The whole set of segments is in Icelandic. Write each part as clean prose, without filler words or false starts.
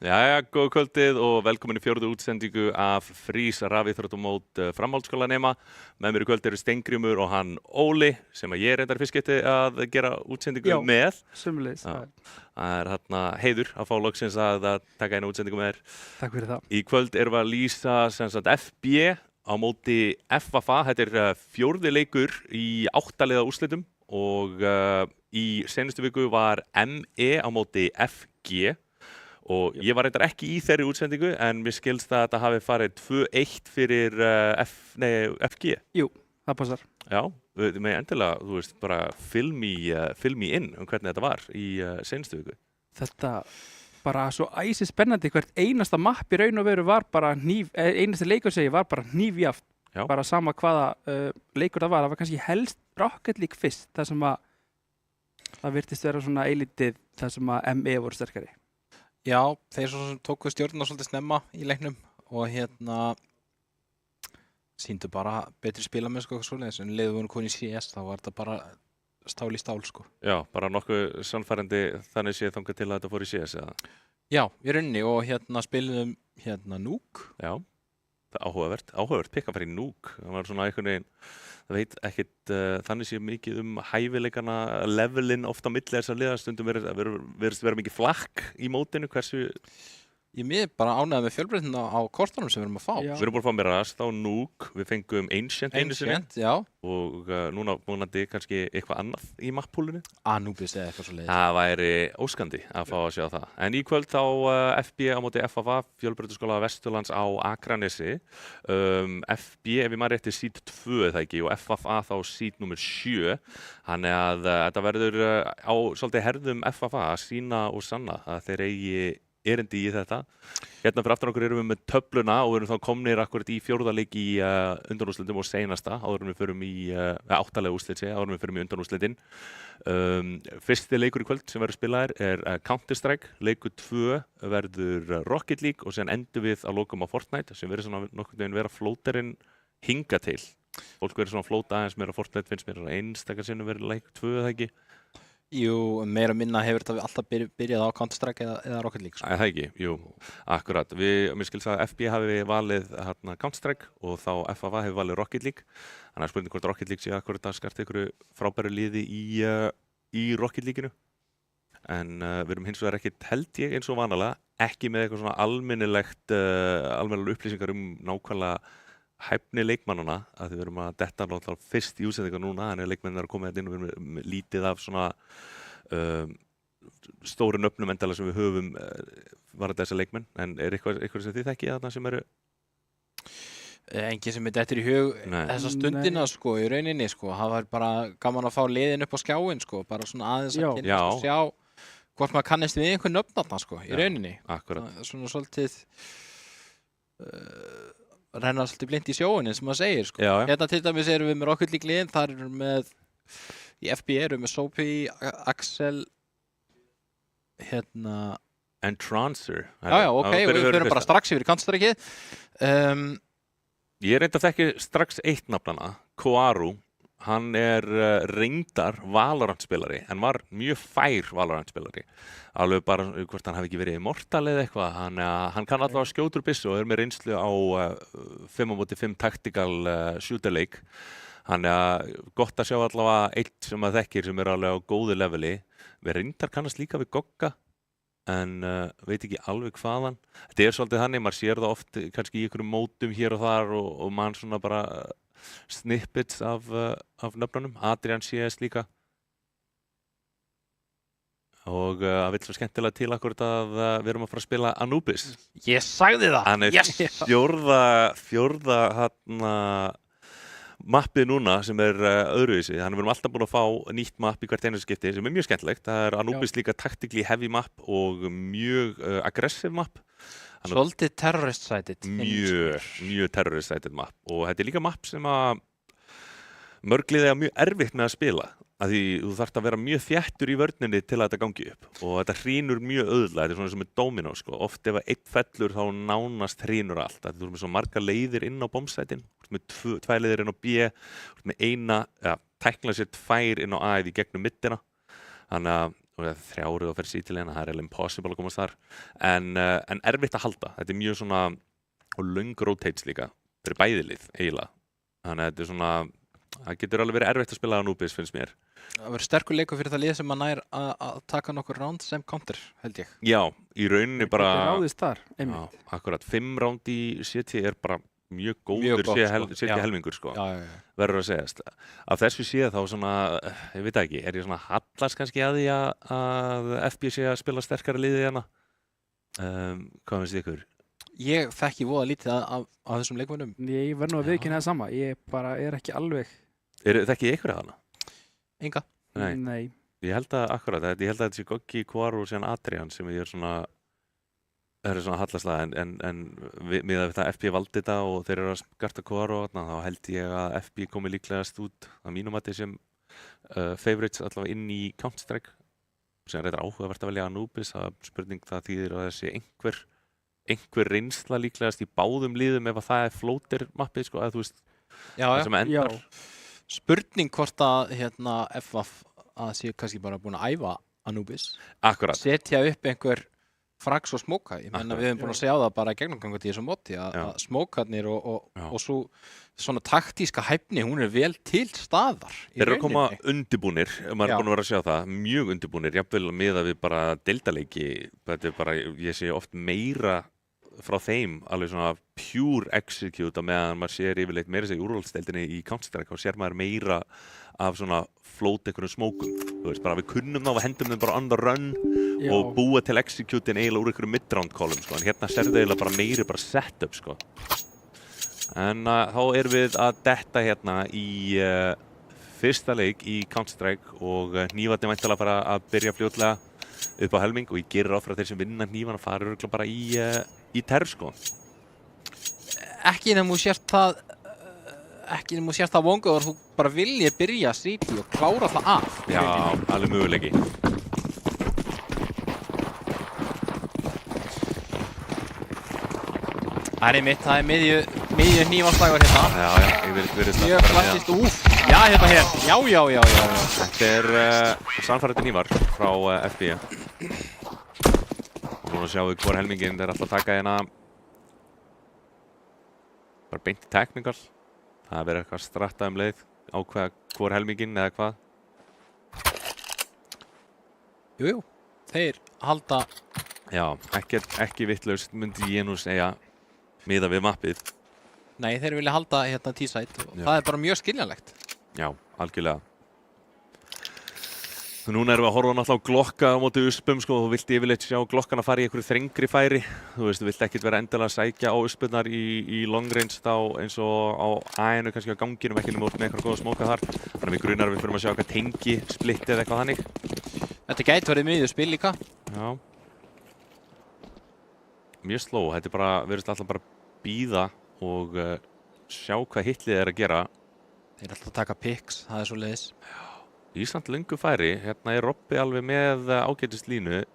Jæja, góð kvöldið og velkomin í fjórðu útsendingu af Frís rafíþróttamót framhaldsskólanema. Með mér í kvöld eru Steingrímur og hann Óli, sem ég reyndar fyrst geti að gera útsendingu með. Sömuleiðis. Það hérna heiður að fá loksins að taka eina útsendingu með þér. Takk fyrir það. Í kvöld erum við að lýsa FB á móti FFA. Þetta er fjórði leikur í 8 liða úrslitum og í seinustu viku var ME á móti FG. Og ég var reyndar ekki í þeirri útsendingu en mér skilst að þetta hafi farið 2-1 fyrir FG. Jú, það passar. Já, við með endilega, þú veist, bara fill me in hvernig þetta var í seinustu viku. Þetta bara svo æsi spennandi, hvert einasta mapp í raun og veru var bara einasta leikur segi var bara hnífjaft. Já. Bara sama hvaða leikur það var kannski helst Rocket League fyrst, þar sem að það virtist vera svona eilítið þar sem að ME voru sterkari. Já, þeir svo sem tóku stjórnuna svolítið snemma í leiknum og sýndu bara betri spilamennsku og svoleiðis, en leiðu voru konið í CS þá var þetta bara stál í stál sko. Já, bara nokkuð sannfærandi þannig séð þangað til að þetta fór í CS eða? Já, í rauninni og spiliðum Nuke. Já, áhugavert pikka fyrir Nuke. Það var svona einhvern veginn, það veit ekkert þannig séð mikið hæfileikana, levelin oft á milli þessar liða, stundum verðist vera mikið flakk í mótinu, hversu... Ég bara ánægði með fjölbreytnina á kortunum sem við erum að fá. Já. Við erum búin að fá mér rast á Nuke, við fengum Ancient einu sinni. Já. Og núna vonandi kannski eitthvað annað í mappúlunni. Anubis eða eitthvað svo leiðis. Það væri óskandi að fá að sjá það. En í kvöld þá FB á móti FFA, Fjölbrautaskóla Vesturlands á Akranesi. FB, ef ég maður rétti, seed 2 það ekki, og FFA þá seed nummer 7. Þannig að þetta verður á svolítið herðum FFA að sýna og sanna að þeir eigi erindi í þetta. Hérna fyrir aftan okkur erum við með töfluna og við erum þá komnir akkurat í fjórða leik í undanúrslitum og seinasta áður en við förum í 8 liða úrslit áður en við förum í undanúrslitin. Fyrsti leikur í kvöld sem verður spilaðir er Counter-Strike, leikur 2 verður Rocket League og síðan endur við að lokum á Fortnite sem verður svona nokkurn veginn vera flóterinn hinga til. Fólk verður svona flóta aðeins meira Fortnite, finnst mér einstakar sinnum verður leik 2 eða ekki. Jú, meira minna hefur þetta alltaf byrjað á Counter-Strike eða Rocket League. Það ekki, jú, akkurat. Mér skilst að FB hafi valið Counter-Strike og þá FFA hefur valið Rocket League. Þannig að spurning hvort Rocket League sé akkurat að skarta ykkur frábæru liði í Rocket League-inu. En við erum hins vegar ekkert, held ég eins og vanalega, ekki með eitthvað svona almennilegar upplýsingar nákvæmlega hæfni leikmannana, að við erum að detta náttúrulega fyrst í útsendingu núna, þannig að leikmennir eru að koma inn og við erum lítið af svona stóru nöfnum endalega sem við höfum varðandi þessa leikmenn, en er eitthvað sem þið þekkið þarna sem eru? Engin sem dettur í hug þessa stundina sko, í rauninni sko, það var bara gaman að fá liðin upp á skjáin sko, bara svona aðeins að kynna og sjá hvort maður kannist við einhvern nöfn þarna sko, í rauninni. Akkurat. Svona svolítið renna svolítið blind í sjóin eins og maður segir sko. Hérna til dæmis erum við með Rocket League liðin, þar erum við með í FB erum við með Sophie, Axel Entrancer. Já, ok, og við fyrir bara strax yfir í Counter-Strike. Ég reyndi að þekki strax eitt nafnana, Koaru. Hann er reyndar Valorant-spilari, en var mjög fær Valorant-spilari. Alveg bara hvort hann hafi ekki verið Immortal eða eitthvað. Hann kann allavega skjótur byssu og er með reynslu á 5v5 tactical shooter-leik. Hann er gott að sjá allavega eitt sem að þekkir sem er alveg á góðu leveli. Við reyndar kannast líka við Gogga, en veit ekki alveg hvaðan. Þetta er svolítið þannig, maður sér það oft kannski í einhverjum mótum hér og þar og mann svona bara snippets af nöfnunum. Adrian CS líka. Og það vil svo skemmtilega til akkurat að við erum að fara að spila Anubis. Ég sagði það! Hann er fjórða mappið núna sem er öðruvísi. Þannig við erum alltaf búin að fá nýtt mapp í hvert einu skipti sem er mjög skemmtilegt. Það er Anubis líka tactically heavy mapp og mjög aggressive mapp. Svolítið terrorist-sided. Mjög terrorist-sided mapp. Og þetta er líka mapp sem að mörgliði er mjög erfitt með að spila. Af því þú þarft að vera mjög þéttur í vörninni til að þetta gangi upp. Og þetta hrínur mjög auðvitað. Þetta er svona sem með domino, sko. Oft ef einn fellur þá nánast hrínur allt. Þú erum með svo marga leiðir inn á bombsætin. Þú erum með tvær leiðir inn á B. Þú erum með tæknilega sér 2 inn á A í gegnum mittina. Þannig að og 3 árið og fer sítilegina, það er eiginlega impossible að komast þar en erfitt að halda, þetta mjög svona og löng rotates líka fyrir bæðilið eiginlega, þannig að þetta svona það getur alveg verið erfitt að spila á Anubis finnst mér. Það verður sterkur leikur fyrir það lið sem nær að taka nokkur round sem counter, held ég. Já, í rauninni bara ráðist þar, einmitt. Já, akkurat, 5 round í CT bara mjög góður CT helmingur sko, verður að segjast. Af þessu séð þá svona, ég veit ekki, ég svona hallast kannski að því að FB sé að spila sterkara liðið hérna. Hvað finnst ykkur? Ég þekki voða lítið af þessum leikmönnum. Ég verð nú að viðkynna það sama, ég bara ekki alveg. Þekkið ykkur að hana? Enga. Nei. Ég held að þetta sé Goggi, Kvaru og síðan Adrian sem ég svona hallast það en með það FB valdi þetta og þeir eru að skarta Kvaru og þá held ég að FB komi líklegast út að mínum að þessum favorites allavega inn í Counter-Strike og síðan reyndar áhugavert að velja Anubis, það er spurning það þýðir að þessi einhver reynsla líklegast í báðum liðum ef að það er floater mappið sko, eða þú veist það sem endar. Spurning hvort að FF að séu kannski bara búin að æfa Anubis. Akkurat. Setja upp einhver frags og smóka. Ég menna við hefum búin að segja á það bara gegnumgangandi í þessu móti að smókarnir og svo svona taktíska hæfni, hún er vel til staðar. Þeir eru að koma undirbúnir, maður er búin að vera að sjá það, mjög undirbúnir, jafnvel með að við bara deildaleiki, þetta er bara, ég sé oft meira frá þeim alveg svona pure execute á meðan maður sér yfirleitt meira sér í úrvalsdeildinni í Counter-Strike og sér maður meira af svona float einhverjum smókum, þú veist, bara við kunnum þá og hendum þeim bara on the run og búa til execute-in eiginlega úr einhverjum mid-round callum, sko, en hérna serðu eiginlega bara meiri bara setup, sko. En þá erum við að detta hérna í fyrsta leik í Counter-Strike og hnífarnir væntanlega fara að byrja fljótlega upp á helming og ég gerir ráð fyrir að þeir sem vinna hnífana fara örugglega bara í terr sko. Ekki nefnum þú sért það vongu og þú bara viljið byrja City og klára það af. Já, alveg möguleiki. Það er einmitt, það er miðju hnífarslagur hérna. Já, ég verið mjög klassist, já, hérna hér. Já. Þetta er sannfærandi hnífar frá FB. Og núna sjáum við hvor helmingin er alltaf að taka hérna bara beint technical. Það verður eitthvað stratta leið ákveða hvor helmingin eða hvað. Jú, þeir halda. Já, ekki vitlaust myndi ég nú segja miða við mappið. Nei, þeir vilja halda hérna T-side og það er bara mjög skiljanlegt. Já, algjörlega. Núna erum við að horfa náttúrulega á glokka á móti uspum sko, þú vilt yfirleitt sjá glokkana fara í einhverju þrengri færi. Þú veist, þú vilt ekkert vera endilega að sækja á uspunar í long range þá eins og á A-inu kannski á ganginum, ekki nema út með eitthvað góða smóka þar. Þannig að við grunar við fyrir að sjá eitthvað tengi, splitt eða eitthvað þannig. Þetta gæti verið miðjuspil líka. Já. Mjög sló, þetta er bara, verðist alltaf bara bíða og sjá hvað hitlið er að gera. Þeir er alltaf að taka picks, það er svo leiðis. Ísland löngu færi, hérna er Robbi alveg með ágætislínu.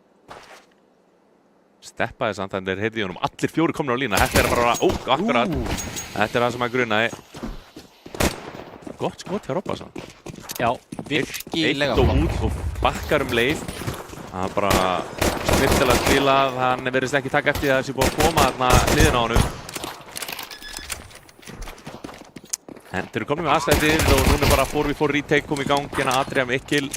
Steppaði samt, þannig er heyrði í honum allir 4 komnir á lína. Þetta er bara, akkurat. Þetta er það sem að grunaði. Gott skot hjá Robba samt. Já, virkilega. Eitt og út og bakkar leið. Það er bara snirtilega spilað, hann verðist ekki taka eftir það sem búið að koma þarna hliðina á honum. En þeir eru komin með aðstæðið og núna er bara 4v4 retake komið í gang hérna Adrian Mikkel.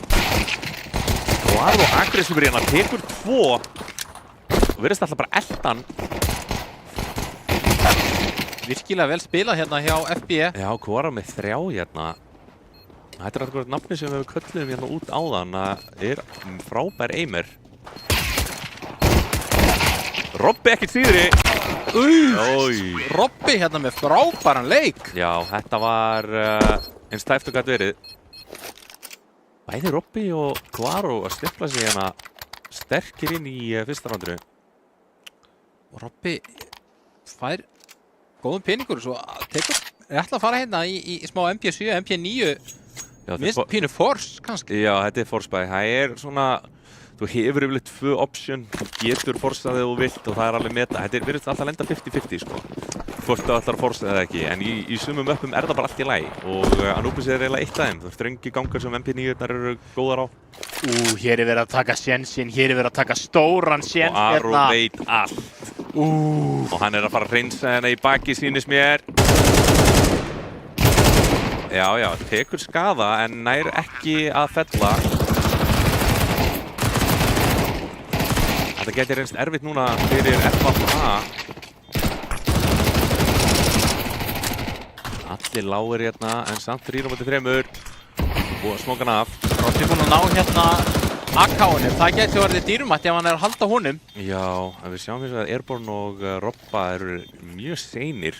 Kvaru aggressífur hérna, tekur 2 og verðist alltaf bara eldan. Virkilega vel spilað hérna hjá FB. Já, Kvaru með 3 hérna. Þetta er alltaf nafni sem við kölluðum hérna út áðan að er frábær aimer. Robbi ekkert síðri. Robbi hérna með frábæran leik. Já, þetta var eins tæft og gætt verið. Bæði Robbi og Kvaru að stimpla sig hérna sterkir inn í fyrsta rándinu. Og Robbi fær góðum peningur svo er alltaf að fara hérna í smá MP7, MP9 minnst pínu force kannski. Já, þetta er force bæði. Það er svona þú hefur yfirleitt 2 option, þú getur forsaðið og vilt og það er alveg meta. Þetta virðist alltaf lenda 50-50 sko. hvort það ætlar að forsa eða ekki, en í sumum möppum er það bara allt í lagi og Anubis er eiginlega eitt af þeim. Það þröngi gangar sem MP9-urnar eru góðar á. Hér er verið að taka sénsinn, hér er verið að taka stóran séns hérna. Og Aro veit allt. Og hann er að fara að hreinsa hérna í baki, sýnist mér. Já, tekur skaða en nær ekki að fella. Þetta geti reynst erfitt núna fyrir FFA. Allir lágir hérna, en samt 3-3. Búið að smóka hann af. Rossi búinn að ná hérna AK-unum. Það geti verið dýrmætt ef hann er að halda honum. Já, en við sjáum þess að Airborne og Robba eru mjög seinir.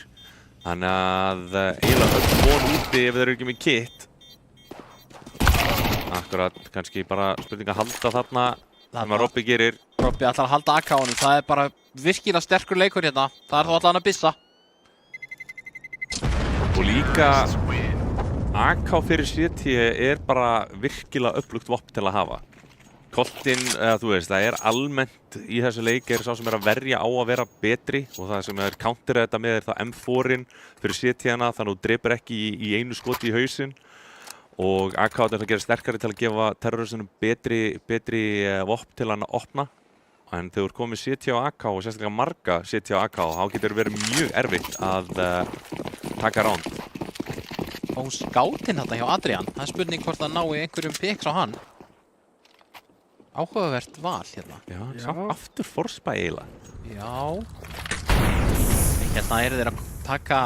Þannig að eiginlega öll von úti ef þeir eru ekki með kit. Akkurat, kannski bara spurning að halda þarna sem að Robbi gerir. Robbi ætlar að halda AK-unum. Það er bara virkilega sterkur leikur hérna. Það er þá allan að byssa. Og líka AK fyrir CT er bara virkilega öflugt vopn til að hafa. Coltinn, þú veist, það er almennt í þessu leik er sá sem er að verja á að vera betri og það sem er counterað þetta með er það M4-in fyrir CT-hana þannig að þú drepur ekki í einu skoti í hausinn og AK er að gera sterkari til að gefa terroristunum betri vopn til að opna en þegar þú ert komið CT á AK og sérstaklega marga CT á AK þá getur verið mjög erfitt að taka ránd. Og skátinn þetta hjá Adrian, það er spurning hvort að nái einhverjum piks á hann. Áhugavert val hérna. Já, samt aftur forspæ eiginlega. Já. Hérna eru þeir að taka...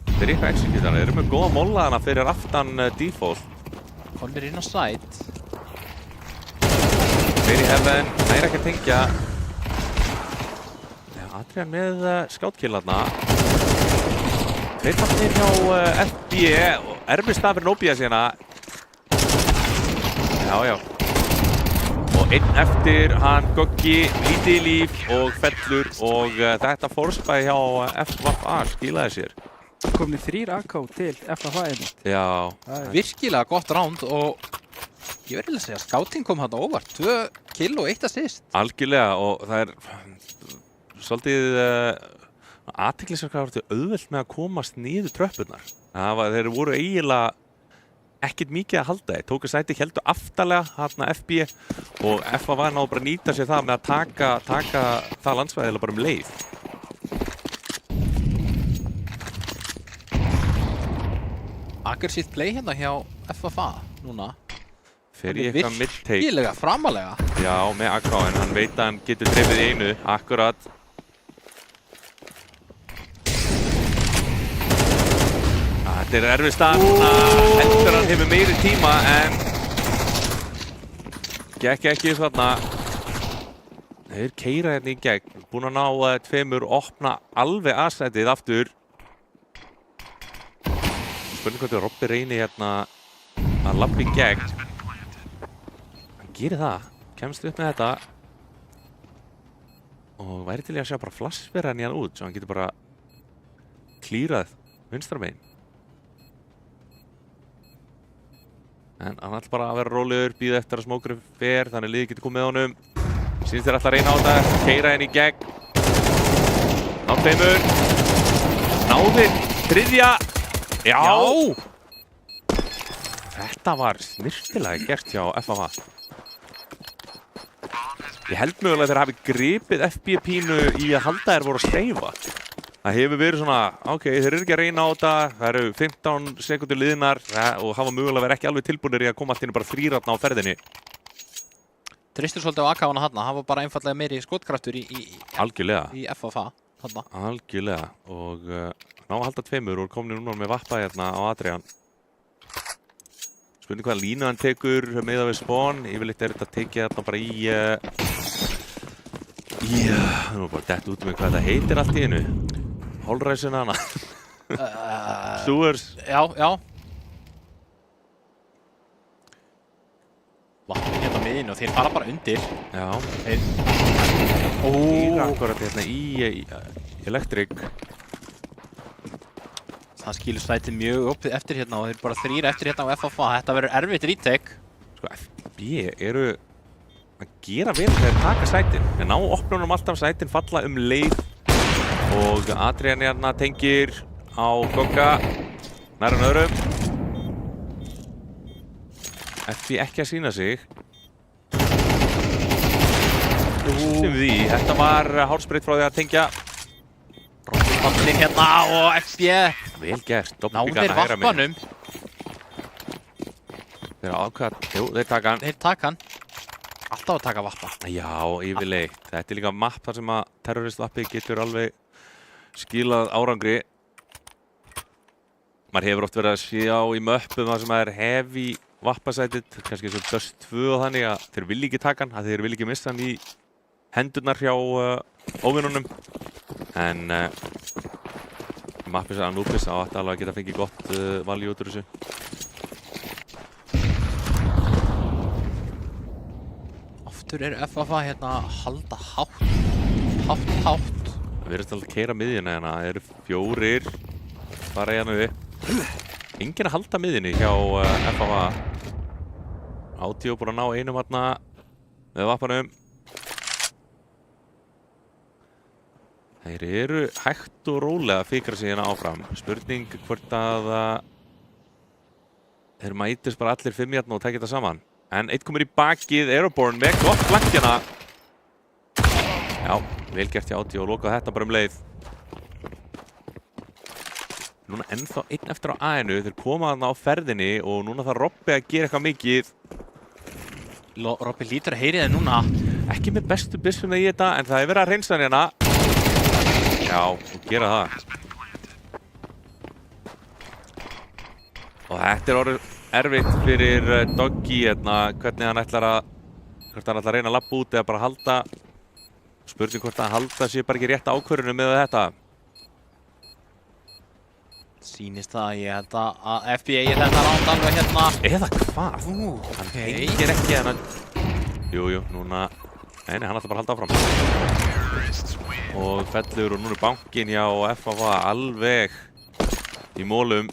Þeir eru eitthvað executana, þeir eru með góða mollaðana fyrir aftan default. Konir inn á site. Fyrir heaven, næri ekki að tengja. Já, Adrian með skátkillarna. Þeir fannir hjá FB og erfið stað fyrir Nobias hérna. Já. Og einn eftir, hann Goggi, lítið í líf og fellur og þetta forspæ hjá FFA skilaði sér. Komið 3 AK til FFA einmitt. Já. Virkilega gott ránd og ég verði að segja að scouting kom hann óvart. 2 kill og 1 assist. Algjörlega og það er svolítið athyglisverkar auðvelt með að komast niður tröppurnar. Þeir voru eiginlega ekkert mikið að halda þeir. Tóku sæti heldur aftarlega hérna FB og FFA náðu bara að nýta sér það með að taka það landsvæðilega bara leið. Aggressíft play hérna hjá FFA núna. Fer í eitthvað mid-take. Virkilega framalega. Já, með AK en hann veit að hann getur drefið í einu. Akkurat. Þetta er erfið stað núna, heldur hann hefur meiri tíma en gekk ekki þarna. Þeir keyra hérna í gegn, búin að ná 2, opna alveg A-sætið aftur. Spurning hvort Robbi reynir hérna að labba í gegn. Hann gerir það, kemst upp með þetta og væri til í að sjá bara flashbera hann í hann út svo hann getur bara klírað vinstra megin. En hann ætlar bara að vera rólegur, býða eftir að smókurinn fer, þannig að liðið getur komið með honum. Sýnist þeir ætla að reyna á þetta, keyra henni í gegn. Ná 2. Náði, 3. Já! Þetta var snyrtilega gert hjá FFA. Ég held mögulega þeir hafi gripið FB pínu í að halda þeir voru að steyfa. Það hefur verið svona, ok, þeir eru ekki að reyna á þetta, það eru 15 sekundur liðnar og hafa mögulega verið ekki alveg tilbúinir í að koma allt inn bara 3 á ferðinni. Tristur svolítið á AK-hana þarna, það var bara einfallega meiri skotkraftur í FFA þarna. Algjörlega, og ná að halda 2 og komni núna með vappa hérna á Adrian. Spurning hvaða línu hann tekur með við spawn, yfirleitt er þetta tekið þarna bara í... Já, það var bara dett út með hvað þetta heitir allt í einu. Holræsin hana. Sewers. Já. Vatnum hérna miðin og þeir fara bara undir. Já. Þeir akkurat hérna í elektrik. Það skilur sætið mjög upp eftir hérna og þeir bara 3 eftir hérna á FFA. Þetta verður erfitt retake. Sko, FB eru að gera vel þegar þeir taka sætin. Þeir ná opnunum alltaf sætin, falla leið. Og Adrian hérna tengir á Gogga, nær hann öðrum. FB ekki að sýna sig. Sem því, þetta var hálfsbreytt frá því að tengja. Roppin hérna og FB. Vel gert, náðir vappanum. Þeir ákvæða, jú, þeir taka hann. Þeir taka hann. Alltaf að taka vappa. Já, yfirleitt. Þetta er líka mapp þar sem að terroristvappi getur alveg skilað árangri. Maður hefur oft verið að sjá í möppum þar sem er heavy vappasætið, kannski eins og Dust 2 og þannig að þeir vilja ekki taka hann, að þeir vilja ekki missa hann í hendurnar hjá óvinnunum. En mappið sem Anubis á að alveg geta fengið gott value út úr þessu. Aftur er FFA hérna að halda hátt. Það verðist alveg að keyra miðjuna hérna, það eru 4 bara hérna við. Enginn að halda miðjunni hjá FFA. Átjó búin að ná einum hérna með vappanum. Þeir eru hægt og rólega að fikra sig hérna áfram. Spurning hvort að þeir mætist bara allir 5 hérna og tekja þetta saman. En eitt komur í bakið, Airborne með gott flank hérna. Já, vel gert hjá Átjó og lokaði þetta bara leið. Núna ennþá einn eftir á A-inu, þeir koma þarna á ferðinni og núna þarf Robbi að gera eitthvað mikið. Robbi lítur að heyri það núna. Ekki með bestu byssuna í þetta, en það er verið að reynsa hann hérna. Já, og gera það. Og þetta er orðið erfitt fyrir Doggy hérna, hvernig hann ætlar að reyna að labba út eða bara halda. Spurning hvort að halda sé bara ekki rétt ákvörðunum með þetta. Sýnist það, ég held að FBA er þetta ránd alveg hérna. Eða hvað? Hann tengir ekki hérna. Jújú, núna... Nei, hann ætlar bara að halda áfram. Og fellur og núna er bankinn hjá FFA alveg í mólum.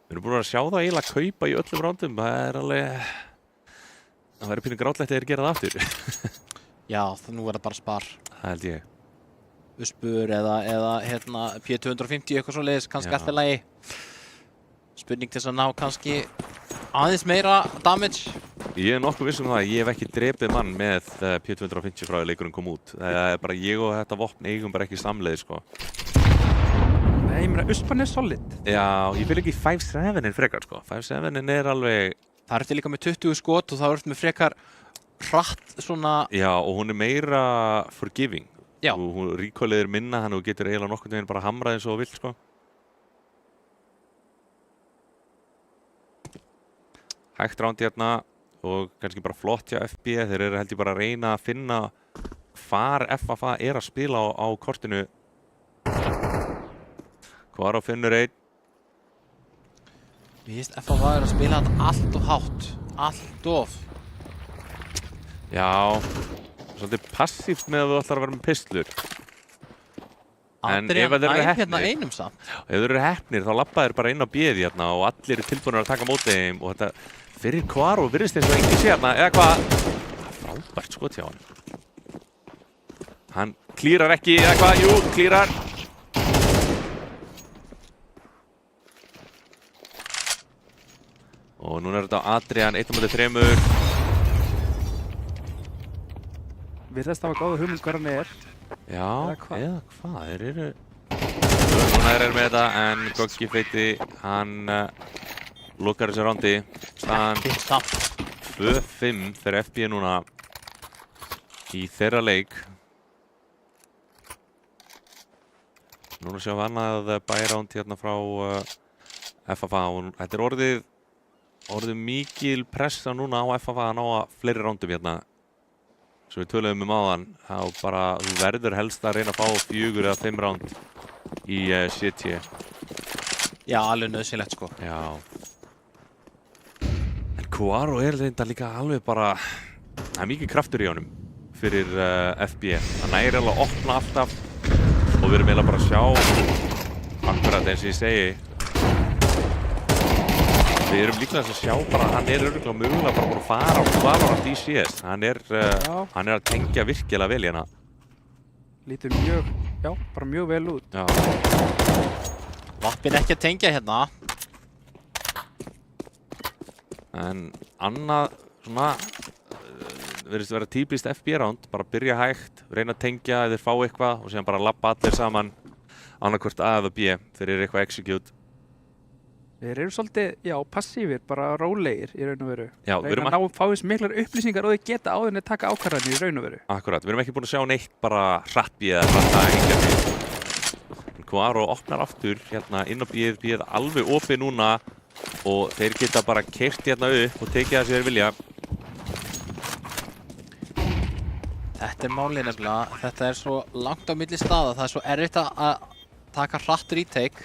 Við erum búin að sjá það eiginlega að kaupa í öllum rándum. Það er alveg... Það verður pínu grátlegt að þeir gera það aftur. Já, nú er það bara spar. Það held ég. Uspur eða hérna P250 eitthvað svo leiðis, kannski alltaf lagi. Spurning til þess að ná kannski aðeins meira damage. Ég er nokkuð viss það, ég hef ekki drepið mann með P250 frá að leikurinn kom út. Það er bara ég og þetta vopn eigum bara ekki samleið, sko. Nei, ég meina, Uspan er solid. Já, ég vil ekki 5.7-in frekar, sko. 5.7-in er alveg... Það ertu líka með 20 skot og það ertu með frekar hratt svona... Já, og hún er meira forgiving. Já. Og recoilið er minna, þannig að þú getur eiginlega nokkurn veginn bara hamrað eins og þú vilt, sko. Hægt rándi hérna og kannski bara flott hjá FB. Þeir eru held ég bara að reyna að finna hvar FFA er að spila á kortinu. Hvar á finnur einn. Mér finnst FFA er að spila þetta allt og hátt. Allt of. Já, svolítið passíft með að þú ætlar að vera með pistlur. Adrian æg hérna einum samt. Ef þú eru heppnir þá labba þeir bara inn á bíði hérna og allir eru tilbúinir að taka móti þeim og þetta fyrir hvar og virðist eins og enginn sé hérna eða hvað. Frábært skot hjá hann. Hann klírar ekki eða hvað, jú, klírar. Og núna er þetta Adrian 1-3. Virðast hafa góða hugmynd hver hann er. Já, eða hvað, þeir eru... Núna er með þetta, en Goggi feiti, hann lokar þessu rándi. Staðan 2-5 fyrir FB núna í þeirra leik. Núna sjáum við annað bæránd hérna frá FFA og þetta er orðið mikil pressa núna á FFA að ná að fleiri rándum hérna. Svo við töluðum áðan, þá bara þú verður helst að reyna að fá 4 eða 5 ránd í CT. Já, alveg nöðsynlegt sko. Já. En Quaro er þetta líka alveg bara, það er mikið kraftur í honum fyrir FB. Það næri alveg að opna alltaf og við erum eiginlega bara að sjá akkurat eins og ég segi. Við erum líklega að sjá bara að hann örugglega mögulega bara búinn að fara á Valorant í CS. Hann að tengja virkilega vel hérna. Lítur bara mjög vel út. Já. Vappin ekki að tengja hérna. En annað svona virðist vera típist FB round, bara byrja hægt, reyna að tengja ef þeir fá eitthvað og síðan bara labba allir saman annarkvort A eða B fyrir eitthvað execute. Þeir eru svolítið, passífir, bara rólegir í raun og veru. Já, við erum að fá eins miklar upplýsingar og þeir geta áður en þeir taka ákvarðanir í raun og veru. Akkurat, við erum ekki búin að sjá neitt bara hratt B eða hratt A hingað til. Quaro opnar aftur hérna inn á B-ið alveg opið núna og þeir geta bara keyrt hérna upp og tekið það sem þeir vilja. Þetta málið nefnilega, þetta svo langt á milli staða, það svo erfitt að taka hratt retake.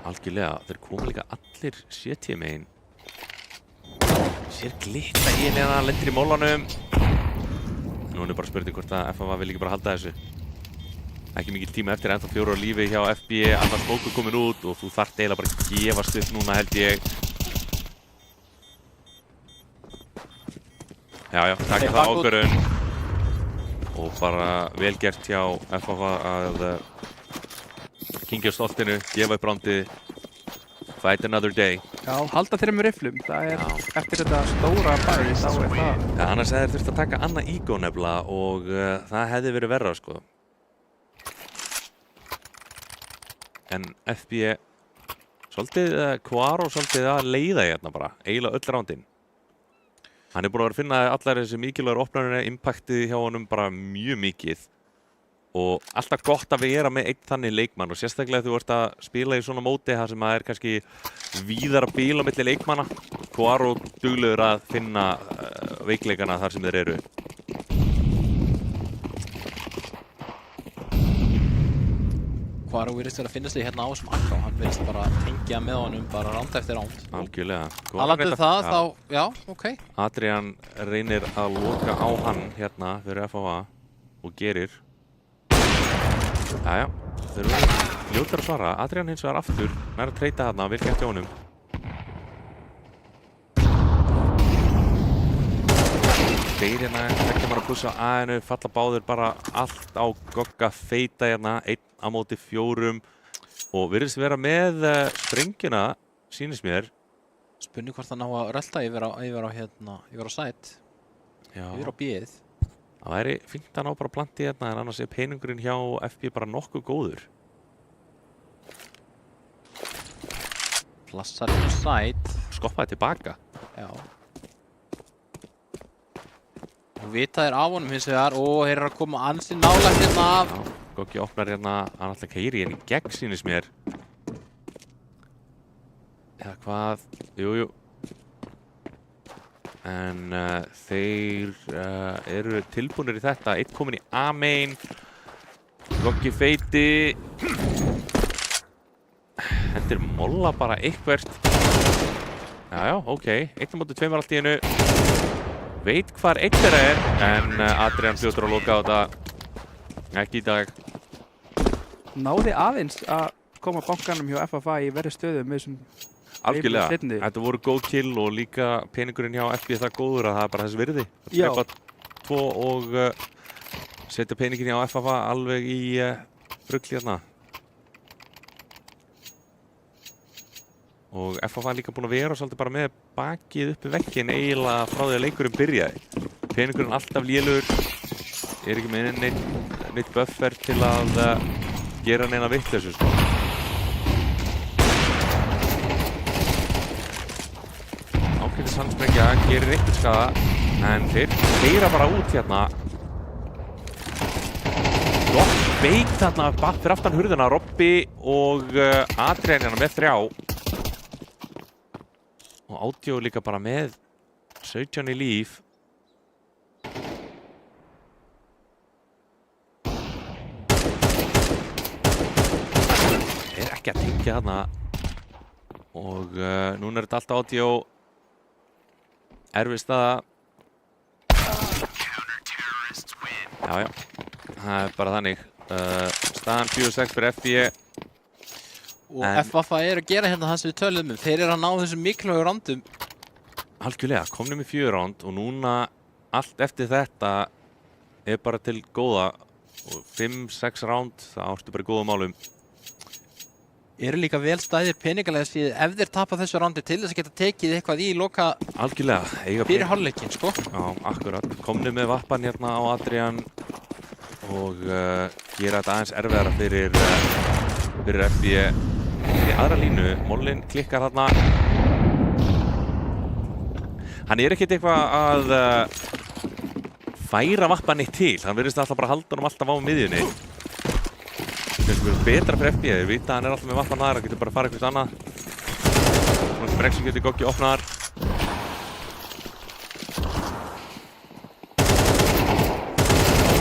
Algjörlega, þeir koma líka allir CT megin. Sér glitta í henni að hann lendir í mólanum. Nú bara spurning hvort að FFA vil ekki bara halda þessu. Ekki mikil tíma eftir, ennþá 4 á lífi hjá FB, annar smókur komin út og þú þarft eiginlega bara að gefast upp núna held ég. Já, taka það ákvörðun. Og bara vel gert hjá FFA að kyngja stoltinu, gefa upp roundið, fight another day. Já, halda 3 rifflum, það eftir þetta stóra bæði, þá það. Ja, annars hefði þeir þurft að taka annað ego nefnilega og það hefði verið verra, sko. En FB, Quaro svolítið að leiða hérna bara, eiginlega öll roundin. Hann búinn að vera að finna allar þessi mikilvægur opnarinn, impactið hjá honum bara mjög mikið. Og alltaf gott að vera með einn þannig leikmann og sérstaklega þú ert að spila í svona móti þar sem það kannski víðara bil á milli leikmanna. Quaro duglegur að finna veikleikana þar sem þeir eru. Quaro virðist vera að finna sig hérna á þessum akka og hann virðist bara tengja með honum bara ránd eftir ránd. Algjörlega. Talandum það þá, já, ok. Adrian reynir að loka á hann hérna fyrir FFA og gerir. Jæja, þeir eru ljótar að svara. Adrian hins vegar aftur, nær að treyta þarna, vel gert hjá honum. Þeir hérna ekki bara að pussa á A-inu, falla báðir bara allt á gogga feita hérna, 1 á móti 4 og virðist vera með sprengjuna, sýnist mér. Spurning hvort það ná að rölda yfir á site, yfir á B-ið. Það væri fínt að ná bara plantið hérna en annars peningurinn hjá FB bara nokkuð góður. Plassar yfir á site. Skoppaði tilbaka. Já. Og vita af honum hins vegar og þeir eru að koma ansi nálægt hérna af. Já, Goggi opnar hérna, hann alltaf keyri hérna í gegn sýnist mér. Eða hvað, jú. En þeir eru tilbúinir í þetta. 1 komin í A-main. Goggi feiti. Hendir molla bara eitthvert. Já, ok. 1 á móti 2 allt í einu. Veit hvar einn þeirra en Adrian fljótur að loka á þetta. Ekki í dag. Náði aðeins að koma bankanum hjá FFA í verri stöðu með þessum algjörlega. Þetta voru góð kill og líka peningurinn hjá FB það góður að það bara þess virði. Já. Skrepa 2 og setja peninginn hjá FFA alveg í rugl hérna. Og FFA líka búin að vera svolítið bara með bakið uppi vegginn eiginlega frá því að leikurinn byrjaði. Peningurinn alltaf lélugur. Ekki með neitt buffer til að gera neina vitleysu, sko. Ágætis handsprengja, gerir eitthvað skaða, en þeir keyra bara út hérna. Gott veik þarna fyrir aftan hurðina, Robby og Adrian hérna með 3. Og Audio líka bara með 17 í líf. Er ekki að tengja þarna. Og núna er þetta allt Audio. Erfið staða. Já. Það er bara þannig. Staðan 4-6 fyrir FB. Og FFA að gera hérna það sem við töluðum þeir að ná þessum mikilvægu rándum. Algjörlega, komnum í 4 ránd og núna allt eftir þetta bara til góða og 5-6 ránd, það áttu bara í góðum málum. Eru líka vel stæðir peningalega síðan ef þeir tapa þessu rándi til þess að geta tekið eitthvað í loka fyrir hálfleikinn, sko. Já, akkurat. Komnum með vappan hérna á Adrian og gera þetta aðeins erfiðara fyrir FB. Í aðra línu, Mollin klikkar þarna. Hann ekkert eitthvað að færa vappan eitt til. Hann virðist alltaf bara halda honum alltaf á miðjunni. Það verður betra fyrir FB. Þeir vita að hann alltaf með vappan þar. Hann getur bara að fara eitthvað annað. Svona sem Execute Goggi opnar.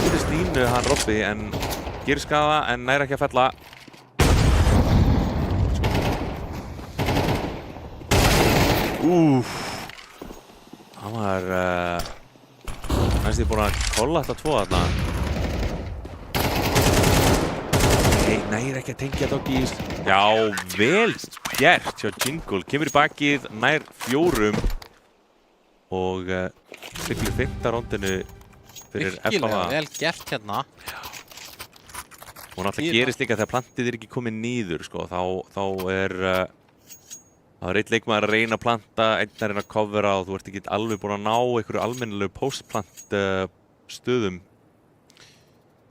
Fyrir stínu hann Robby en gerir skaða en nær ekki að fella. Hann var næstum búinn að kolla þetta 2 þarna. Nei, nær ekki að tengja Doggys. Já, vel gert hjá Jingle. Kemur í bakið, nær 4 og siglir 5. rándinu fyrir FFA. Virkilega vel gert hérna. Og náttúrulega gerist líka þegar plantið ekki komið niður, sko. Þá það eitt leikmaður að reyna að planta, einn að reyna að covera og þú ert ekki alveg búinn að ná einhverju almennilegu postplant stöðum.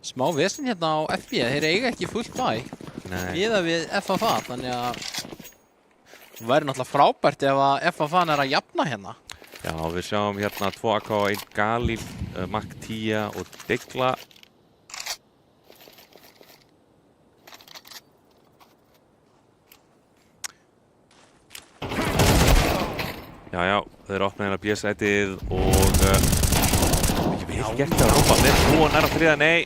Smá vesen hérna á FB, þeir eiga ekki fullt bæ miðað við FFA, þannig að það væri náttúrulega frábært ef að FFA að jafna hérna. Já, við sjáum hérna 2 AK, 1 Galil, Mac 10 og Degla. Já, þeir opna hérna B-sætið og ekki vel gert að Robba með 2 næra 3, nei.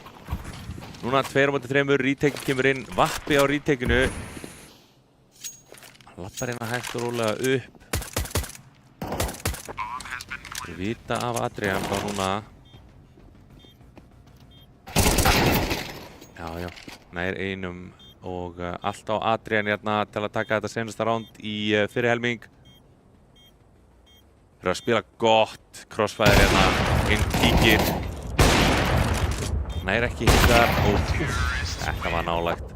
Núna 2-3, retake kemur inn, Vappi á retakeinu. Hann lappar hérna hægt og rólega upp. Við vita af Adrian þá núna. Já, nær einum og allt á Adrian hérna til að taka þetta senasta ránd í fyrri helming. Fyrir að spila gott, crossfire hérna, inn kíkir. Nær ekki hittar og þetta var nálægt.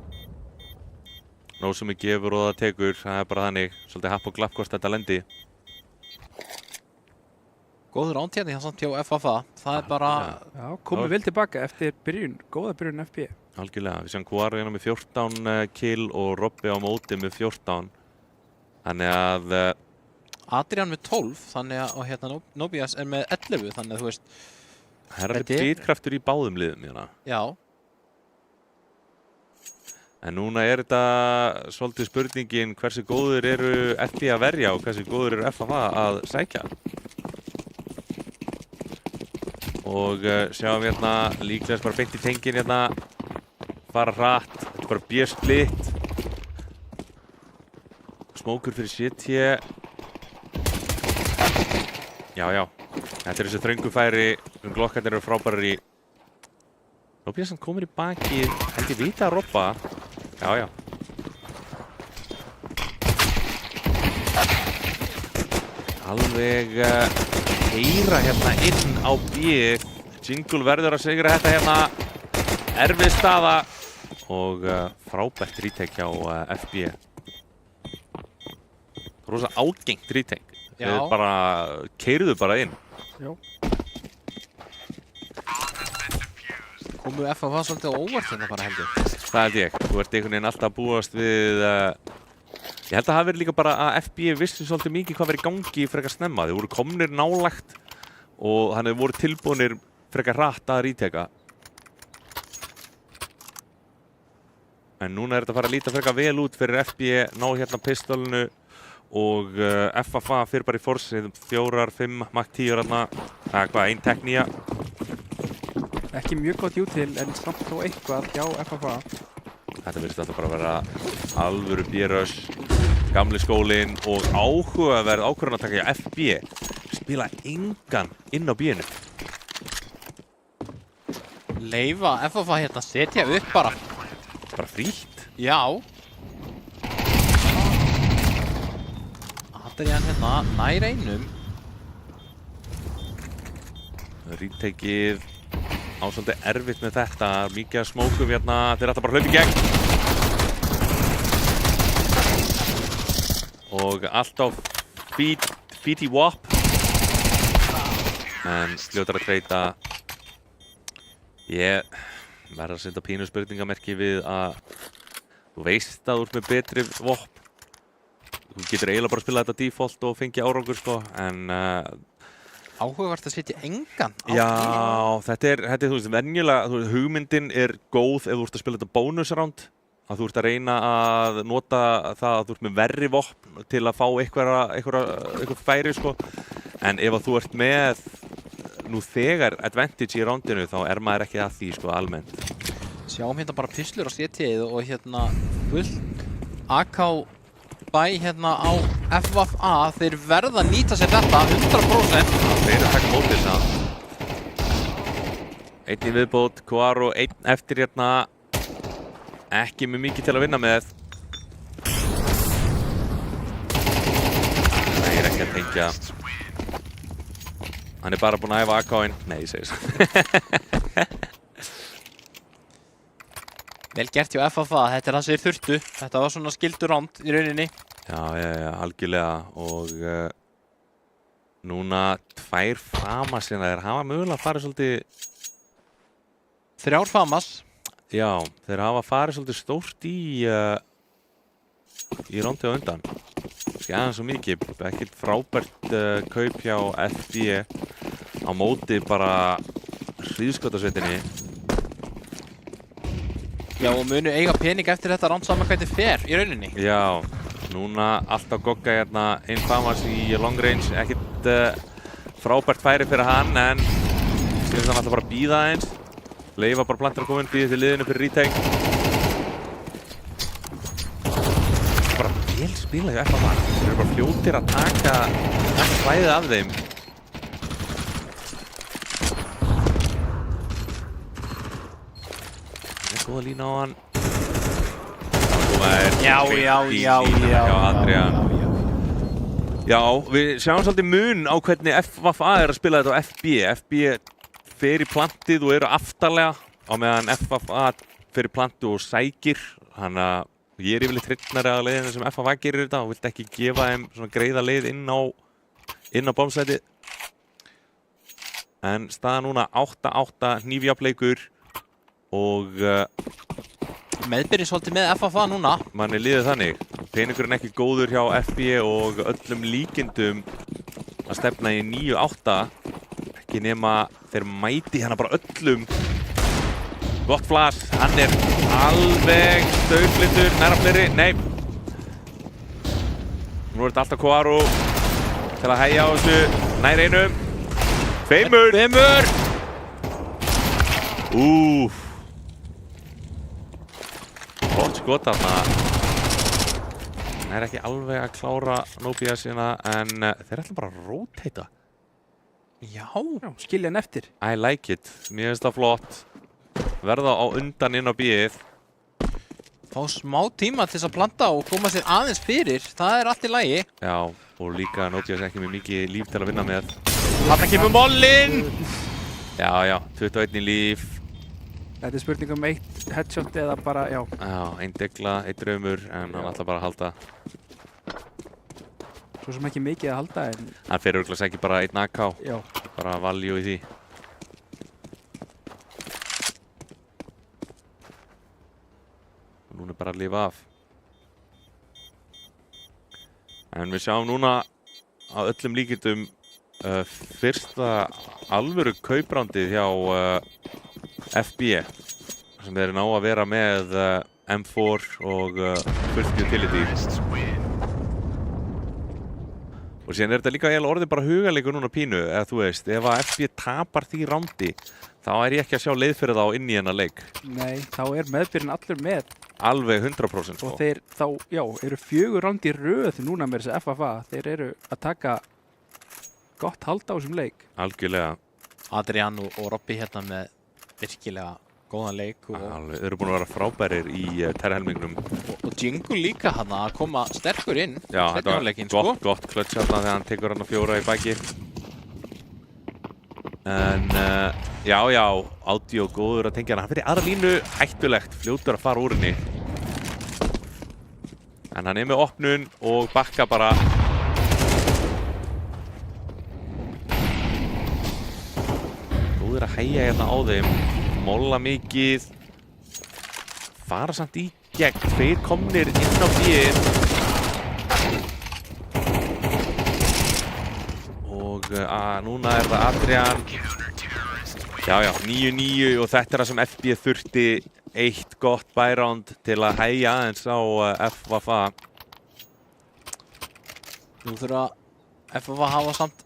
Nóg sem gefur og það tekur, það bara þannig. Svolítið happ og glapp hvort þetta lendi. Góður ránd hérna samt hjá FFA, það bara... Já, komið vel tilbaka eftir byrjun, góða byrjun FB. Algjörlega, við sjáum Guaro hérna með 14 kill og Robby á móti með 14. Þannig að... Adrian með 12, þannig að og hérna Nobias með 11, þannig að þú veist... Það alveg bitkraftur í báðum liðum hérna. Já. En núna þetta svolítið spurningin hversu góður eru FB að verja og hversu góður eru FFA að sækja. Og sjáum hérna líklegast bara beint í tengin hérna. Fara hratt, bara B-split. Smókur fyrir CT. Já, þetta er þessi þröngufæri sem glokkarnir eru frábærar í. Nobias komur í baki, held ég vita að Robba. Já. Alveg heyra hérna inn á B. Jingle verður að sigra þetta hérna. Erfið staða og frábært retake hjá FB. Rosa ágengt retake. Þeir bara keyrðu bara inn. Já. Komu FFA svolítið á óvart hérna bara heldur. Það held ég. Þú ert einhvern veginn alltaf að búast við... Ég held að það verið líka bara að FB vissi svolítið mikið hvað verið í gangi frekar snemma. Þeir voru komnir nálægt og þannig voru tilbúinir frekar hratt að retaka. En núna þetta fara að líta frekar vel út fyrir FB, ná hérna pistolinu. Og FFA fyrir bara í force, 4-5, Mac 10 hérna. Það er hvað, 1 teknía. Ekki mjög gott jútil en samt þó eitthvað hjá FFA. Þetta virðist alltaf bara að vera alvöru B-rush, gamli skólinn og áhugaverð ákvörðun að taka hjá FB. Spila engan inn á B-inu. Leifa FFA hérna, setja upp bara. Bara frítt. Já. Adrian hérna, nær einum. Ríktekið á svolítið erfitt með þetta, mikið að smókum hérna, þeir ætla bara að hlaupa í gegn. Og alltaf feety wop. En fljótar að treyta. Ég verður að setja pínu spurningamerki við að þú veist að þú ert með betri wop. Þú getur eiginlega bara að spila þetta default og fengja árangur sko, en áhugavert að setja engan á. Já, þetta er þú veist, venjulega, hugmyndin er góð ef þú ert að spila þetta bónusround, að þú ert að reyna að nota það að þú ert með verri vopn til að fá eitthvað færi, sko. En ef að þú ert með nú þegar advantage í roundinu, þá er maður ekki að því, sko, almennt. Sjáum hérna bara pislur á CT-ið og hérna fullt AK bæ hérna á FFA, þeir verða að nýta sér þetta 100%. Þeir eru að taka mótið það. Einn í viðbót, Koaro, einn eftir hérna. Ekki með mikið til að vinna með. Nei, ég er ekki að tengja. Hann er bara búinn að æfa AK-inn. Nei, ég segir svo. Vel gert hjá FFA, þetta er það sem þeir þurftu. Þetta var svona skildur round í rauninni. Já, algjörlega. Og núna 2 famas hérna. Þeir hafa mögulega farið svolítið... 3 famas. Já, þeir hafa farið svolítið stórt í roundið á undan. Ekki aðeins svo mikið. Ekkert frábært kaup hjá FB á móti bara hríðskotasveitinni. Já, og munu eiga pening eftir þetta round saman hvernig fer í rauninni. Já, núna alltaf gogga hérna einn famas í long range. Ekkert frábært færi fyrir hann, en síðan hann alltaf bara að bíða eins. Leifa bara plantar að koma inn, býðið til liðinu fyrir retake. Bara vel spila hjá FFA. Þeir eru bara fljótir að taka allt svæðið af þeim. Það er góða lína á hann. Já. Adrian. Já, við sjáum svolítið mun á hvernig FFA er að spila þetta á FB. FB fer í plantið og eru aftarlega á meðan FFA fer í plantið og sækir. Þannig að ég er yfirleitt hrifnari að leiðinu sem FFA gerir þetta og vilt ekki gefa þeim svona greiða leið inn á bombsætið. En staða núna 8-8, hnífjafnleikur og meðbyrjum svolítið með FFA núna. Manni líður þannig. Peningurinn ekki góður hjá FB og öllum líkindum að stefna í 9-8. Ekki nema þeir mæti hérna bara öllum. Gott flash, hann er alveg stauflindur, næra fleiri, nei. Nú er þetta alltaf Koaro til að hægja á þessu, nær einum. Feimur! Úf. Gott skot þarna. Hann er ekki alveg að klára Nobia sína, en þeir ætla bara að roteita. Já, skilja hann eftir. I like it. Mér finnst það flott. Verða á undan inn á bíið. Fá smá tíma til þess að planta og koma sér aðeins fyrir. Það er allt í lagi. Já, og líka Nobias ekki með mikið líf til að vinna með. Þarna kemur mollinn! Já, 21 í líf. Þetta er spurning um 1 headshot eða bara, já. Já, 1 degla, 1 draumur, en hann ætla bara að halda. Svo sem ekki mikið að halda, en... Hann fer örugglega ekki bara 1 AK. Já. Bara value í því. Og núna er bara að lifa af. En við sjáum núna að öllum líkindum fyrsta alvöru kauprándið hjá FB sem þeir ná að vera með M4 og First Utility. Og síðan er þetta líka eiginlega orðið bara hugaleikur núna pínu, eða þú veist, ef að FB tapar því rándi, þá er ég ekki að sjá leið fyrir þá inn í hennar leik. Nei, þá er meðbyrjun allur með. Alveg 100% sko. Og þeir þá, já, eru 4 ránd í röð núna með þessi FFA. Þeir eru að taka gott hald á þessum leik. Algjörlega. Adrian og Robby hérna með virkilega góðan leik. Þeir eru búin að vera frábærir í terhelmingnum. Og Jingle líka hann að koma sterkur inn. Já, þetta var gott klöts hérna þegar hann tekur hann 4 í baki. En já, Audio góður að tengja hann. Hann fyrir aðra línu hættulegt, fljótur að fara úr henni. En hann með opnun og bakka bara. Góður að hægja hérna á þeim. Molla mikið. Fara samt í gegn. 2 komnir inn á bíð. Og núna er það Adrian. Já, 9-9 og þetta er það sem FB þurfti. 1 gott bæránd til að hægja aðeins á FFA. Nú þurfa FFA að hafa samt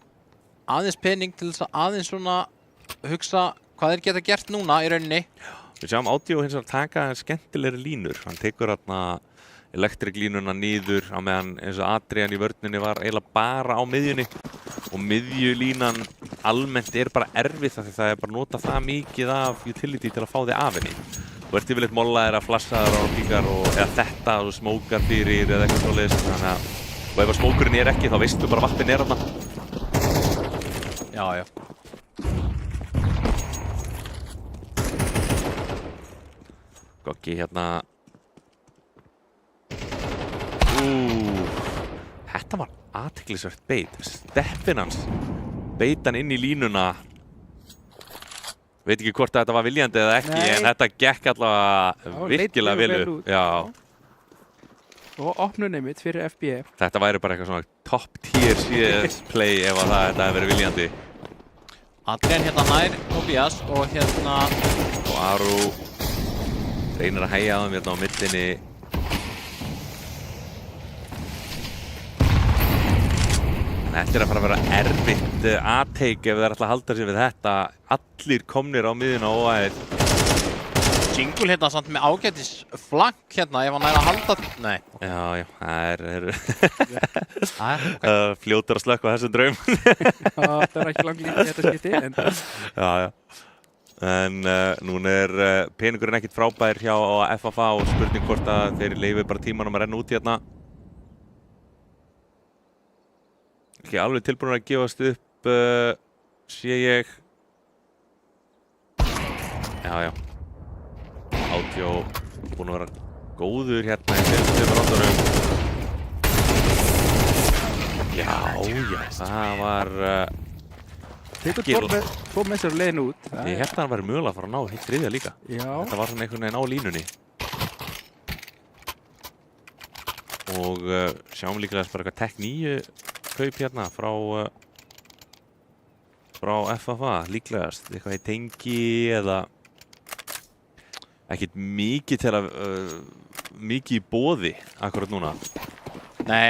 aðeins pening til þess að aðeins svona hugsa hvað þeir geta gert núna í rauninni. Við sjáum Audio hins vegar taka skemmtilegri línur. Hann tekur hérna elektriklínuna niður á meðan eins og Adrian í vörninni var eiginlega bara á miðjunni. Og miðjulínan almennt er bara erfið því það er bara nota það mikið af utility til að fá þig af henni. Þú ert yfirleitt mollaðir að flassa þar á píkar eða þetta og smókar fyrir eða eitthvað svoleiðis. Þannig að og ef smókurinn er ekki þá veistu bara vappin er þarna. Já. Goggi hérna. Þetta var athyglisvert beit. Steppin hans. Beit hann inn í línuna. Veit ekki hvort þetta var viljandi eða ekki, en þetta gekk allavega virkilega vel upp. Já. Og opnunni mitt fyrir FB. Þetta væri bara eitthvað svona top tier CS play ef að þetta hefði verið viljandi. Adrian hérna nær Tobias og hérna... Og Aru reynir að hægja á þeim hérna á millinni. Þetta er að fara að vera erfitt aðteik ef þeir ætla að halda sér við þetta. Allir komnir á miðjuna og aðeins. Jingle hérna samt með ágætis flank hérna ef hann er að halda... Nei. Já, það er fljótur að slökkva þessum draum. Það er ekki langlítið þetta skipti. Já. En núna er peningurinn ekkert frábær hjá FFA og spurning hvort að þeir leyfi bara tímanum að renna út hérna. Ekki alveg tilbúin að gefast upp, sé ég. Já. Audio búin að vera góður hérna í fyrstu rándarum. Já, það var Tekur tvo með sér leiðin út. Ég held að hann væri mögulega að fara að ná hitt þriðja líka. Já. Þetta var svona einhvern veginn á línunni. Og sjáum líklega bara eitthvað Tech 9 kaup hérna frá FFA líklegast. Eitthvað í tengi eða ekkert mikið til að mikið í boði akkurat núna. Nei,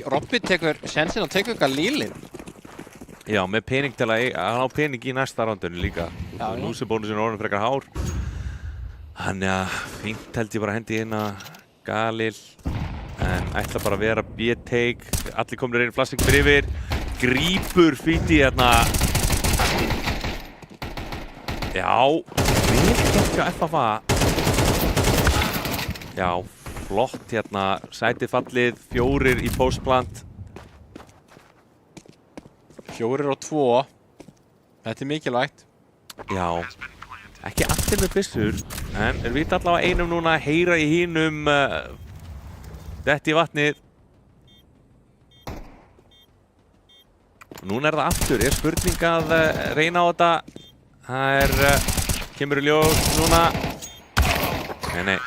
Robby tekur sensin og tekur eitthvað lílið. Já, með pening til að hann á pening í næsta rándunni líka. Lúsibónusinn er orðinn frekar hár. Þannig að fínt held ég bara hendi inn að Galil. En ætla bara að vera B-take. Allir komnir einu flassing fyrir yfir. Grípur Fíti hérna. Já, vel gert hjá FFA. Já, flott hérna. Sætið fallið, 4 í postplant. 4 og 2. Þetta er mikilvægt. Já, ekki allir með byssur. En er vita allavega einum núna að heyra í hinum detti í vatnið. Núna er það aftur. Er spurning að reyna á þetta. Það kemur í ljós núna. Nei.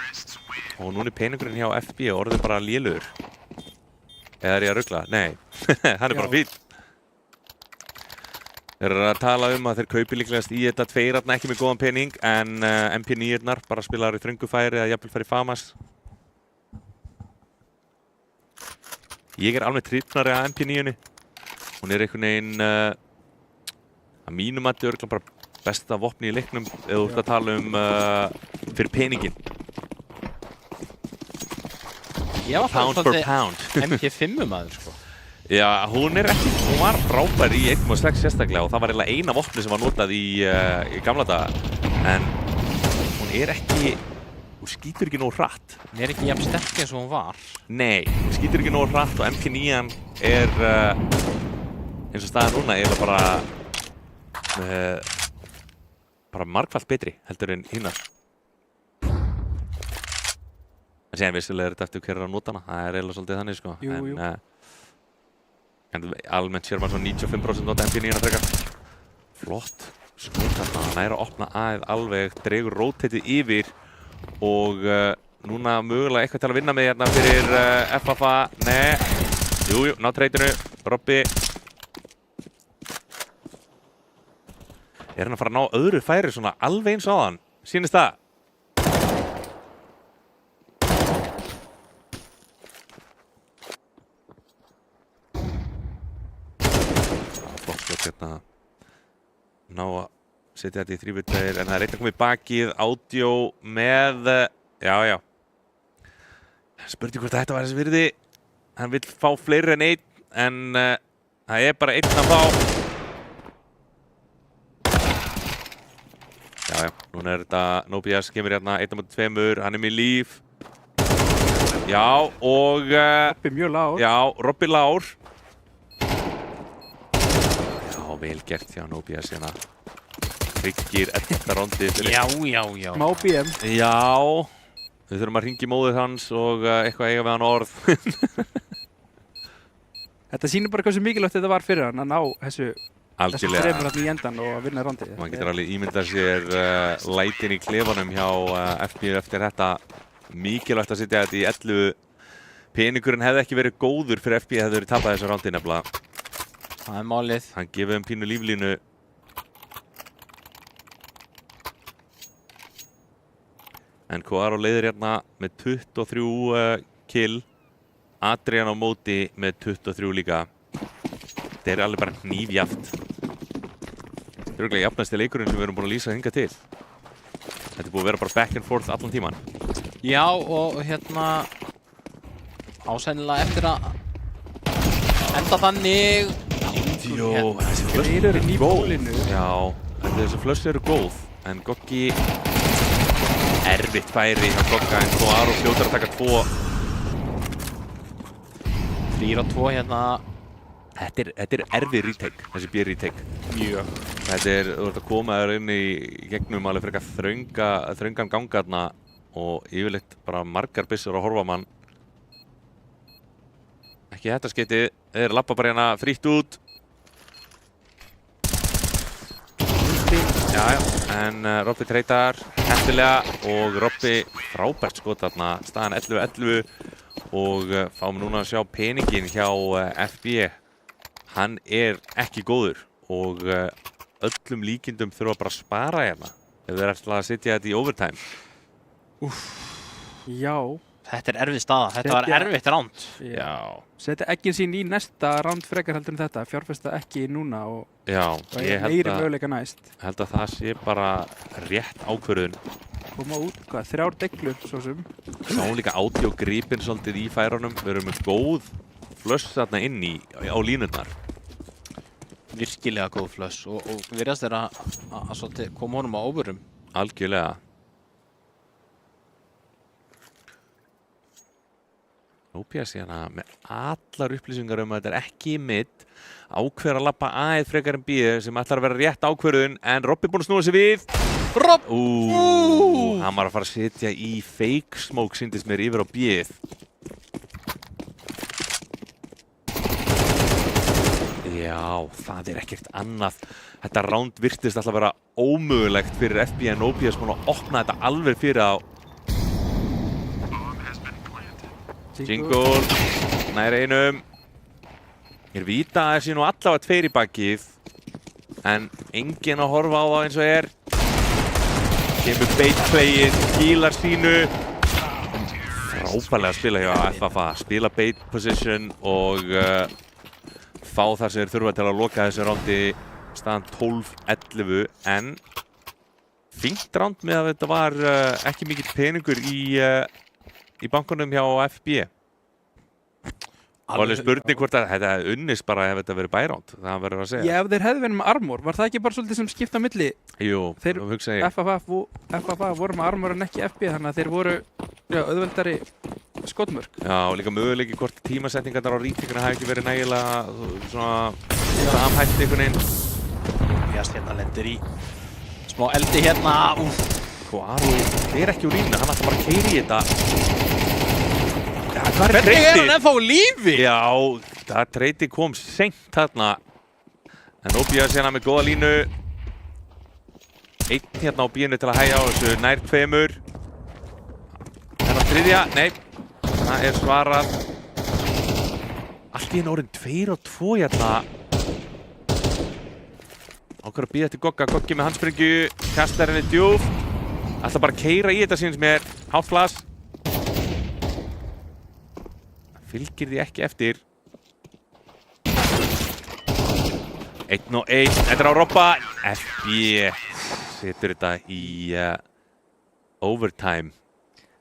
Og núna er peningurinn hjá FB og orðið bara lélugur. Eða er ég að rugla? Nei, hann er bara fín. Þeir eru að tala að þeir kaupi líklegast í þetta 2 ekki með góðan pening, en MP9-nar bara spilaður í þröngu færi eða jafnvel færi Famas. Ég er alveg hrifnari af MP9-unni. Hún er einhvern veginn að mínum mati örugglega bara besta vopni í leiknum ef þú ert að tala fyrir peningin. Pound for pound. MP5 maður sko. Já, hún var frábær í 1.6 sérstaklega og það var eiginlega eina vopni sem var notað í gamla daga. En hún ekki, hún skýtur ekki nógu hratt. Hún ekki jafn sterk eins og hún var. Nei, hún skýtur ekki nógu hratt og MK9 eins og staðan núna bara margfalt betri heldur en hinnar. En síðan vissulega þetta eftir hver að nota hana, það eiginlega svolítið þannig sko. Jú. En almennt sér maður svona 95% nota MK9 frekar. Flott skot þarna, hann að opna alveg, dregur rótetið yfir og núna mögulega eitthvað til að vinna með hérna fyrir FFA. Jú, ná treytinu, Robby. Hann að fara að ná öðru færi svona alveg eins á hann, sýnist það? Flott skot hérna. Ná að setja þetta í 3v2 en það einn að koma í bakið, Audio með, já. Spurning hvort þetta var þessi virði. Hann vill fá fleiri en einn en það bara einn að fá. Já, núna þetta NoBS kemur hérna 1-2, hann með líf. Já, og Robby mjög lár. Já, Robby lár. Já, vel gert hjá NoBS hérna. Tryggir þetta rondið fyrir. Já. Má BM. Já, við þurfum að hringja í móðið hans og eitthvað eiga við hann orð. Þetta sýnir bara hversu mikilvægt þetta var fyrir hann að ná þessu Algjörlega. þremur í endan og að vinna rondið. Man getur alveg ímyndað sér lætin í klefanum hjá FB eftir þetta. Mikilvægt að setja þetta í 11. Peningurinn hefði ekki verið góður fyrir FB hefði verið tapað þessu rondi nefnilega. Það málið. Hann gefið pínu líflínu. En Koaro leiðir hérna með 23 kill. Adrian á móti með 23 líka. Þetta alveg bara hnífjaft. Þetta örugglega jafnasti leikurinn sem við erum búin að lýsa hingað til. Þetta búið að vera bara back and forth allan tíman. Já, og hérna ásænilega eftir að enda þannig. Þessi Þeir eru í bólinu. Já, þessi flössi eru góð. En Goggi erfitt færi hjá Gogga en Koaro fljótar að taka 2. 3-2 hérna. Þetta er erfið retake, þessi B-retake. Mjög. Þú ert að koma þér inn í gegnum alveg frekar þröngan gangarna og yfirleitt bara margar byssur að horfa mann. Ekki þetta skeitið, þeir lappa bara hérna frítt út. Já, en Robby treytar heppilega og Robby frábært skot þarna, staðan 11-11 og fáum núna að sjá peningin hjá FB. Hann ekki góður og öllum líkindum þurfa bara að spara hérna ef þeir ætla að setja þetta í overtime. Já. Þetta erfið staða, þetta var erfitt ránd. Já. Setja eggin sín í næsta ránd frekar heldur en þetta, fjárfesta ekki núna og meiri möguleika næst. Held að það sé bara rétt ákvörðun. Koma út, 3 deglur svo sem. Sá líka Audio gripinn svolítið í færunum, við erum með góð flöss þarna inn á línurnar. Virkilega góð flöss og virðast þeir að koma honum á óvörum. Algjörlega. NoBS hérna með allar upplýsingar að þetta ekki mitt. Ákveður að lappa aðeins frekar en B sem ætlar að vera rétt ákvörðun en Robby búinn að snúa sig við. Hann var að fara að setja í fake smoke sýndist mér yfir á B-ið. Já, það ekkert annað. Þetta round virtist alltaf að vera ómögulegt fyrir FB en NoBS búinn að opna þetta alveg fyrir á. Jingle, nær einum. Ég vita að þessi nú allavega 2 í bakið. En enginn að horfa á það eins og Kemur bait-playið, skílar sínu. Frábærlega að spila hjá FFA. Spila bait position og fá þar sem þeir þurfa til að loka þessu rándi staðan 12-11. En fínt ránd með að þetta var ekki mikill peningur í bankunum hjá FB. Og alveg spurning hvort að þetta unnist bara ef þetta verið bæránd, það verður að segja. Já, ef þeir hefðu verið með armor, var það ekki bara svolítið sem skipta á milli? Jú, Þeir hugsa ég. FFA voru með armor en ekki FB, þannig að þeir voru auðveldari skotmörk. Já, og líka möguleiki hvort tímasetningarnar á rítinguna hafi ekki verið nægilega svona samhætt einhvern veginn. Jast hérna lendir í smá eldi hérna. Kvaru er ekki úr línu, hann ætla bara að keyra í þetta. Hvernig hann ennþá á lífi? Já, það treyti kom seint þarna. En Obia sérna með góða línu. Einn hérna á bíinu til að hægja á þessu nær tveimur. Þennan þriðja, nei, það er svarað. Allt í einu orðin 2 og 2 hérna. Ákveður að bíða eftir Gogga, Goggi með handsprengju. Kastar henni djúpt. Ætla bara að keyra í þetta síns mér. Hálflas. Fylgir því ekki eftir. 1 og 1, þetta er á Robba. FB setur þetta í overtime.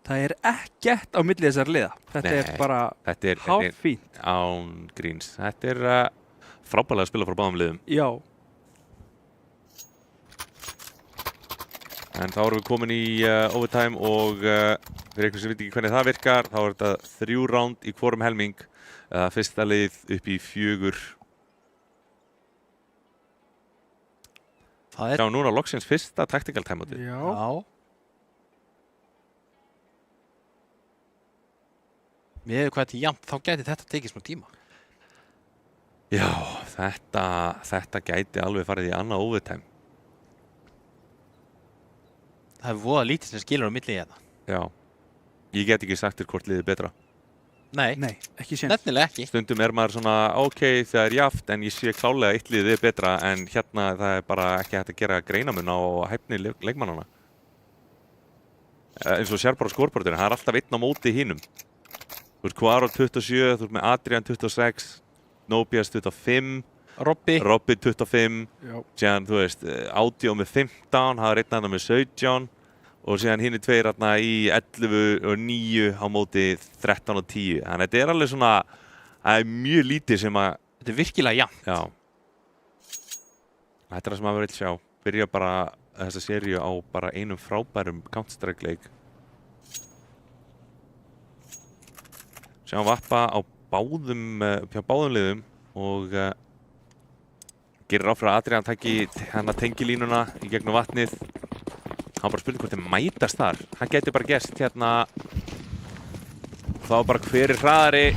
Það er ekkert á milli þessar liða. Þetta er bara hálffínt. Án gríns. Þetta er frábærlega að spila frá báðum liðum. Já. En þá erum við komin í overtime og fyrir einhvern sem veit ekki hvernig það virkar, þá er þetta 3 round í hvorum helming. Fyrsta lið upp í 4. Það er... Já, núna loksins fyrsta tactical time-átið. Já. Mér hefur hvað þetta er jafnt, þá gæti þetta tekið smá tíma. Já, þetta gæti alveg farið í annað overtime. Það er voða lítið sem skilur á milli í þetta. Já. Ég get ekki sagt þér hvort liðið er betra. Nei, ekki séns. nefnilega ekki. Stundum er maður svona, ok, það er jaft, en ég sé klálega eitt liðið er betra, en hérna það er bara ekki hægt að gera greinamun á hæfni leikmannana. Eins og sér bara á skorborðinu, það er alltaf einn á móti hinum. Þú ert Kvaró 27, þú ert með Adrian 26, Nobias 25, Robby 25, síðan þú veist, Audio með 15, það er einn annar með 17 og síðan hinn er tveir hérna í 11 og 9 á móti 13 og 10. Þannig að þetta er alveg svona, það er mjög lítið sem að... Þetta er virkilega jafnt. Já. Þetta er það sem maður vil sjá. Byrja bara þessa seríu á bara einum frábærum Counter-Strike-leik. Sjáum Vappa á báðum liðum og gerir ráð fyrir að Adrian taki hana tengilínuna í gegnum vatnið. Hann bara spurning hvort þeir mætast þar. Hann gæti bara gerst hérna. Þá bara hver er hraðari.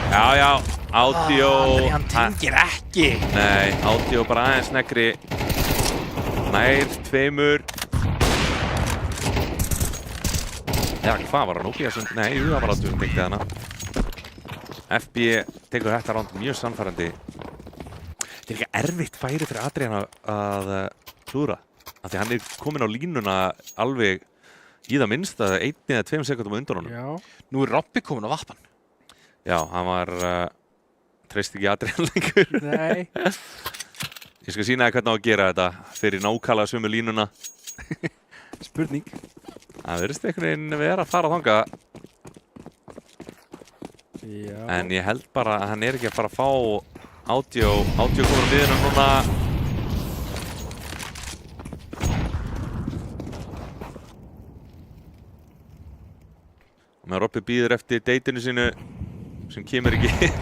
Já, Audio. Adrian tengir ekki. Nei, Audio bara aðeins sneggri. Nær tveimur. Já, hvað var hann? Nei, það var Audio sem tengdi hana. FB tekur þetta ránd mjög sannfærandi. Þetta er líka erfitt færi fyrir Adrian að klúðra. Af því hann er kominn á línuna alveg í það minnsta 1 eða 2 sekúndum á undan honum. Já. Nú er Robby kominn á Vappan. Já, hann var treysti ekki Adrian lengur. Nei. Ég skal sýna þér hvernig á að gera þetta fyrir nákvæmlega sömu línuna. Spurning. Það virðist einhvern veginn vera að fara þangað. Já. En ég held bara að hann er ekki að fara að fá Audio komur við hennar núna. Og meðan Robby bíður eftir deitinu sínu sem kemur ekki inn.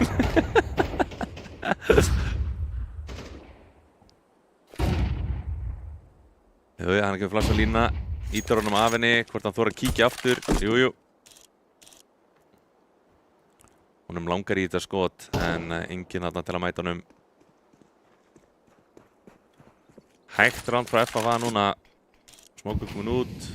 Jú, hann er ekki að flassa lína. Ítar honum af henni, hvort hann þóra að kíkja aftur. Jú. Honum langar í þetta skot, en enginn þarna til að mæta honum. Hægt ránd frá FFA núna. Smokur komin út.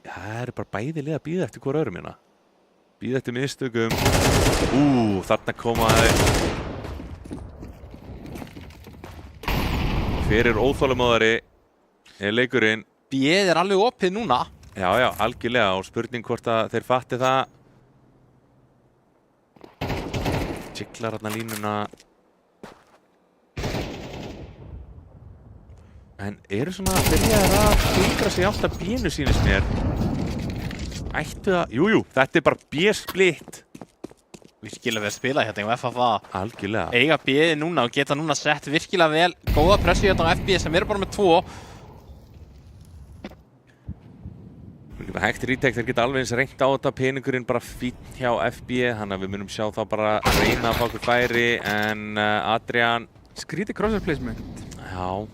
Það er bara bæði lið að bíða eftir hvora öðrum hérna. Bíða eftir mistökum. Þarna komaði. Fyrir óþolinmóðari er leikurinn. B-ið er alveg opið núna. Já, algjörlega og spurning hvort að þeir fatti það. Tjigglar hérna línuna. En eru svona byrjaðir að fikra sig átt að B-nu sýnist mér. Ættu það, jújú, þetta bara B-split. Virkilega vel spila hérna á FFA. Algjörlega. Eiga B-ið núna og geta núna sett virkilega vel góða pressu hérna á FB sem eru bara með 2. Hægt retake, þeir geta alveg eins reynt á þetta, peningurinn bara fínn hjá FB, þannig að við munum sjá þá bara reyna að fá okkur færi, en Adrian... Skrítið crosser placement. Já,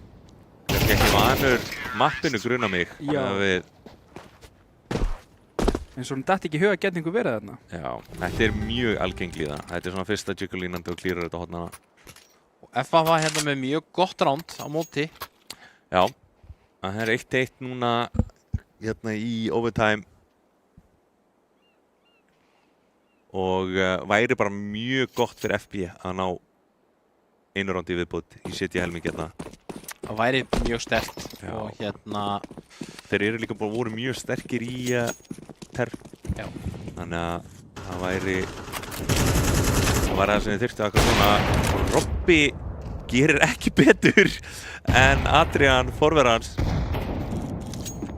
kannski ekki vanur mappinu gruna mig. Já. Eins og hún datt ekki í huga getningu verið þarna. Já, þetta mjög algeng líða. Þetta svona fyrsta juggle-línandi og klýrar þetta hotnana. Og FA var hérna með mjög gott round á móti. Já, það 1-1 núna. Hérna í overtime og væri bara mjög gott fyrir FB að ná einu rándi viðbútt í City helming hérna. Það væri mjög sterkt. Já. Og hérna... Þeir eru líka bara voru mjög sterkir í terf. Já. Þannig að það væri það sem þið þyrftu akkur svona. Robby gerir ekki betur en Adrian forverðans.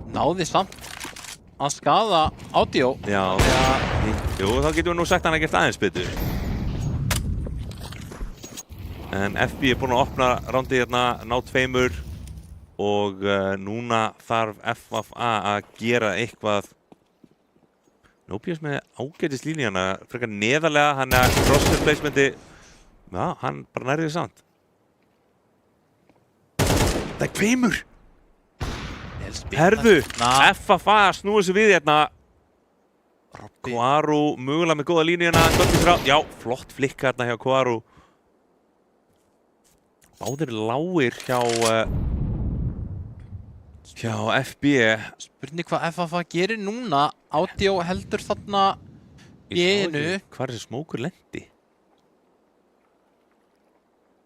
Náði samt að skaða Audio. Já, jú, þá getum við nú sagt að hann að gert aðeins betur. En FB búinn að opna rándið hérna, ná 2 og núna þarf FFA að gera eitthvað. Nóbjörns með ágætis línu hérna, frekar neðarlega, hann crosser placementi. Já, hann bara nærði samt. Það 2! Herðu, FFA snúið sér við hérna. Kvaru mögulega með góða línu hérna. Já, flott flikka hérna hjá Kvaru. Báðir lágir hjá FB. Spurning hvað FFA gerir núna. Audio heldur þarna B-inu. Hvar þessi smókur lendi?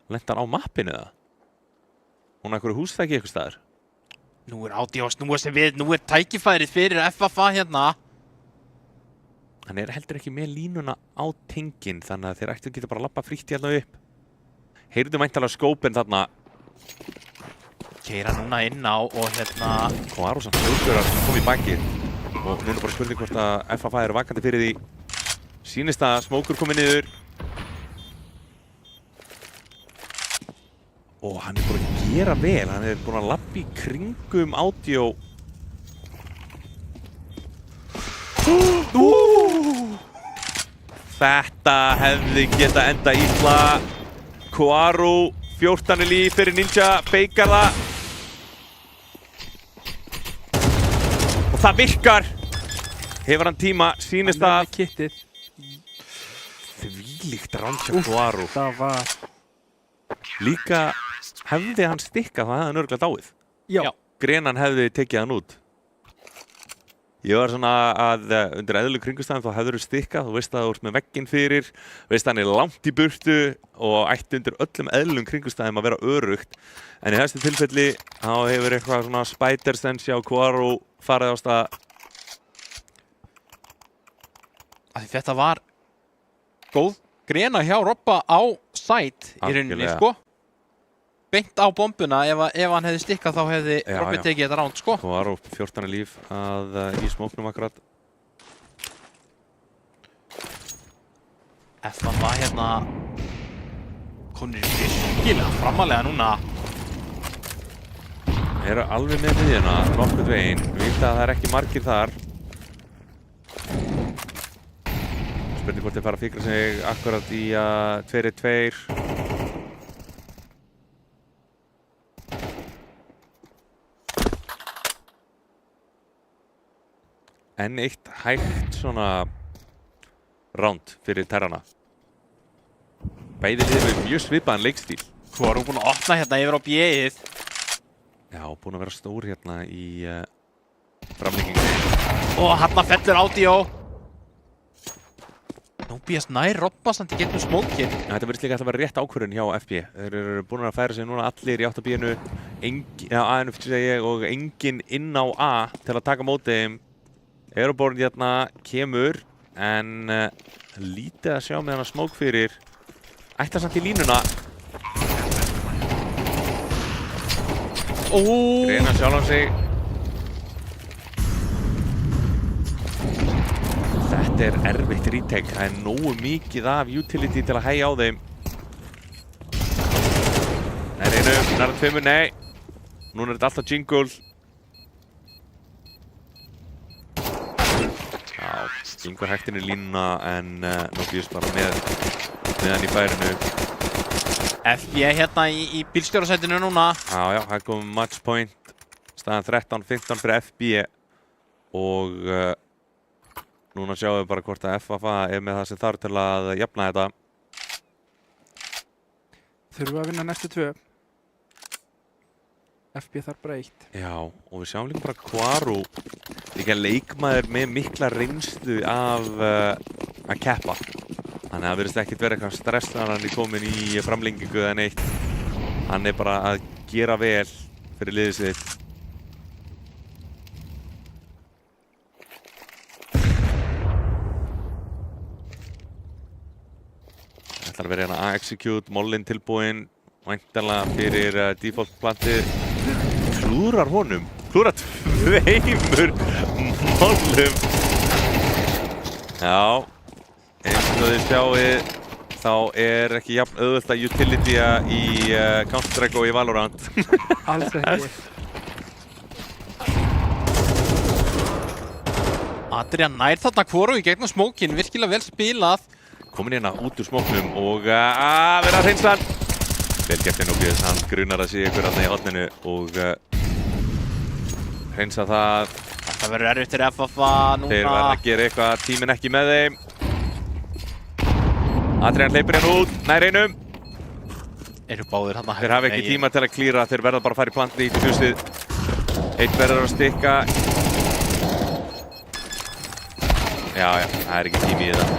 Lendi hann á mappinu eða? Hún einhverju húsþæki eitthvað staðar? Nú Audio að snúa sig við, nú tækifærið fyrir FFA hérna. Hann heldur ekki með línuna á tengin, þannig að þeir ættu að geta bara lappa frítt hérna upp. Heyrðu væntanlega skópinn þarna. Keyra núna inn á og hérna... Kvaru samt hljóðbjörðar sem kom í bakið. Og núna bara spurning hvort að FFA eru vakandi fyrir því. Sýnist að smókur komið niður. Og hann búinn að gera vel, hann búinn að lappa í kringum Audio. Þetta hefði geta enda illa. Kvaru, 14 líf fyrir Ninja, beikar það. Og það virkar. Hefur hann tíma, sýnist að... Þvílíkt ránd hjá Kvaru. Það var... Líka... Hefði hann stikkað, það hefði hann örugglega dáið. Já. Grenan hefði tekið hann út. Ég var svona að undir eðlilegu kringumstæðum þá hefður þú stikkað, þú veist að þú ert með vegginn fyrir, veist að hann langt í burtu og ætti undir öllum eðlilegum kringumstæðum að vera örugt. En í þessu tilfelli þá hefur eitthvað svona spider sense hjá Kvaru farið á stað. Þetta var góð grena hjá Robba á site í rauninni, sko. Beint á bombuna, ef hann hefði stikkað þá hefði Robby tekið þetta ránd, sko. Kvaru 14 líf í smóknum akkurat. FFA var hérna konur virkilega framalega núna. Eru alveg með miðjuna, nokkuð veginn. Vita að það ekki margir þar. Spurning hvort þeir fara að fikra sig akkurat í 2-2. Enn eitt hægt svona ránd fyrir Terrana. Bæði liðið með mjög svipaðan leikstíl. Kvaru búinn að opna hérna yfir á B-ið. Já, búinn að vera stór hérna í framlengingu. Og hérna fellur Audio. Nóbjörns nær Robba samt í gegnum smókinn. Þetta verðist líka að vera rétt ákvörðun hjá FB. Þeir eru búin að færa sig núna allir í 8B-inu, A-inu segi ég, og enginn inn á A til að taka móti þeim. Aeroborn hérna kemur, en lítið að sjá með hann að smók fyrir. Ætla samt í línuna. Greina sjálfan sig. Þetta erfitt retake. Það nógu mikið af utility til að hægja á þeim. Nær einum, nær tveimur, nei. Núna þetta alltaf jingle. Já, jingle hægtin línuna en Nobbius bara með hann í færinu. FB hérna í bílstjórasætinu núna. Já, það kom match point. Staðan 13-15 fyrir FB og núna sjáum við bara hvort að FFA með það sem þarf til að jafna þetta. Þurfum við að vinna næstu 2. FB þarf bara 1. Já, og við sjáum líka bara Kvaru, líka leikmaður með mikla reynslu af að keppa. Þannig að það virðist ekkert vera eitthvað stress þegar hann komin í framlengingu eða neitt. Hann bara að gera vel fyrir liðið sitt. Það ætlar að vera hérna að execute, mollinn tilbúinn, væntanlega fyrir default plantið. Klúrar honum, klúrar 2 mollum. Já. Eins og þið sjáið, þá ekki jafn auðvelt að utilitya í Counter-Strike og í Valorant. Alls ekki. Adrian nær þarna Kvaru í gegnum smókin, virkilega vel spilað. Komin hérna út úr smóknum og vera að hreinsa hann. Vel gert Nobbius, hann grunar að sé ykkur aðna í horninu og hreinsa það. Þetta verður erfitt fyrir FFA núna. Þeir verða að gera eitthvað, tíminn ekki með þeim. Adrian hleypur hérna út, nær einum. Eru báðir hann að Þeir hafa ekki tíma til að klíra, þeir verða bara að fara í plantið í fjúsið. Einn verður að stikka. Já, það ekki tími í það.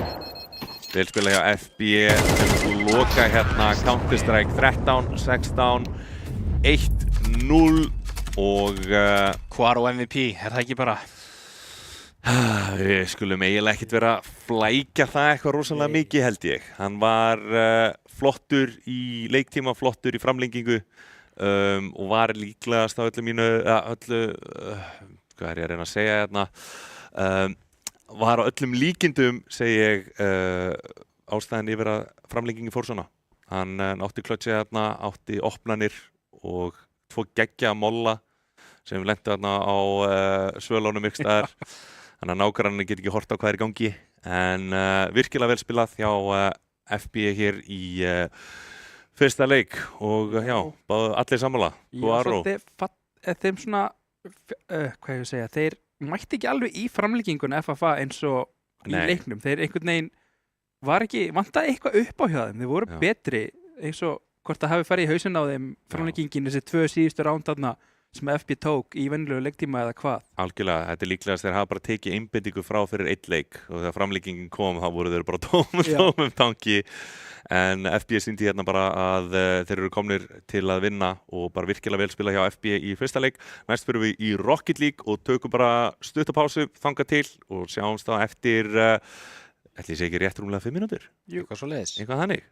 Vel spila hjá FB, þeir loka hérna Counter-Strike 13-16, 1-0 og Kvaru MVP, það ekki bara? Við skulum eiginlega ekkert vera að flækja það eitthvað rosalega mikið held ég. Hann var flottur í leiktíma, flottur í framlengingu og var líklegast á öllu mínu, hvað ég að reyna að segja hérna, var á öllum líkindum, segi ég, ástæðan yfir að framlengingi fór svona. Hann átti klötsið hérna, átti opnanir og 2 geggja molla sem lentu hérna á svölunum ykkur staðar. Þannig að nágrannin get ekki hort á hvað í gangi. En virkilega vel spilað hjá FB hér í fyrsta leik og já, allir sammála. Já, svolítið þeim svona, hvað ég segja, þeir mætti ekki alveg í framlíkinguna FFA eins og í leiknum. Þeir einhvern veginn vantaði eitthvað upp á hjá þeim. Þeir voru betri eins og hvort það hafi farið í hausinn á þeim framlíkingin þessi 2 síðustu rándarna sem FB tók í venjulegu leiktíma eða hvað? Algjörlega, þetta líklegast þeir hafa bara tekið einbeitingu frá fyrir 1 leik og þegar framlíkingin kom þá voru þeir bara tómum tanki en FB sýndi hérna bara að þeir eru komnir til að vinna og bara virkilega vel spila hjá FB í fyrsta leik. Næst fyrir við í Rocket League og tökum bara stuttapásu þangað til og sjáumst þá eftir, ætli ég sé ekki rétt rúmlega 5 mínútur? Jú, eitthvað svoleiðis. Eitthvað þannig.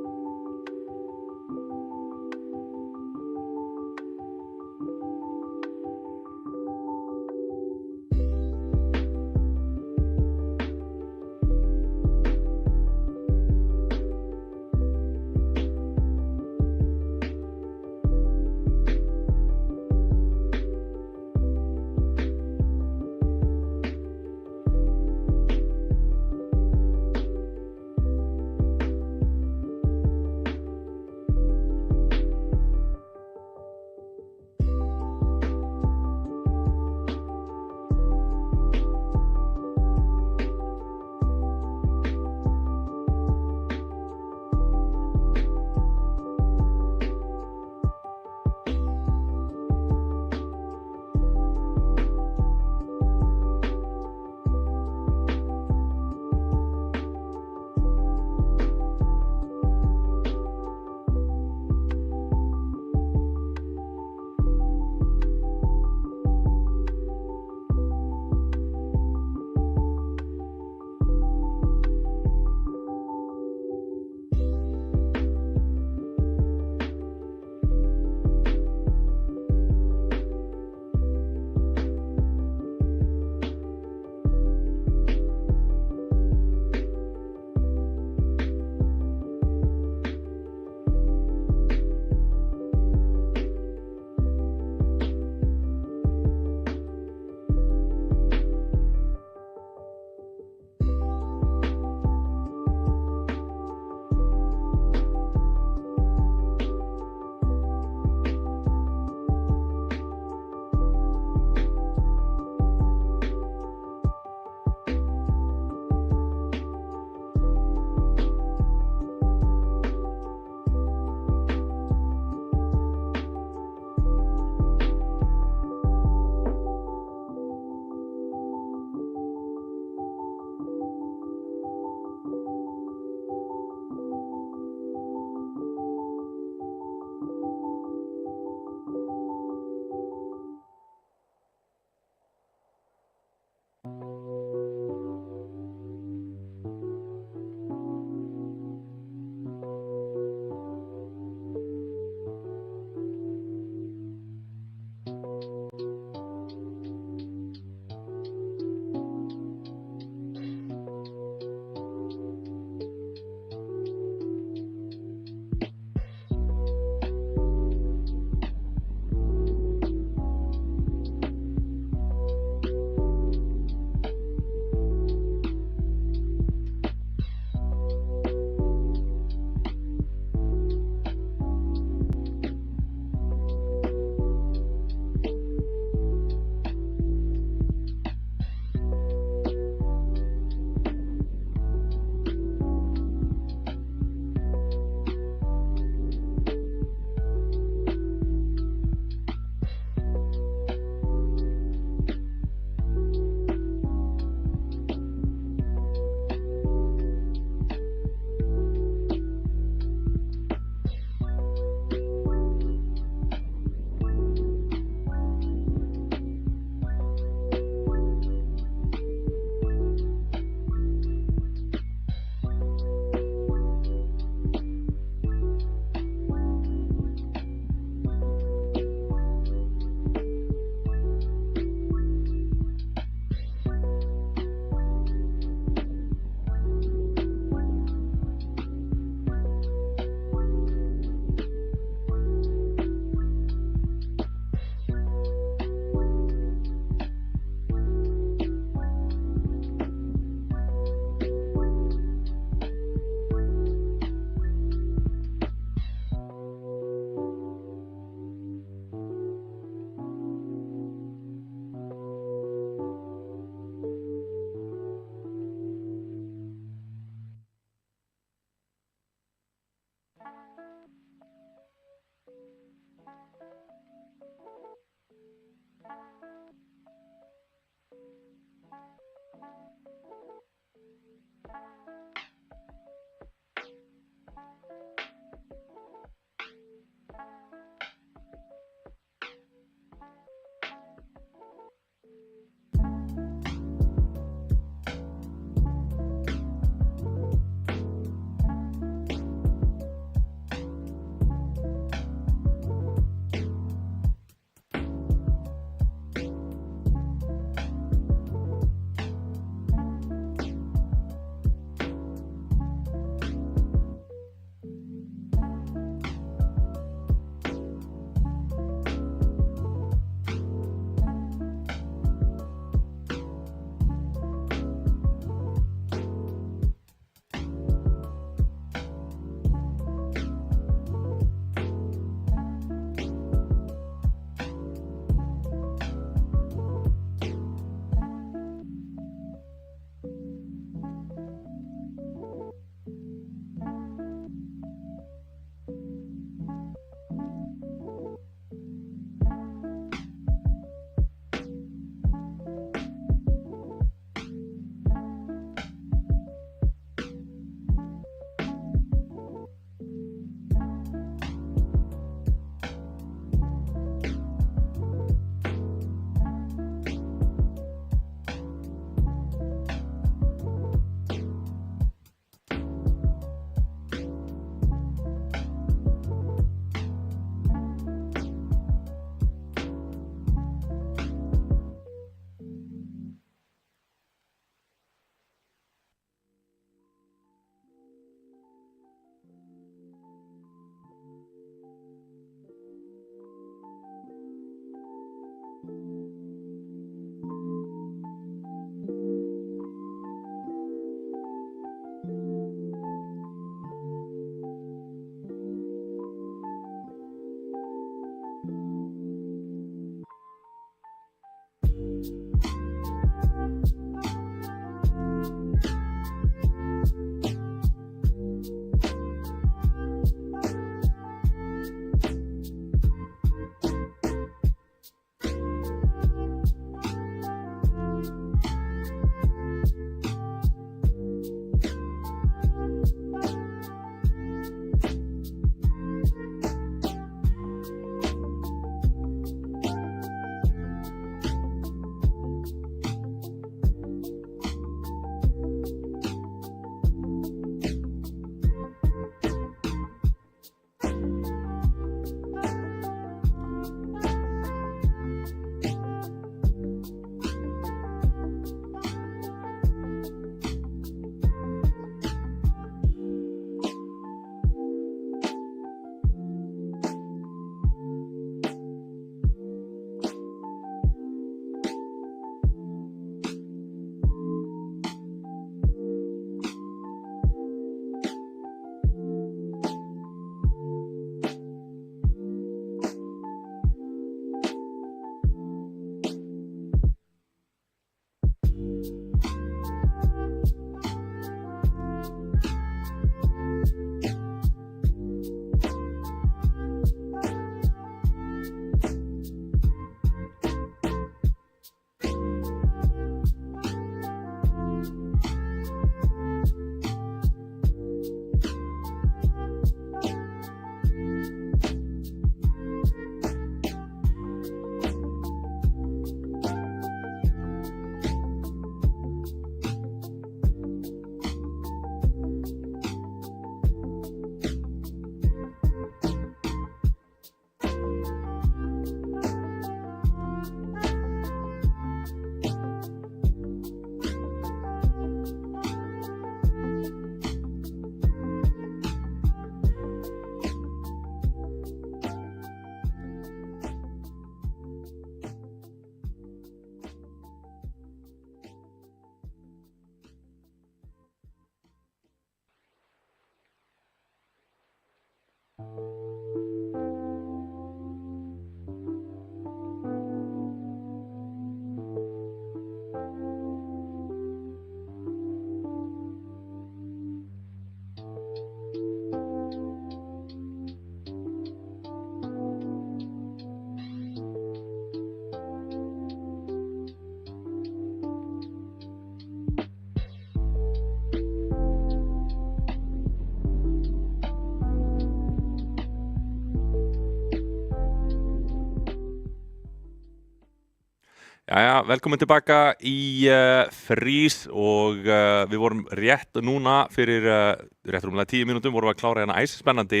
Jæja, velkomin tilbaka í frís og við vorum rétt núna fyrir rétt rúmlega 10 mínútum vorum við að klára hérna æsispennandi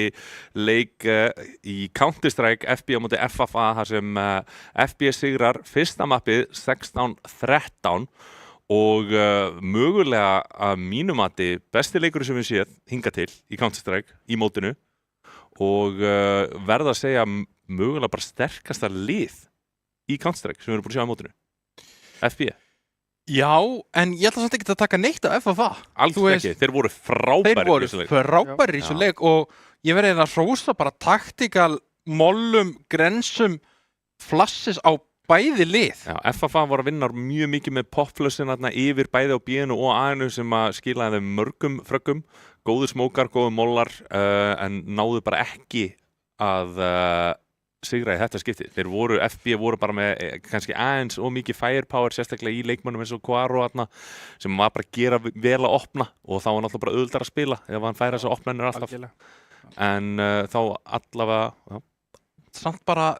leik í Counter-Strike FB á móti FFA þar sem FB sigrar fyrsta mappið 16-13 og mögulega að mínu mati besti leikur sem við séð hingað til í Counter-Strike í mótinu og verða að segja mögulega bara sterkasta lið í Counter-Strike sem við erum búin að sjá á mótinu. FB. Já, en ég ætla samt ekki að taka neitt af FFA. Alls ekki, þeir voru frábærir í þessu leik. Þeir voru frábærir í þessu leik og ég verði að hrósa bara taktikal, mollum, grensum, flashes á bæði lið. Já, FFA voru að vinna mjög mikið með popflussin yfir bæði á B-inu og A-inu sem að skilaði þeim mörgum fröggum, góður smókar, góður mollar, en náðu bara ekki að sigra í þetta skipti. FB voru bara með kannski aðeins og mikið firepower, sérstaklega í leikmönnum eins og Quaro sem var bara að gera vel að opna og þá var náttúrulega bara auðvitað að spila ef hann færa þessar opnarnir alltaf. En þá allavega... Samt bara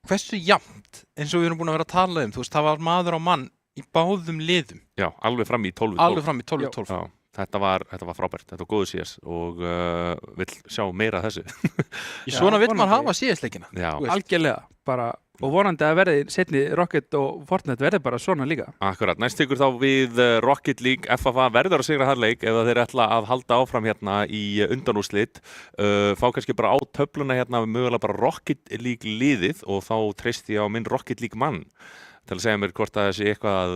hversu jafnt eins og við erum búin að vera að tala um, þú veist, það var maður á mann í báðum liðum. Já, alveg fram í 12-12. Alveg fram í 12-12. Já. Þetta var frábært, þetta var góðu CS og vill sjá meira af þessu. Svona vill maður hafa CS-leikina. Já. Algjörlega, bara, og vonandi að verði seinni Rocket og Fortnite verði bara svona líka. Akkurat, næst tekur þá við Rocket League, FFA verður að sigra þar leik ef þeir ætla að halda áfram hérna í undanúrslit, fá kannski bara á töfluna hérna mögulega bara Rocket League liðið og þá treysti ég á minn Rocket League mann til að segja mér hvort að þessi eitthvað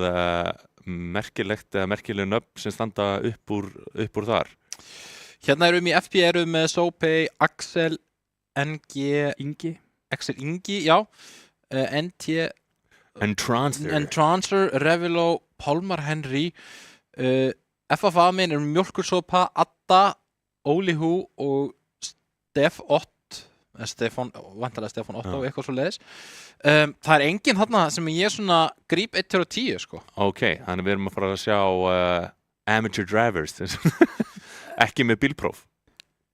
merkilegt eða merkileg nöfn sem standa upp úr þar. Hérna erum í FB erum með Sopey, Axel, Ingi, Axel Ingi, já, NT, Entrancer, Revilo, Pálmar Henry, FFA minn er Mjólkursopa, Adda, Óli Hú og vantarlega Stefán Otto og eitthvað svo leiðis. Það er enginn þarna sem ég svona gríp 1-10 sko. Ok, þannig við erum að fara að sjá amateur drivers ekki með bílpróf.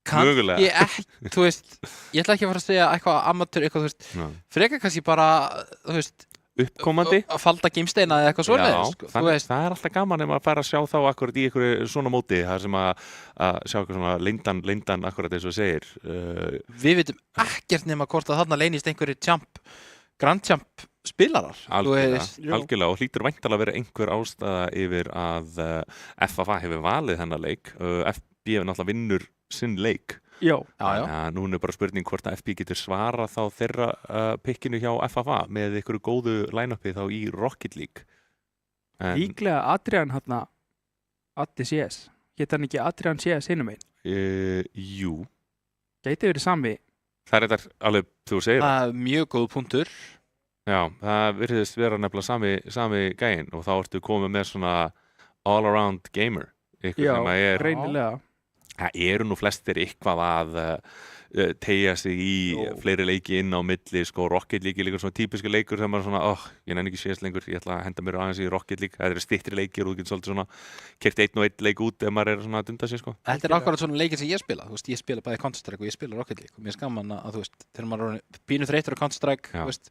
Mögulega. Ég ekki, þú veist, ég ætla ekki að fara að segja eitthvað amateur, eitthvað, þú veist, frekar kannski bara, þú veist, uppkomandi að falda gimsteina eða eitthvað svoleiðis sko. Það er alltaf gaman ef maður fær að sjá þá akkurat í einhverju svona móti þar sem að sjá eitthvað svona leyndan akkurat eins og segir Við vitum ekkert nema hvort að þarna leynist einhverju Grand Champ spilarar algjörlega og hlýtur væntanlega að vera einhver ástæða yfir að FFA hefur valið þennan leik FB hefur náttúrulega vinnur sinn leik Já. Nú er bara spurning hvort að FB getur svarað þá þeirra pikkinu hjá FFA með einhverju góðu line-upi þá í Rocket League. Líklega Adrian hérna, Addi CS. Geta hann ekki Adrian CS hinum einn? Jú. Gæti verið sami. Það er þetta alveg, þú segir. Það er mjög góð punktur. Já, það virðist vera nefnilega sami gæinn og þá ertu komið með svona all-around gamer. Já, reynilega. Það eru nú flestir eitthvað að teygja sig í fleiri leiki inn á milli, sko, Rocket League er líka svona típisku leikur sem maður svona, ég nenni ekki CS lengur, ég ætla að henda mér aðeins í Rocket League, það eru styttri leikir og þú getur svolítið svona keypt einn og einn leik út ef maður er svona að dunda sig, sko. Þetta er akkurat svona leikir sem ég spila, þú veist, ég spila bæði Counter-Strike og ég spila Rocket League og mér er gaman að, þú veist, þegar maður er pínu þreyttur á Counter-Strike, þú veist,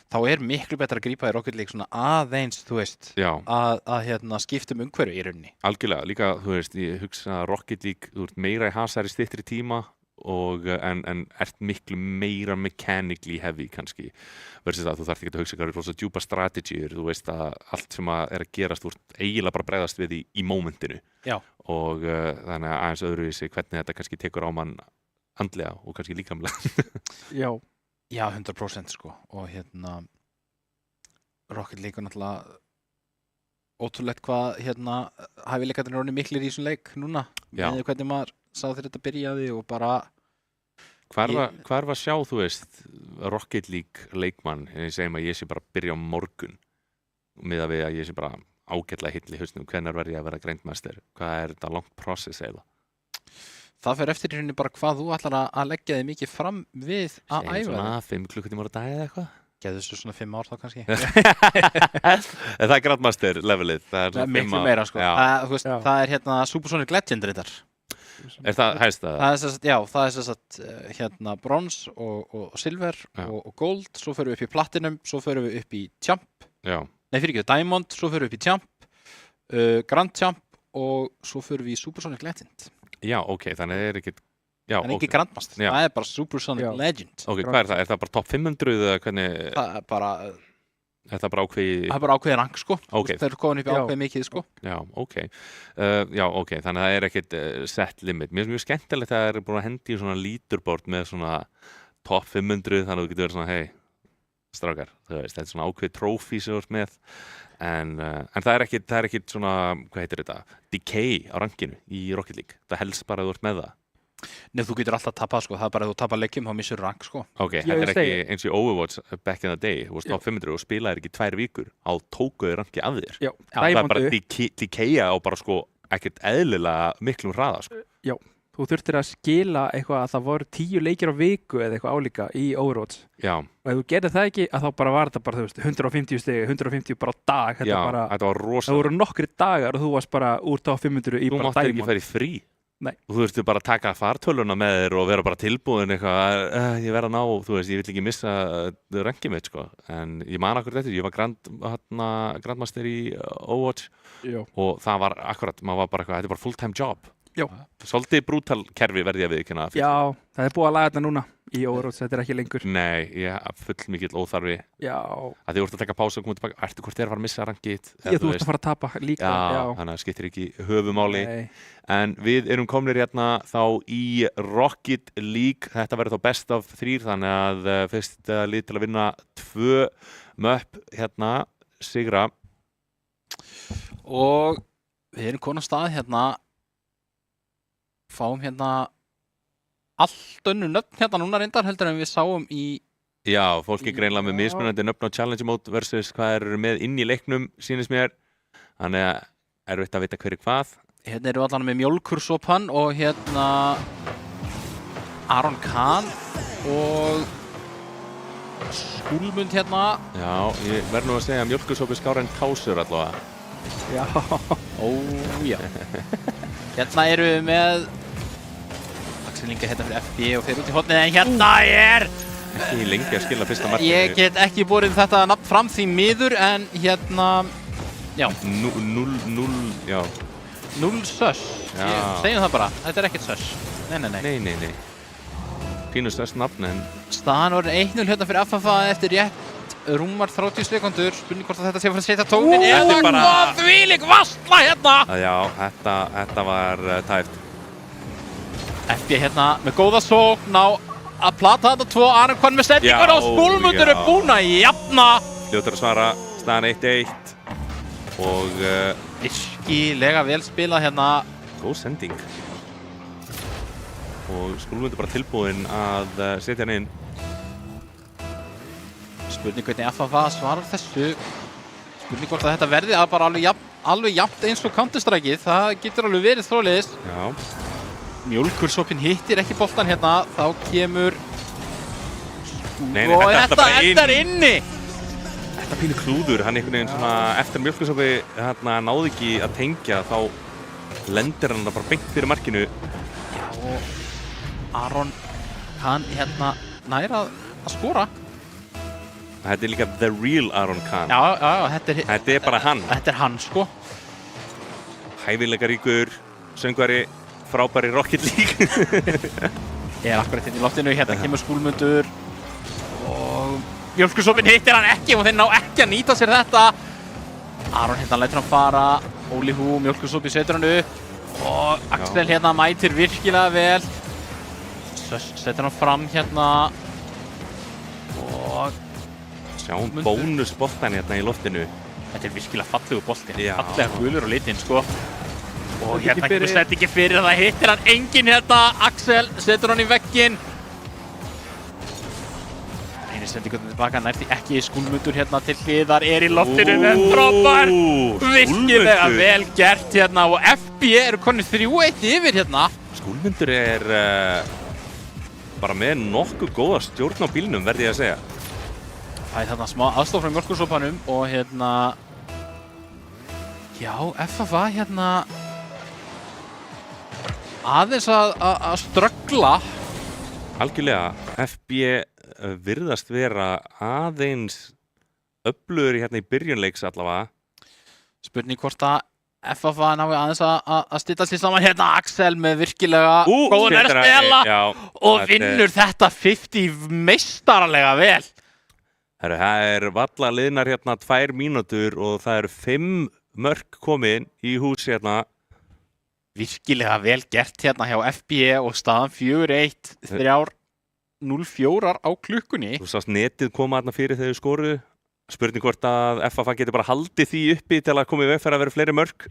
þá er miklu betra að grípa í Rocket League svona aðeins, þú veist, að skipta umhverfi í rauninni. Algjörlega, líka, þú veist, ég hugsa að Rocket League, þú ert meira í hasari styttri tíma og en ert miklu meira mechanically heavy kannski versus að þú þarft ekki að hugsa eitthvað rosa djúpa strategiur, þú veist að allt sem að er að gerast, þú ert eiginlega bara að bregðast við í mómentinu og þannig að aðeins öðruvísi hvernig þetta kannski tekur á mann andlega og kannski líkamlega. Já, 100% sko og Rocket League er náttúrulega ótrúlegt hvað hæfileikarnir eru orðnir miklir í þessum leik núna með hvernig maður sá þegar þetta byrjaði og bara Hvar var að sjá, þú veist, Rocket League leikmann en ég segjum að ég sé bara að byrja á morgun miðað við að ég sé bara ágætlega hill í hausnum, hvenær verð ég að vera grandmaster, hvað er þetta langt process eða? Það fer eftir í rauninni bara hvað þú ætlar að leggja þig mikið fram við að æfa. Svona 5 klukkutímar á dag eða eitthvað? Geðu þessu svona 5 ár þá kannski. Það er grandmaster levelið. Það er miklu meira sko. Það er Supersonic Legend reyndar. Er það hæst það? Það er þess að brons og silver og gold, svo förum við upp í platinum, svo förum við upp í champ. Já. nei fyrir ekki, Diamond, svo fyrir við upp í Champ, Grand Champ og svo fyrir við í Supersonic Legend. Já, ok, þannig það ekkert... Já, en ekki Grandmaster, það bara Supersonic Legend. Ok, hvað það? Það bara top 500 eða hvernig? Það bara... Þetta bara ákveði... Það bara ákveði rank, sko. Okay. Það komin upp í ákveði mikið, sko. Já, ok. Þannig að það ekkert set limit. Mér finnst mjög skemmtilegt að það búin að hendi í svona leaderboard með svona top 500, þannig að þú getur verið svona, hey, strákar, þetta er svona ákveði trophy sem þú ert með. En það er ekkert svona, hvað heitir þetta? Decay á rankinu í Rocket League. Það helst bara að þú ert með það. Nei, þú getur alltaf tapað, sko. Það er bara að þú tapar leikjum, þá missur rank, sko. Ok, þetta er ekki eins og Overwatch back in the day. Þú varst top 500 og spilaðir ekki 2 vikur. Á tókuðu ranki af þér. Já, það er bara decaya á bara, sko, ekkert eðlilega miklum hraða, sko. Já, þú þurftir að skila eitthvað að það voru 10 leikir á viku eða eitthvað álíka í Overwatch. Já. Og ef þú gerði það ekki, að þá bara var þetta bara, þú veist, 150 stigi, 150 bara á dag. Já, þetta var rosalega. Það voru nokkri dagar og þú varst bara úr top 500 í bara Diamond. Þú máttir ekki fara í frí. Nei. Þú þurfti bara að taka fartöluna með þér og vera bara tilbúin eitthvað, ég verð að ná, þú veist, ég vill ekki missa rankið mitt, sko. En ég man akkurat eftir, ég var Grandmaster í Overwatch og það var akkurat, maður var bara eitthvað, þetta er bara full-time job. Já. Svolítið brútal kerfi verði ég að viðurkenna. Já, það er búið að laga þetta núna í Overwatch, þetta er ekki lengur. Nei, ég full mikill óþarfi. Já. Að þið voru að taka pásu og koma tilbaka, ertu hvort þér að fara að missa rankið? Já, þú ert að fara að tapa líka. Já, þannig að skiptir ekki höfumáli. Nei. En við erum komnir hérna þá í Rocket League, þetta verður þá best af 3, þannig að fyrst lið til að vinna 2 möpp hérna, sigra. Og við erum komin á stað hérna, fáum hérna allt önnu nöfn hérna núna reyndar heldur en við sáum í... Já, fólk er greinlega með mismunandi nöfn á Challenge Mode versus hvað eru með inn í leiknum, sýnist mér. Þannig að erfitt að vita hverju hvað. Hérna eru allan með Mjólkursopan og hérna Aron Kahn og Skúlmund hérna. Já, ég verð nú að segja að Mjólkursopi skára en Tásur allavega. Já. Já. Hérna eru við með Axel Inga hérna fyrir FB og fyrir út í hornið, en hérna er ekki lengi að skila fyrsta markinu. Ég get ekki borið þetta nafn fram því miður, en hérna já. 0 sös. Segjum það bara, þetta er ekkert sös. Nei. Pínu sös nafn, en staðan voru 1-0 hérna fyrir FFA eftir rétt rúmar 30 sekundur. Spurning hvort að þetta sé að fara að setja tónin eða hvað þvílík varsla hérna. Já, þetta var tæft. FB hérna með góða sókn á að plata þetta 2. Aron Kahn með sendingur og Skúlmundur er búinn að jafna. Fljótur að svara, staðan 1-1 og virkilega vel spilað hérna. Góð sending. Og Skúlmundur bara tilbúinn að setja hann inn. Spurning hvernig FFA svarar þessu. Spurning hvort að þetta verði að bara alveg jafnt eins og Counter-Strikeið. Það getur alveg verið þróliðis. Já. Mjólkursopinn hittir ekki boltan hérna. Þá kemur Nei, og þetta endar inni. Þetta pínu klúður. Hann einhvern veginn svona eftir Mjólkursopi hérna náði ekki að tengja, þá lendir hann bara beint fyrir markinu. Já, og Aron Kahn hérna nær að skora. Þetta er líka the real Aron Kahn. Já, þetta er bara hann. Þetta er hann, sko. Hæfileikaríkur, söngvari, frábæri Rocket League. Er akkurat hérna í loftinu, hérna kemur Skúlmundur og Mjólkursopinn hittir hann ekki og þeir ná ekki að nýta sér þetta. Aron hérna lætur hann fara, Óli Hú, Mjólkursopinn setur hann upp og Axel hérna mætir virkilega vel. Setur hann fram hérna og sjáum bónusboltan hérna í loftinu. Þetta er virkilega fallegu bolti, fallega gulur á litinn, sko. Og hérna kemur sendingi fyrir, það hittir hann enginn hérna. Axel setur hann í vegginn. Reynir sendingunum tilbaka, nær því ekki. Skúlmundur hérna til hliðar er í loftinu með droppar. Virkilega vel gert hérna og FB eru konir 3-1 yfir hérna. Skúlmundur er bara með nokkuð góða stjórn á bílnum, verði ég að segja. Það er þarna smá aðstoð frá Mjólkursopanum og hérna já, FFA hérna aðeins að ströggla. Algjörlega, FB virðast vera aðeins öflugur hérna í byrjunleiks allavega. Spurning hvort að FFA nái aðeins að stilla sér saman hérna Axel með virkilega góðan að spila og vinnur þetta 50 meistaralega vel. Það valla liðnar hérna 2 mínútur og það eru 5 mörk komin í hús hérna. Virkilega vel gert hérna hjá FBE og staðan 4-1, 3-0-4 á klukkunni. Þú sást netið koma hérna fyrir þegar þau skoruðu. Spurning hvort að FFA getur bara haldið því uppi til að koma í veg fyrir að vera fleiri mörk.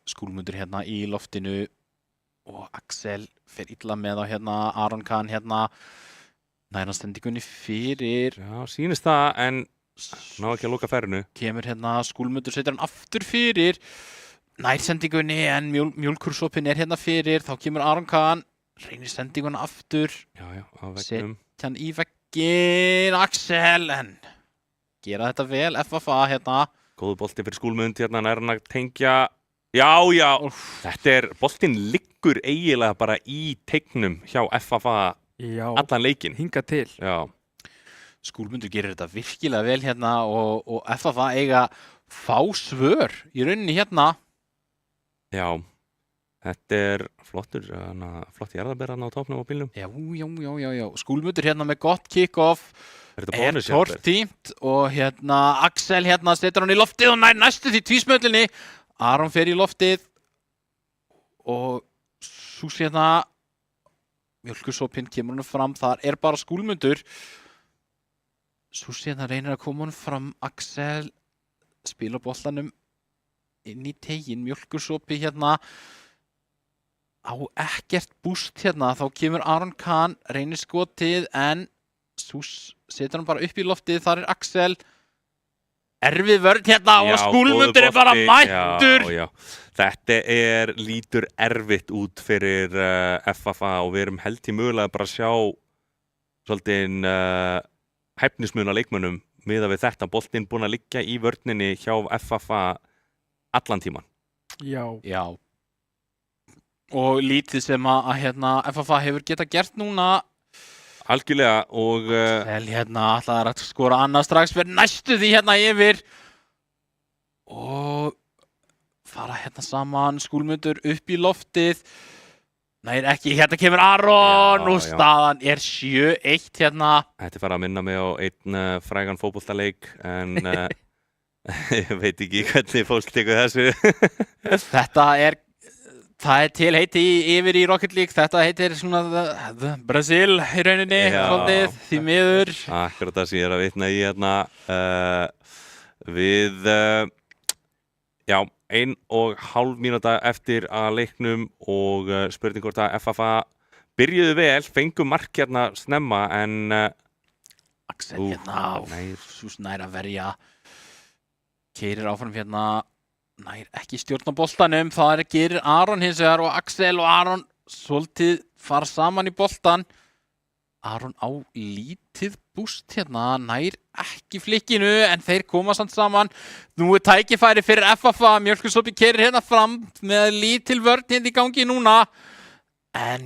Skúlmundur hérna í loftinu og Axel fer illa með á hérna Aron Kahn hérna nærastendingunni fyrir. Já, sýnist það en ná ekki að loka færinu. Kemur hérna Skúlmundur, setur hann aftur fyrir nærsendingunni en mjólkursopin hérna fyrir. Þá kemur Aron Kahn, reynir sendinguna aftur. Já, á veggnum. Set hann í veggin Axel en gera þetta vel, FFA hérna. Góðu bolti fyrir Skúlmund hérna, nær hann að tengja. Já, þetta boltinn liggur eiginlega bara í teignum hjá FFA allan leikinn. Hingað til. Já. Skúlmundur gerir þetta virkilega vel hérna og FFA eiga fá svör í rauninni hérna. Já, þetta flott jarðaber á topnum á bílnum. Já. Skúlmundur hérna með gott kick-off. Tortímt og hérna Axel hérna setur hann í loftið og nær næstu því tvísmöllinni. Aron fer í loftið og Sús hérna mjölkursopinn kemur hann fram, þar bara Skúlmundur. Sús hérna reynir að koma hann fram, Axel spila boltanum inn í tegin, mjölkursopi hérna á ekkert búst hérna, þá kemur Aron Kahn, reynir skotið en Sús setur hann bara upp í loftið, þar Axel. Erfið vörn hérna og Skúlmundur bara mættur. Já. Þetta lítur erfitt út fyrir FFA og við erum held í mögulega bara að sjá svolítið hæfnismun á leikmönnum miðað við þetta. Boltinn búinn að liggja í vörninni hjá FFA allan tíman. Já. Og lítið sem að hérna FFA hefur getað gert núna. Algjörlega og hérna ætlaði að skora annað strax fyrir næstu því hérna yfir og fara hérna saman Skúlmundur upp í loftið. Nei, ekki, hérna kemur Aron og staðan 7-1 hérna. Þetta farið að minna mig á einn frægan fótboltaleik en ég veit ekki hvernig fólk tekur þessu. Það til heiti yfir í Rocket League, þetta heitir svona Brasil í rauninni, svolítið, því miður. Akkurat það sem ég að vitna í hérna. Við, 1,5 mínúta eftir að leiknum og spurning hvort að FFA byrjuðu vel, fengu mark hérna snemma en Axel hérna, Sús nær að verja, keyrir áfram hérna. Nær ekki stjórna boltanum, það gerir Aron hins vegar og Axel og Aron svolítið fara saman í boltan. Aron á lítið búst hérna, nær ekki flikkinu en þeir koma samt saman. Nú tækifæri fyrir FFA, mjölkursopi keyrir hérna fram með lítil vörn hérna í gangi núna. En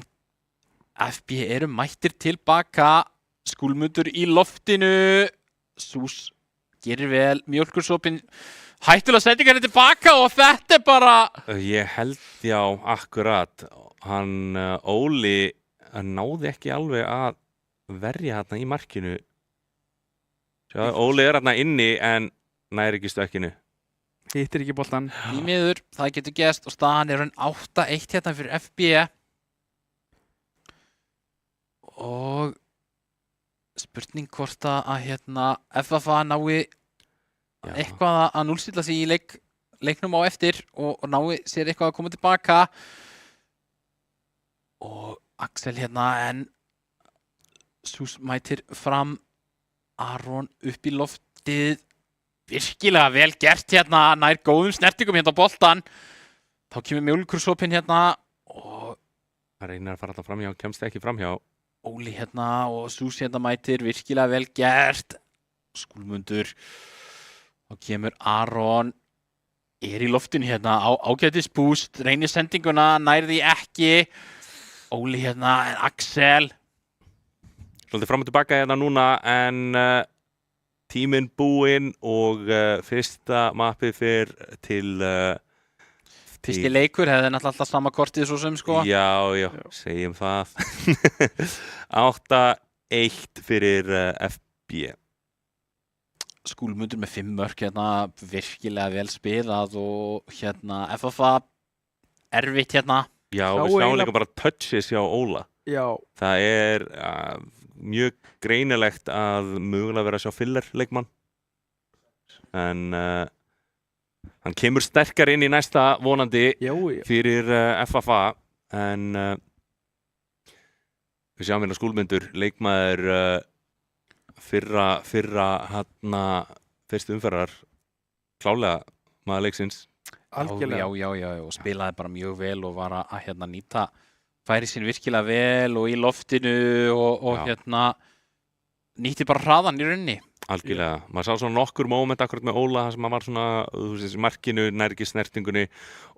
FB eru mættir tilbaka, Skúlmundur í loftinu, Sús gerir vel, mjölkursopin hættulega sendingar tilbaka og þetta bara... Ég held akkurat. Hann Óli náði ekki alveg að verja hérna í markinu. Óli hérna inni en nær ekki stökkinu. Hittir ekki boltan. Í miður, það getur gerst og staðan hann 8-1 hérna fyrir FBE. Og spurning hvort að hérna FFA nái eitthvað að núllstilla sig í leiknum á eftir og nái sér eitthvað að koma tilbaka. Og Axel hérna en Sús mætir fram, Aron upp í loftið, virkilega vel gert hérna, nær góðum snertingum hérna á boltan. Þá kemur mjólkursopin hérna og það reynir að fara alltaf framhjá, kemst ekki framhjá. Óli hérna og Sús hérna mætir, virkilega vel gert. Skúlmundur. Þá kemur Aron, í loftinu hérna, ágætis búst, reynir sendinguna, nær því ekki. Óli hérna, en Axel. Svolítið fram og tilbaka hérna núna, en tíminn búinn og fyrsta mappið fyrir til Fyrsti leikur hefði náttúrulega alltaf sama kortið svo sem sko. Já, segjum það. 8-1 fyrir FB. Skúlmundur með 5 mörk hérna, virkilega vel spilað og hérna FFA erfitt hérna. Já, við sjáum líka bara touches hjá Óla. Já. Það mjög greinilegt að mögulega vera að sjá filler leikmann. En hann kemur sterkar inn í næsta vonandi fyrir FFA en við sjáum hérna Skúlmundur, leikmaður fyrra fyrstu umferðar klálega maður leiksins. Já, og spilaði bara mjög vel og var að hérna nýta færi sín virkilega vel og í loftinu og hérna nýtti bara hraðan í rauninni. Algjörlega. Maður sá svona nokkur moment akkurat með Óla þar sem maður var svona, þú veist, markinu, nær ekki snertingunni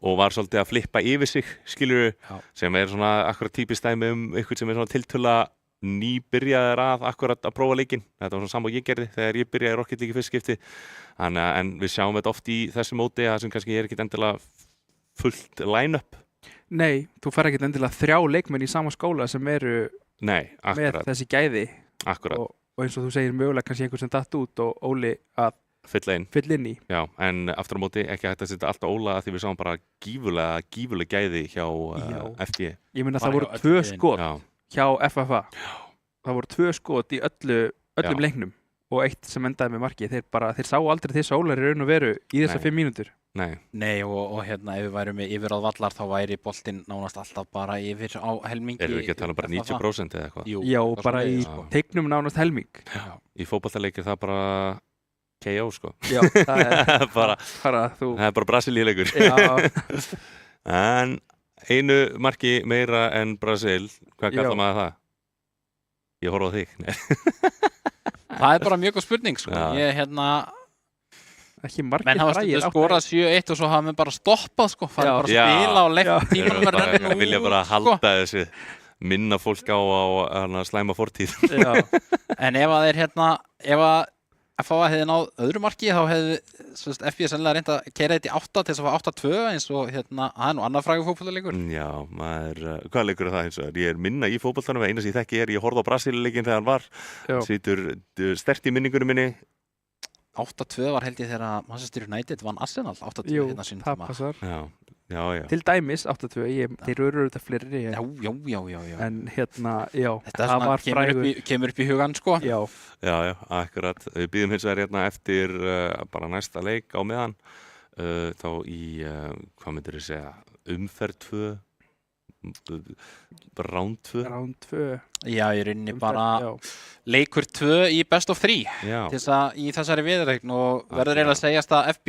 og var svolítið að flippa yfir sig, skilurðu, sem svona akkurat típist dæmi eitthvað sem svona tiltölulega nýbyrjaðir akkurat að prófa leikinn. Þetta var svona sama og ég gerði þegar ég byrjaði Rocket League í fyrst skipti. En við sjáum þetta oft í þessu móti að sem kannski ekkert endilega fullt line-up. Nei, þú fær ekkert endilega 3 leikmenn í sama skóla sem eru með þessi gæði. Akkurat. Og eins og þú segir mögulega kannski einhver sem datt út og Óli að fylla inn í. Já, en aftur á móti ekki hægt að setja allt á Óla því við sáum bara gífurlega gæði hjá FG. Ég meina það voru 2 skot hjá FFA. Það voru 2 skot í öllum leiknum og 1 sem endaði með marki. Þeir sáu aldrei þessu Ólar í raun og veru í þessar 5 mínútur. Nei, og hérna ef við værum með yfir að vallar þá væri boltinn nánast alltaf bara yfir á helmingi. Erum við ekki að tala bara 90% eða eitthvað? Já, bara í teiknum nánast helming. Já. Í fótboltaleikir það bara KO sko. Já, það er það er bara Brasilíuleikur. Já. En einu marki meira en Brasil, hvað kallar maður það? Ég horfa á þig. Það er bara mjög góð spurning sko. Ég hérna ekki margir menn hafa stundu skorað 7-1 og svo hafa við bara stoppað sko, farið bara að spila og left tímanum að renna út. Vilja bara halda þessu, minna fólk á slæma fortíð. En ef að þeir hérna, ef að FA hefði náð öðru marki þá hefði FB sennilega reynt að keyra þetta í 8 til þess að fá 8-2 eins og hérna, það er nú annað frægur fótboltaleikur. Já, hvað leikur það eins og ég minna í fótboltanum, eina sem ég þekki ég horfði á Brasilíuleikinn þegar hann var, situr sterkt í minningunum minni. 8-2 var held ég þegar Manchester United vann Arsenal 8-2 hérna sínum tíma. Jú, það passar. Já. Til dæmis 8-2, þeir eru þetta fleiri. Já. En hérna, þetta það var frægur. Kemur upp í hugan, sko. Já, akkurat. Við býðum hins vegar hérna eftir bara næsta leik á meðan. Þá í, hvað myndir þið segja, umferð 2, round 2. Já, ég rauninni bara leikur 2 í best of 3 í þessari viðureign og verður eiginlega að segjast að FB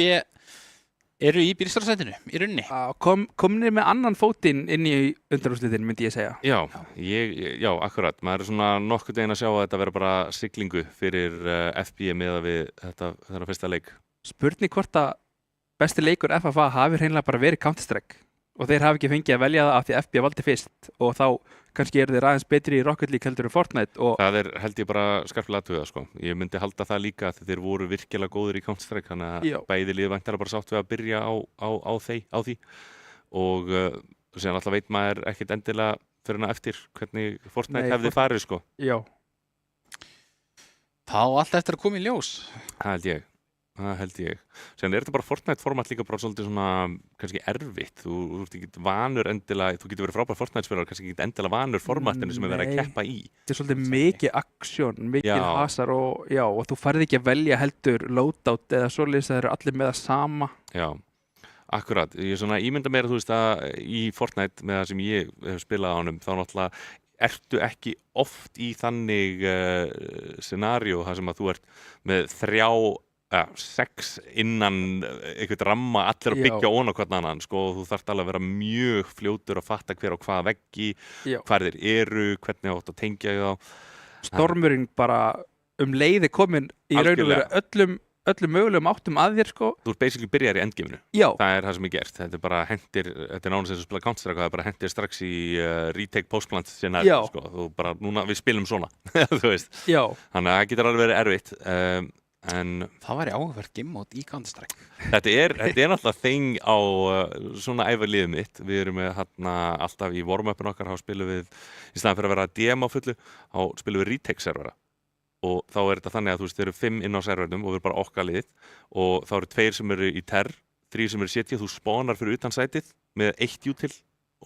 eru í bílstjórasætinu í rauninni. Komnir með annan fótinn inn í undanúrslitin, myndi ég segja. Já, akkurat. Maður er svona nokkuð veginn að sjá að þetta vera bara siglingu fyrir FB meðan við þetta fyrsta leik. Spurning hvort að besti leikur FFA hafi hreinlega bara verið Counter-Strike og þeir hafi ekki fengið að velja það af því FB valdi fyrst og þá kannski eru þeir aðeins betri í Rocket League heldur en Fortnite. Það held ég bara skarpilega aðtuga sko. Ég myndi halda það líka að þeir voru virkilega góður í Counter-Strike þannig að bæði lið væntanlega bara sátt við að byrja á því og síðan alltaf veit maður ekkert endilega fyrir hana eftir hvernig Fortnite hefði farið sko. Já. Þá allt eftir að koma í ljós. Það held ég. Síðan þetta bara Fortnite-format líka bara svolítið svona kannski erfitt. Þú ert ekki vanur endilega, þú getur verið frábær Fortnite-spilar, kannski ekki endilega vanur formatinu sem verið að keppa í. Þetta er svolítið mikið aksjón, mikið hasar og þú farið ekki að velja heldur loadout eða svoleiðis það eru allir með það sama. Já, akkurat. Ég svona ímynda meira, þú veist að í Fortnite með það sem ég hef spilað á honum, þá náttúrulega ertu ekki oft í þannig scenaríu þar sem að þú ert með 6 innan einhvern ramma allir að byggja ofan á hvern annan sko, og þú þarft alveg að vera mjög fljótur að fatta hver á hvaða veggi, hvar þeir eru, hvernig átt að tengja þá. Stormurinn bara leiði komin í raun og veru öllum mögulegum áttum að þér sko. Þú ert basically byrjar í endgameinu. Það er það sem ég gert. Þetta er bara hendir, þetta er nánast eins og spila Counter-Strike, það er bara hendir strax í retake postplant scenario sko. Þú bara, núna við spilum svona, þú veist. Já. Þannig að það getur alveg verið erfitt. En það væri áhugavert gimmót í Counter-Strike. Þetta er náttúrulega þing á svona ævarliðið mitt. Við erum með alltaf í warm-upin okkar, þá spilum við, í staðan fyrir að vera DM á fullu, þá spilum við retake-servera. Og þá er þetta þannig að þú veist, þeir eru 5 inn á servernum og við erum bara okkar liðið. Og þá eru 2 sem eru í TER, 3 sem eru CT, þú spawnar fyrir utan sætið með 1 util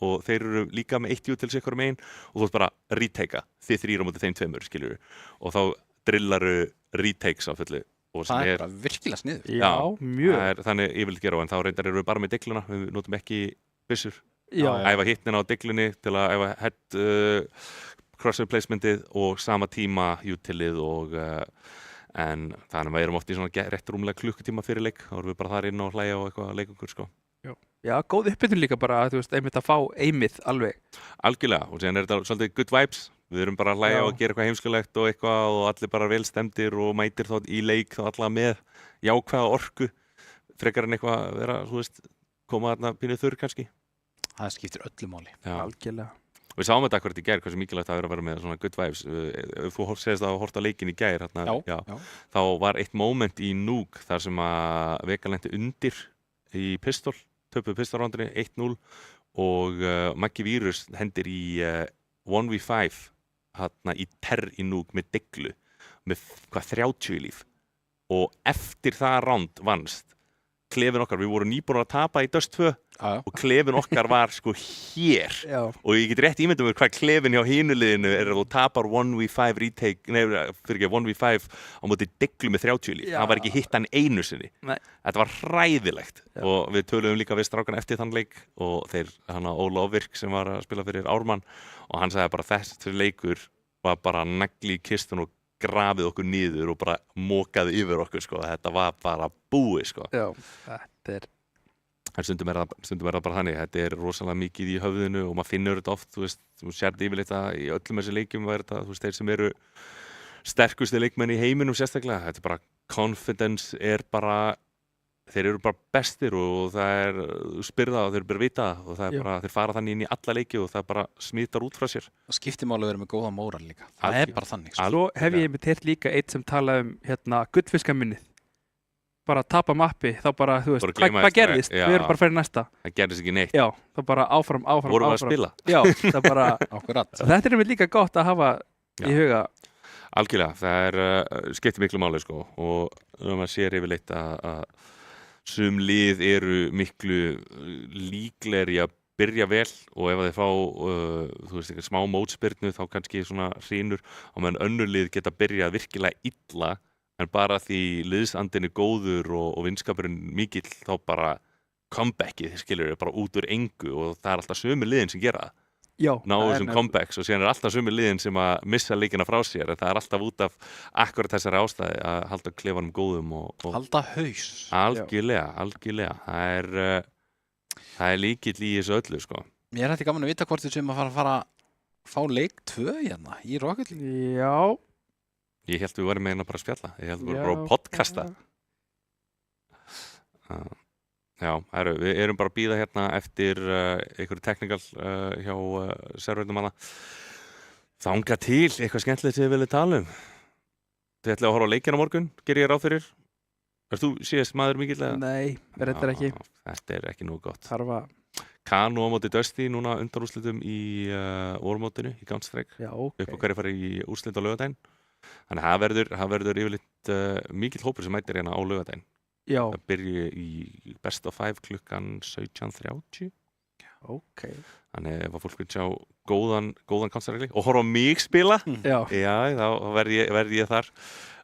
og þeir eru líka með 1 util sikkur megin og þú ert bara að retake-a, þið 3 á móti þeim 2, skiljur. Og þá drillaru retakes á fullu. Það er bara virkilega sniður. Já, mjög. Þannig ég vil gera á, en þá reyndar eru við bara með digluna, við notum ekki byssur. Æfa hitnin á diglunni til að æfa head cross replacementið og sama tíma utilið og en þannig að við erum oft í svona rétt rúmlega klukkutíma fyrir leik, þá erum við bara þar inn og hlæja á eitthvað leikungur, sko. Já, góð uppbytun líka bara, þú veist, einmitt að fá aimið alveg. Algjörlega, og síðan er þetta svolítið good vibes. Við erum bara að hlæja og gera eitthvað heimskulegt og eitthvað og allir bara vel stemdir og mætir þá í leik þá allavega með jákvæða orku frekar en eitthvað að vera, þú veist, koma þarna pínuð þurr kannski. Það skiptir öllu máli. Algjörlega. Við sáum þetta akkurat í gær, hversu mikilvægt það er að vera með svona good vibes. Ef þú segist að horta leikin í gær, þá var eitt moment í Núk þar sem að Vega lenti undir í pistol, töpuðu pistolrándinni 1-0 og Maggi Vírus hendir í 1v5 í TER í Núk með deglu með 30 í líf og eftir það ránd vannst klefin okkar, við vorum nýbúin að tapa í Dust 2 og klefin okkar var sko hér og ég get rétt ímyndað mér hvað klefin hjá hinuliðinu er að þú tapar 1v5 retake, nei, fyrir ekki 1v5 á móti deglu með 30 í líf, það var ekki hitt hann einu sinni. Þetta var hræðilegt og við töluðum líka við strákan eftir þann leik og þeir, Óla Virk sem var að spila fyrir Ármann og hann sagði bara þessi leikur var bara nagli í kistun og grafið okkur niður og bara mókaði yfir okkur, sko. Þetta var bara búið, sko. Já, þetta er... En stundum er það bara þannig, þetta er rosalega mikið í höfðinu og maður finnur þetta oft, þú veist, þú sérði yfirleitt að í öllum þessi leikjum var þetta, þú veist, þeir sem eru sterkustu leikmenn í heiminum sérstaklega, þetta er bara, confidence er bara, þeir eru bara bestir og það er, þú spyrir það og þeir bara vita það og það er bara, þeir fara þannig inn í alla leiki og það bara smittar út frá sér. Það skiptir máli að vera með góða móral líka. Það er bara þannig. Svo hef ég einmitt heyrt líka eitt sem talaði gullfiskaminnið. Bara tapa mappi, þá bara, þú veist, hvað gerðist? Við erum bara fyrir næsta. Það gerðist ekki neitt. Já, þá bara áfram. Vorum við að spila? Já, það bara, þetta er einmitt líka gott að hafa í huga. Algjörlega, það skiptir miklu máli, sko, og maður sér yfirleitt að sum lið eru miklu líklegri að byrja vel og ef þeir fá þú veist, smá mótspyrnu þá kannski svona hrynur og meðan önnur lið geta byrjað virkilega illa en bara því liðsandinn er góður og vinskapurinn mikill þá bara comebackið, skilur, bara út úr engu og það er alltaf sömu liðin sem gera það. Ná þessum comebacks og síðan er alltaf sömu liðin sem að missa leikina frá sér en það er alltaf út af akkurat þessari ástæði að halda klefanum góðum og halda haus. Algjörlega. Það er líkill í þessu öllu, sko. Mér er hætti gaman að vita hvort þið sem að fara að fá leik 2 hérna í Rocket League. Já. Ég held við varum með hérna bara að spjalla. Ég held við varum bara að podcasta. Já, við erum bara að bíða hérna eftir einhverju technical hjá serverunum hana. Þanga til, eitthvað skemmtilegt sem þið viljið tala um. Þið ætlaðu að horfa á leikina á morgun, gerir ég ráð fyrir. Erst þú síðast maður mikill eða? Nei, reyndar ekki. Þetta er ekki nógu gott. Þarfa. Kanu á móti Dusty núna undanúrslitum í vormótinu, í Counter-Strike. Já, ok. Upp á hverju fari í úrslit á laugardaginn. Þannig að það verður yfirleitt mikill hópur sem mætir hérna á laugardaginn. Já. Það byrji í best of 5 klukkan 17:30. Ok. Þannig ef að fólk vil sjá góðan Counter-Strike og horfa á mig spila, já, þá verð ég þar.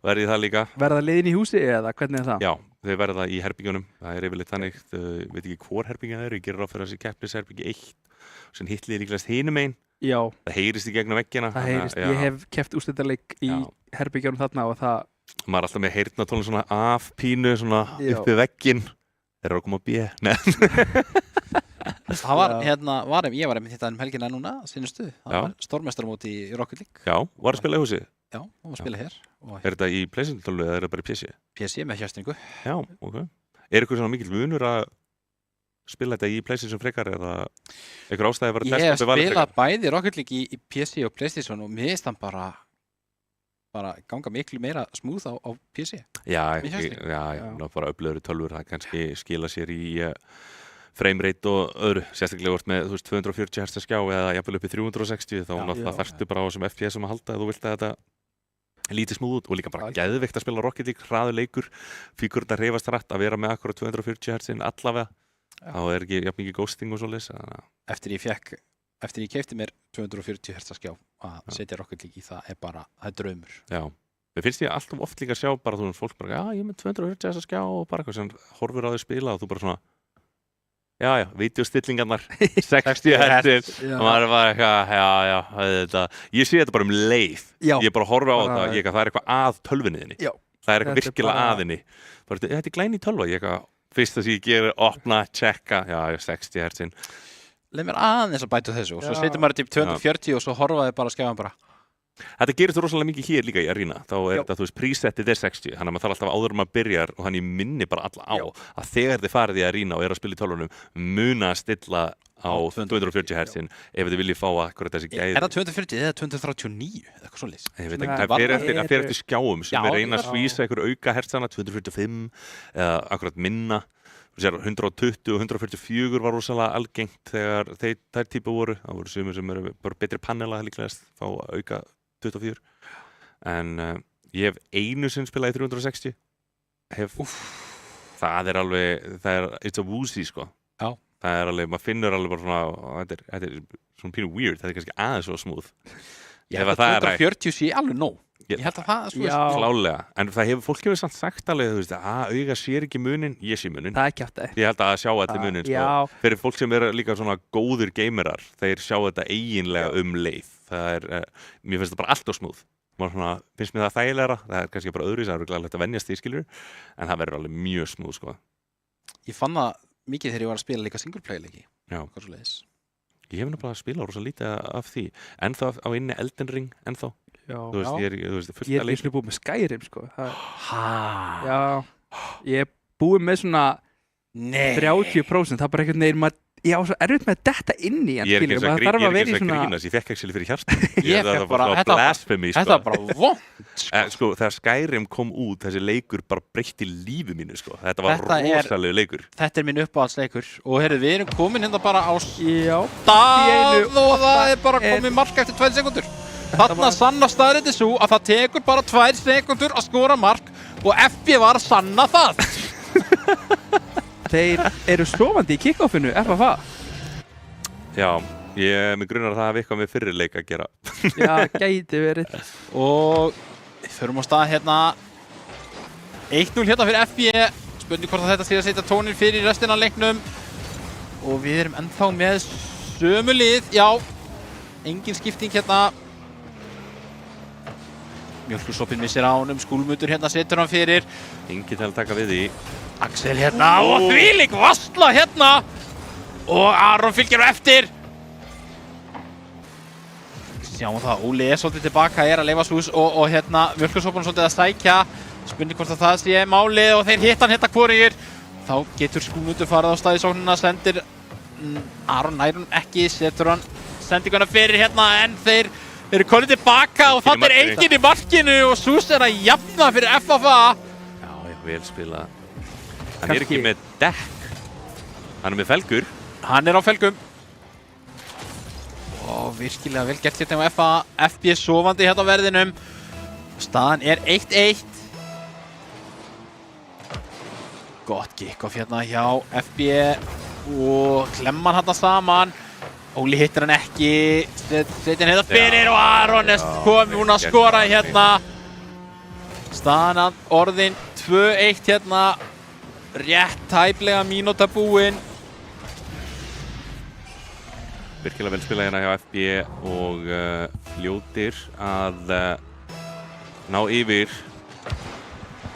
Verð ég það líka. Verða liðin í húsi eða hvernig er það? Já, þau verða í herbyggjunum. Það er yfirleitt þannig, veit ekki hvor herbyggjan það eru. Ég gerir ráð fyrir þessi keppnisherbyggi 1 og sem hitlið líklegast hinum einn. Já. Það heyrist í gegnum veggina. Það heyrist. Ég hef keppt úrslitaleik í herbyggjónum þarna og það... Maður er alltaf með heyrnartólinn svona af pínu, svona uppi vegginn. Þeir eru að koma að bíða. Það var, ég var einmitt þetta helgina núna, sínustu. Það var stórmeistaramót í Rocket League. Já, var að spila í húsi? Já, var að spila hér. Er þetta í PlayStation-tólu eða er þetta bara í PC? PC með hjöstningu. Já, ok. Er eitthvað svona mikill munur að spila þetta í PlayStation frekar eða eitthvað ástæði að vera Ég hef spilað bæði Rocket League í PC og PlayStation og mér finnst hann bara bara ganga miklu meira smúð á PC. Já, bara öflugri tölvur, það kannski skila sér í framerate og öðru, sérstaklega vart með 240 Hz skjá eða jafnvel upp í 360, þá náttúrulega þarftu bara á þessum FPS að halda ef þú vilt að þetta lítið smúð út og líka bara geðveikt að spila Rocket League, hraður leikur, fígurnar hreyfast hratt, að vera með akkurat 240 Hz allavega, þá ekki jafn mikið ghosting og svoleiðis. Eftir ég keypti mér 240 Hz skjá að setja Rocket League í það það er draumur. Já, mér finnst ég alltaf oft líka að sjá bara þú fólk bara, ég er með 240 Hz skjá og bara eitthvað sem horfir á þau spila og þú bara svona vídeostillingarnar 60 Hz og maður er bara eitthvað, ég sé þetta bara leið, ég bara horfa á það, það er eitthvað að tölvunniðinni, það er eitthvað virkilega aðinni, þetta er glæni tölva, fyrst að ég gerir, opna, checka, 60 Hz. Leið mér aðeins að bæta þessu og svo setur maður til 240 og svo horfaði bara skjáðan bara. Þetta gerist rosalega mikið hér líka í Arena, þá er þetta, presetið 60, þannig að maður þarf alltaf áður maður byrjar og þannig minni bara alla á að þegar þið farið í Arena og að spila í tölvunum, muna að stilla á 240 Hz ef þið viljið fá akkurat þessi gæði. Er það 240 eða 239 eða eitthvað svoleiðis? Ég veit ekki, það fer eftir skjáum sem við reyna að svísa einhver auka hertzana, 245 eða akkurat minna. 120 og 144 var rosalega algengt þegar þær típu voru. Það voru sumir sem eru bara betri panela líklegast, fá auka 24. En ég hef einu sinni spilað í 360. Það er alveg, it's a woozy sko. Já. Það er alveg, maður finnur alveg bara svona, þetta er svona pínu weird, þetta er kannski aðeins svo smúð. Ég held að 240 sé alveg nóg. Ég held að það klálega, en fólk hefur samt sagt alveg, auga sér ekki munin, ég sé munin. Það er ekki átt að. Ég held að sjá þetta munin, sko. Fyrir fólk sem eru líka svona góðir gamerar, þeir sjá þetta eiginlega leið. Mér finnst það bara allt á smúð. Finnst mér það þægilegra, það er kannski bara öðruvísi, það er glæðilegt að venjast því, skilur, en það verður alveg mjög smúð, sko. Ég fann það mikið þegar ég var að spila líka singleplayer-leiki. Ég hef nefnilega að spila rosa lítið af því, ennþá á inni Elden Ring, ennþá. Ég er eins og búið með Skyrim sko. Ég er búið með svona 30%, það er bara einhvern veginn ég á svo erfitt með þetta inn í hann. Ég er ekki að grínast, ég fekk ekki fyrir hjartan. Þetta var bara vond. Sko, þegar Skyrim kom út, þessi leikur bara breytti lífi mínu sko. Þetta var rosalegu leikur. Þetta er minn uppáhaldsleikur og heyrðu, við erum komin hérna bara á stað og það er bara komið mark eftir 2 sekúndur. Þarna sanna staðreyndin sú að það tekur bara 2 sekúndur að skora mark og FB var að sanna það. Þeir eru sofandi í kick-offinu, FFA. Já, mig grunar að það hafi eitthvað með fyrri leik að gera. Já, gæti verið. Og við förum á stað hérna 1-0 hérna fyrir FB. Spurning hvort að þetta sé að setja tónin fyrir restina af leiknum. Og við erum ennþá með sömu lið. Já, engin skipting hérna. Mjölkursopinn missir á honum, Skúlmundur hérna setur hann fyrir. Engin til að taka við því. Axel hérna og þvílík varsla hérna. Og Aron fylgir á eftir. Sjáum það, Óli er svolítið tilbaka, er að leyfa slús og hérna Mjölkursopinn svolítið að sækja. Spurning hvort að það sé málið og þeir hitta hann hérna hvorugir. Þá getur Skúlmundur farið á stað í sóknina, sendir Aron nær hann ekki, setur hann sendinguna fyrir hérna en þeir eru komnir tilbaka og það er enginn í markinu og Sús er að jafna fyrir FFA. Já, vel spilað. Hann er ekki með dekk. Hann er með felgur. Hann er á felgum. Og virkilega vel gert hérna á FFA. FB sofandi hérna á verðinum. Staðan er 1-1. Gott kick-off hérna hjá FB og klemman hérna saman. Óli hittir hann ekki, setja hann hérna fyrir og Aron er kominn að skora hérna. Staðan orðin 2-1 hérna, rétt tæplega mínúta búinn. Virkilega vel spilað hérna hjá FB og fljótir að ná yfir.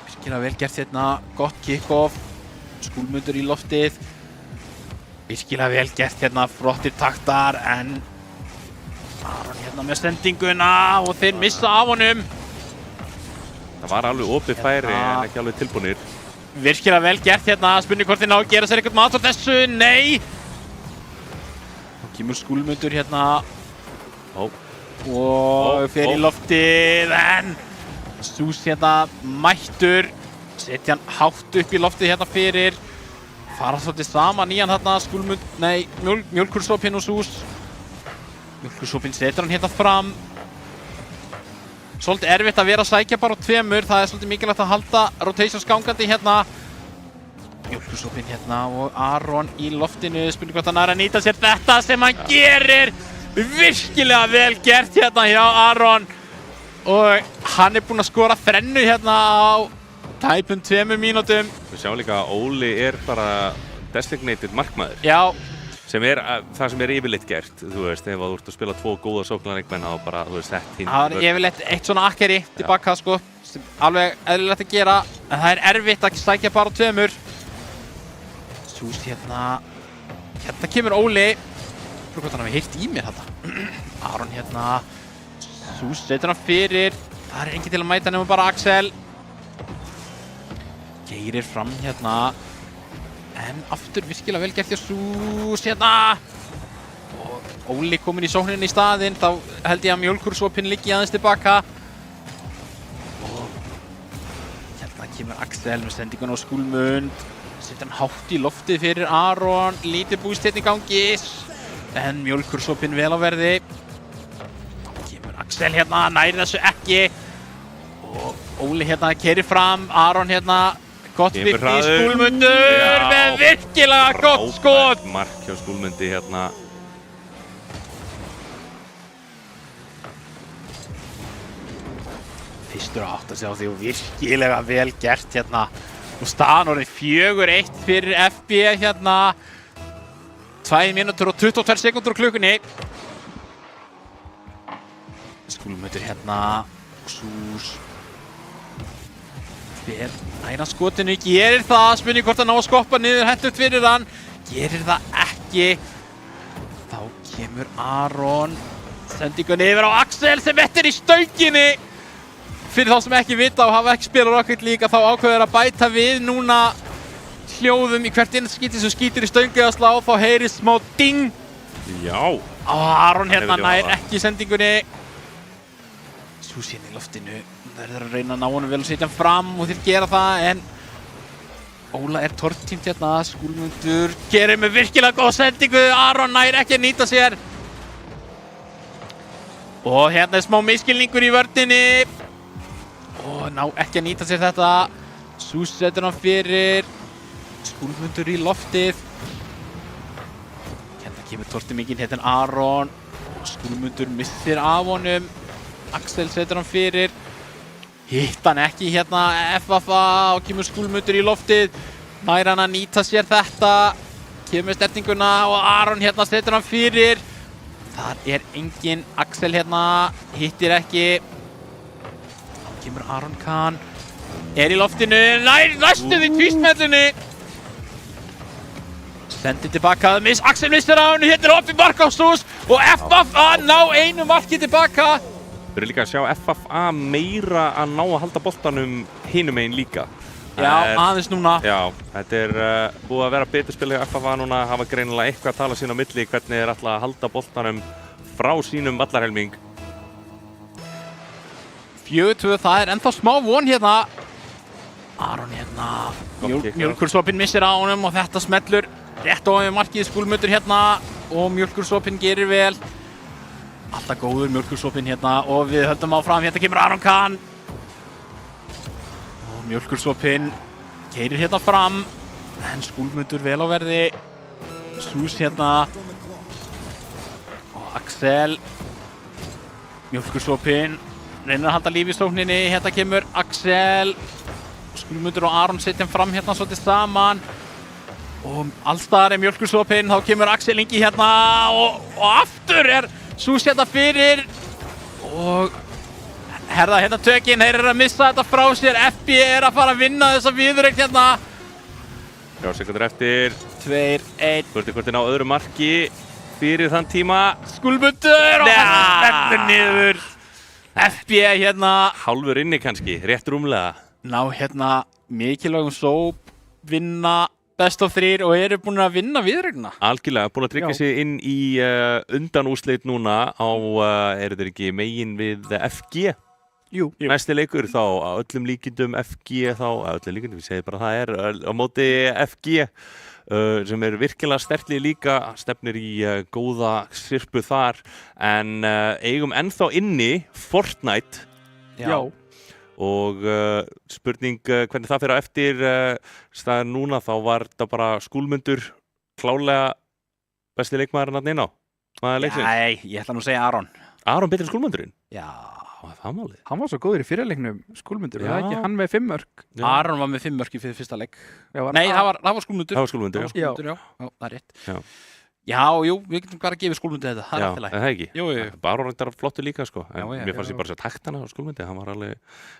Virkilega vel gert hérna, gott kick-off, Skúlmundur í loftið. Virkilega vel gert hérna, flottir taktar en Aron hérna með sendinguna og þeir missa af honum. Það var alveg opið færi en ekki alveg tilbúnir. Virkilega vel gert hérna, spurning hvort þeir ná að gera sér eitthvað mat á þessu, nei! Þá kemur Skúlmundur hérna og fer í loftið en Sús hérna mættur, setja hann hátt upp í loftið hérna fyrir, fara svolítið saman í hann hérna, Mjólkursopinn og Sús. Mjólkursopinn setur hann hérna fram. Svolítið erfitt að vera að sækja bara á tveimur, það svolítið mikilvægt að halda rotations gangandi hérna. Mjólkursopinn hérna og Aron í loftinu, spurning hvort hann að nýta sér þetta sem hann gerir. Virkilega vel gert hérna hjá Aron. Og hann búinn að skora þrennu hérna á tæpum 2 mínútum. Við sjáum líka að Óli bara designated markmaður. Já. Sem það sem yfirleitt gert, þú veist, ef þú ert að spila 2 góða sóknarleikmenn þá bara, þú veist, sett hinn. Það yfirleitt eitt svona akkeri tilbaka, sko, sem alveg eðlilegt að gera, en það erfitt að sækja bara á tveimur. Sús hérna kemur Óli. Frá hvort hann hafi heyrt í mér þetta. Aron hérna, Sús setur hann fyrir, það enginn til að mæta nema bara Axel. Geirir fram hérna. En aftur virkilega vel gert hjá Sús hérna. Og Óli kominn í sókninni í staðinn, þá held ég að Mjólkursopinn liggi aðeins tilbaka. Og hérna kemur Axel með sendingun á Skúlmund. Setur hann hátt í loftið fyrir Aron, lítið búst hérna í gangi. En Mjólkursopinn vel á verði. Þá kemur Axel hérna, næri þessu ekki. Og Óli hérna keyrir fram, Aron hérna. Gott virki í Skúlmundur með virkilega gott skot. Frábært mark hjá Skúlmundi hérna. Fyrstur að átta sig á því og virkilega vel gert hérna. Og staðan orðið 4-1 fyrir FB hérna. 2 mínútur og 22 sekúndur á klukkunni. Skúlmundur hérna. Sús. Næra skotinu, gerir það, spurning hvort hann ná að skoppa niður hentugt fyrir hann. Gerir það ekki. Þá kemur Aron. Sendingun yfir á Axel sem vettir í stönginni. Fyrir þá sem ekki vita og hafa ekki spilað Rocket League þá ákveður að bæta við núna hljóðum í hvert skíti sem skítir í stöngu að slá, þá heyrist smá ding. Já. Aron hérna nær ekki sendingunni. Sús hérna í loftinu. Það að reyna að ná honum vel og setja hann fram og þeir gera það, en Óla tortímt hérna, Skúlmundur gerir með virkilega góð sendingu, Aron nær ekki að nýta sér. Og hérna smá misskilningur í vörninni. Og ná ekki að nýta sér þetta. Sús setur hann fyrir, Skúlmundur í loftið. Hérna kemur tortímingin hérna Aron. Skúlmundur missir af honum. Axel setur hann fyrir. Hitt hann ekki hérna FFA og kemur Skúlmundur í loftið. Nær hann að nýta sér þetta. Kemur stertinguna og Aron hérna setur hann fyrir. Þar engin Axel hérna. Hittir ekki. Þá kemur Aron Kahn. Í loftinu. Næstuð í tvistmellunni. Sendir tilbaka. Axel missir á hennu. Hérna oppi mark á Sús. Og FFA ná einu marki tilbaka. Við erum líka að sjá FFA meira að ná að halda boltanum hinum megin líka. Já, aðeins núna. Já, þetta búið að vera betur spil hjá FFA núna, hafa greinilega eitthvað að tala sín á milli hvernig þeir ætla að halda boltanum frá sínum vallarhelming. 4-2, það ennþá smá von hérna. Aron hérna, Mjólkursopinn missir á honum og þetta smellur rétt á við markið. Skúlmundur hérna og Mjólkursopinn gerir vel. Alltaf góður Mjólkursopinn hérna og við höldum áfram. Hérna kemur Aron Kahn. Og Mjólkursopinn keyrir hérna fram. En Skúlmundur vel á verði. Sús hérna. Og Axel. Mjólkursopinn reynir að halda lífi í sókninni. Hérna kemur Axel. Skúlmundur og Aron setja hann fram hérna svolítið saman. Og allstaðar Mjólkursopinn. Þá kemur Axel Ingi hérna og aftur Sús hérna fyrir og herða hérna tökin, þeir að missa þetta frá sér. FB að fara að vinna þessa viðureign hérna. 3 sekundur eftir. 2-1. Hvort ná öðru marki fyrir þann tíma. Skúlmundur og það spennur niður. FB hérna. Hálfur inni kannski, rétt rúmlega. Ná hérna mikilvægum sóp, vinna best of 3 og eru búin að vinna viðureigna. Algjörlega, búin að tryggja sig inn í undanúrslit núna á, eru þeir ekki megin við FG? Jú. Næsti leikur þá að öllum líkindum FG þá, að öllum líkindum, ég segi bara það á móti FG sem virkilega sterkli líka, stefnir í góða sirpu þar, en eigum ennþá inni Fortnite. Já. Og spurning hvernig það fyrir á eftir staðar núna, þá var þetta bara Skúlmundur klálega besti leikmaðurinn að inn á. Nei, ég ætla nú að segja Aron. Aron betri en Skúlmundurinn? Já. Það málið. Hann var svo góður í fyrirleiknum, Skúlmundur, var ekki hann með 5 mörk? Aron var með 5 mörk í fyrsta leik. Nei, það var Skúlmundur. Það var Skúlmundur, já. Það er rétt. Já, jú, við getum bara að gefa Skúlmundi þetta, það er alltaf læg. Já, það ekki. Jú. Bara reyndar flottu líka, sko. En mér fannst ég bara að taktana á Skúlmundi, hann var alveg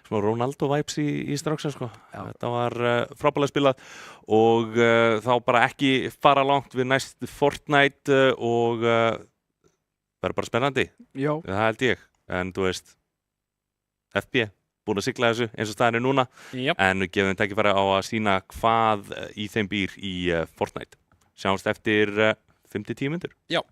svona Ronaldo-vibes í stráksa, sko. Þetta var frábælega spilað og þá bara ekki fara langt við næst Fortnite og verður bara spennandi. Já. Það held ég, en þú veist, FB, búin að sigla þessu eins og staðinu núna, en við gefum tækifæri á að sína hvað í þeim býr í Fortnite. Sjáumst eftir 5-10 mínútur. Já.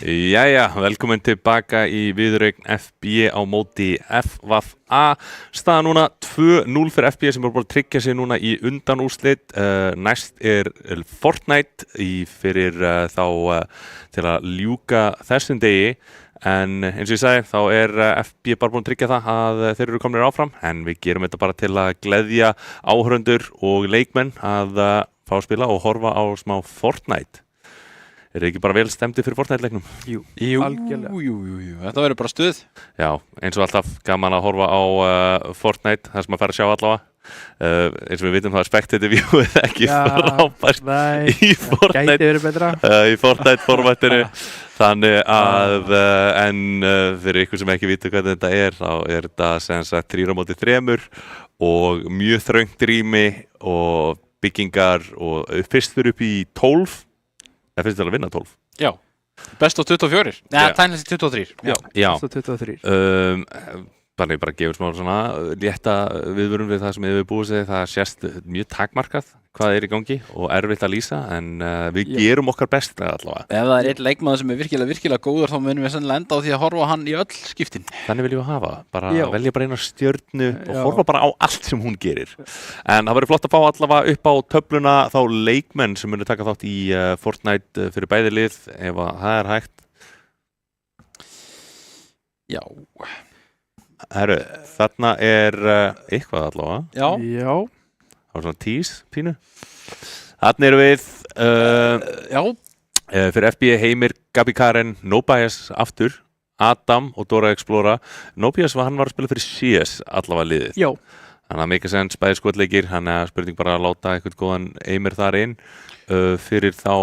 Jæja, velkomin tilbaka í viðureign FB á móti FVA. Staða núna 2-0 fyrir FB sem er búin að tryggja sig núna í undanúrslit. Næst Fortnite fyrir þá til að ljúka þessum degi. En eins og ég sagði, þá FB bara búin að tryggja það að þeir eru komnir áfram. En við gerum þetta bara til að gleðja áhorfendur og leikmenn að fá að spila og horfa á smá Fortnite. Ekki bara vel stemdi fyrir Fortnite-leiknum? Jú, algjörlega. Jú, þetta verður bara stuð. Já, eins og alltaf gaman að horfa á Fortnite, það sem að fara að sjá allavega. Eins og við vitum það spectator viewið ekki frábært í Fortnite. Gæti verið betra. Í Fortnite-formatinu. Þannig að, en fyrir ykkur sem ekki vita hvað þetta þá þetta sem sagt 3-3 og mjög þröngt rými og byggingar og fyrst fyrir upp í 12. Það finnst til að vinna 12. Já, best á 24. Nei, tænlega 23. Já. Best á 23. Bara gefur smá svona létta viðvörun við það sem við búið sig. Það sést mjög takmarkað hvað í gangi og erfitt að lýsa, en við gerum okkar best allavega. Ef það einn leikmaður sem virkilega góður, þá munum við sennilega enda á því að horfa á hann í öll skiptin. Þannig viljum við hafa. Velja bara eina stjörnu og horfa bara á allt sem hún gerir. En það verður flott að fá allavega upp á töfluna þá leikmenn sem munir taka þátt í Fortnite fyrir bæði lið, ef það er hægt. Já. Herru, þarna eitthvað allavega. Já. Það var svona tease, pínu. Þarna erum við fyrir FB Heimir, Gabi Karen, No Bias aftur, Adam og Dora Explora. No Bias hann var að spila fyrir CS allavega liðið. Já. Þannig að make a sense, bæði skotleikir, hann spurning bara að láta eitthvað góðan Heimir þar inn. Fyrir þá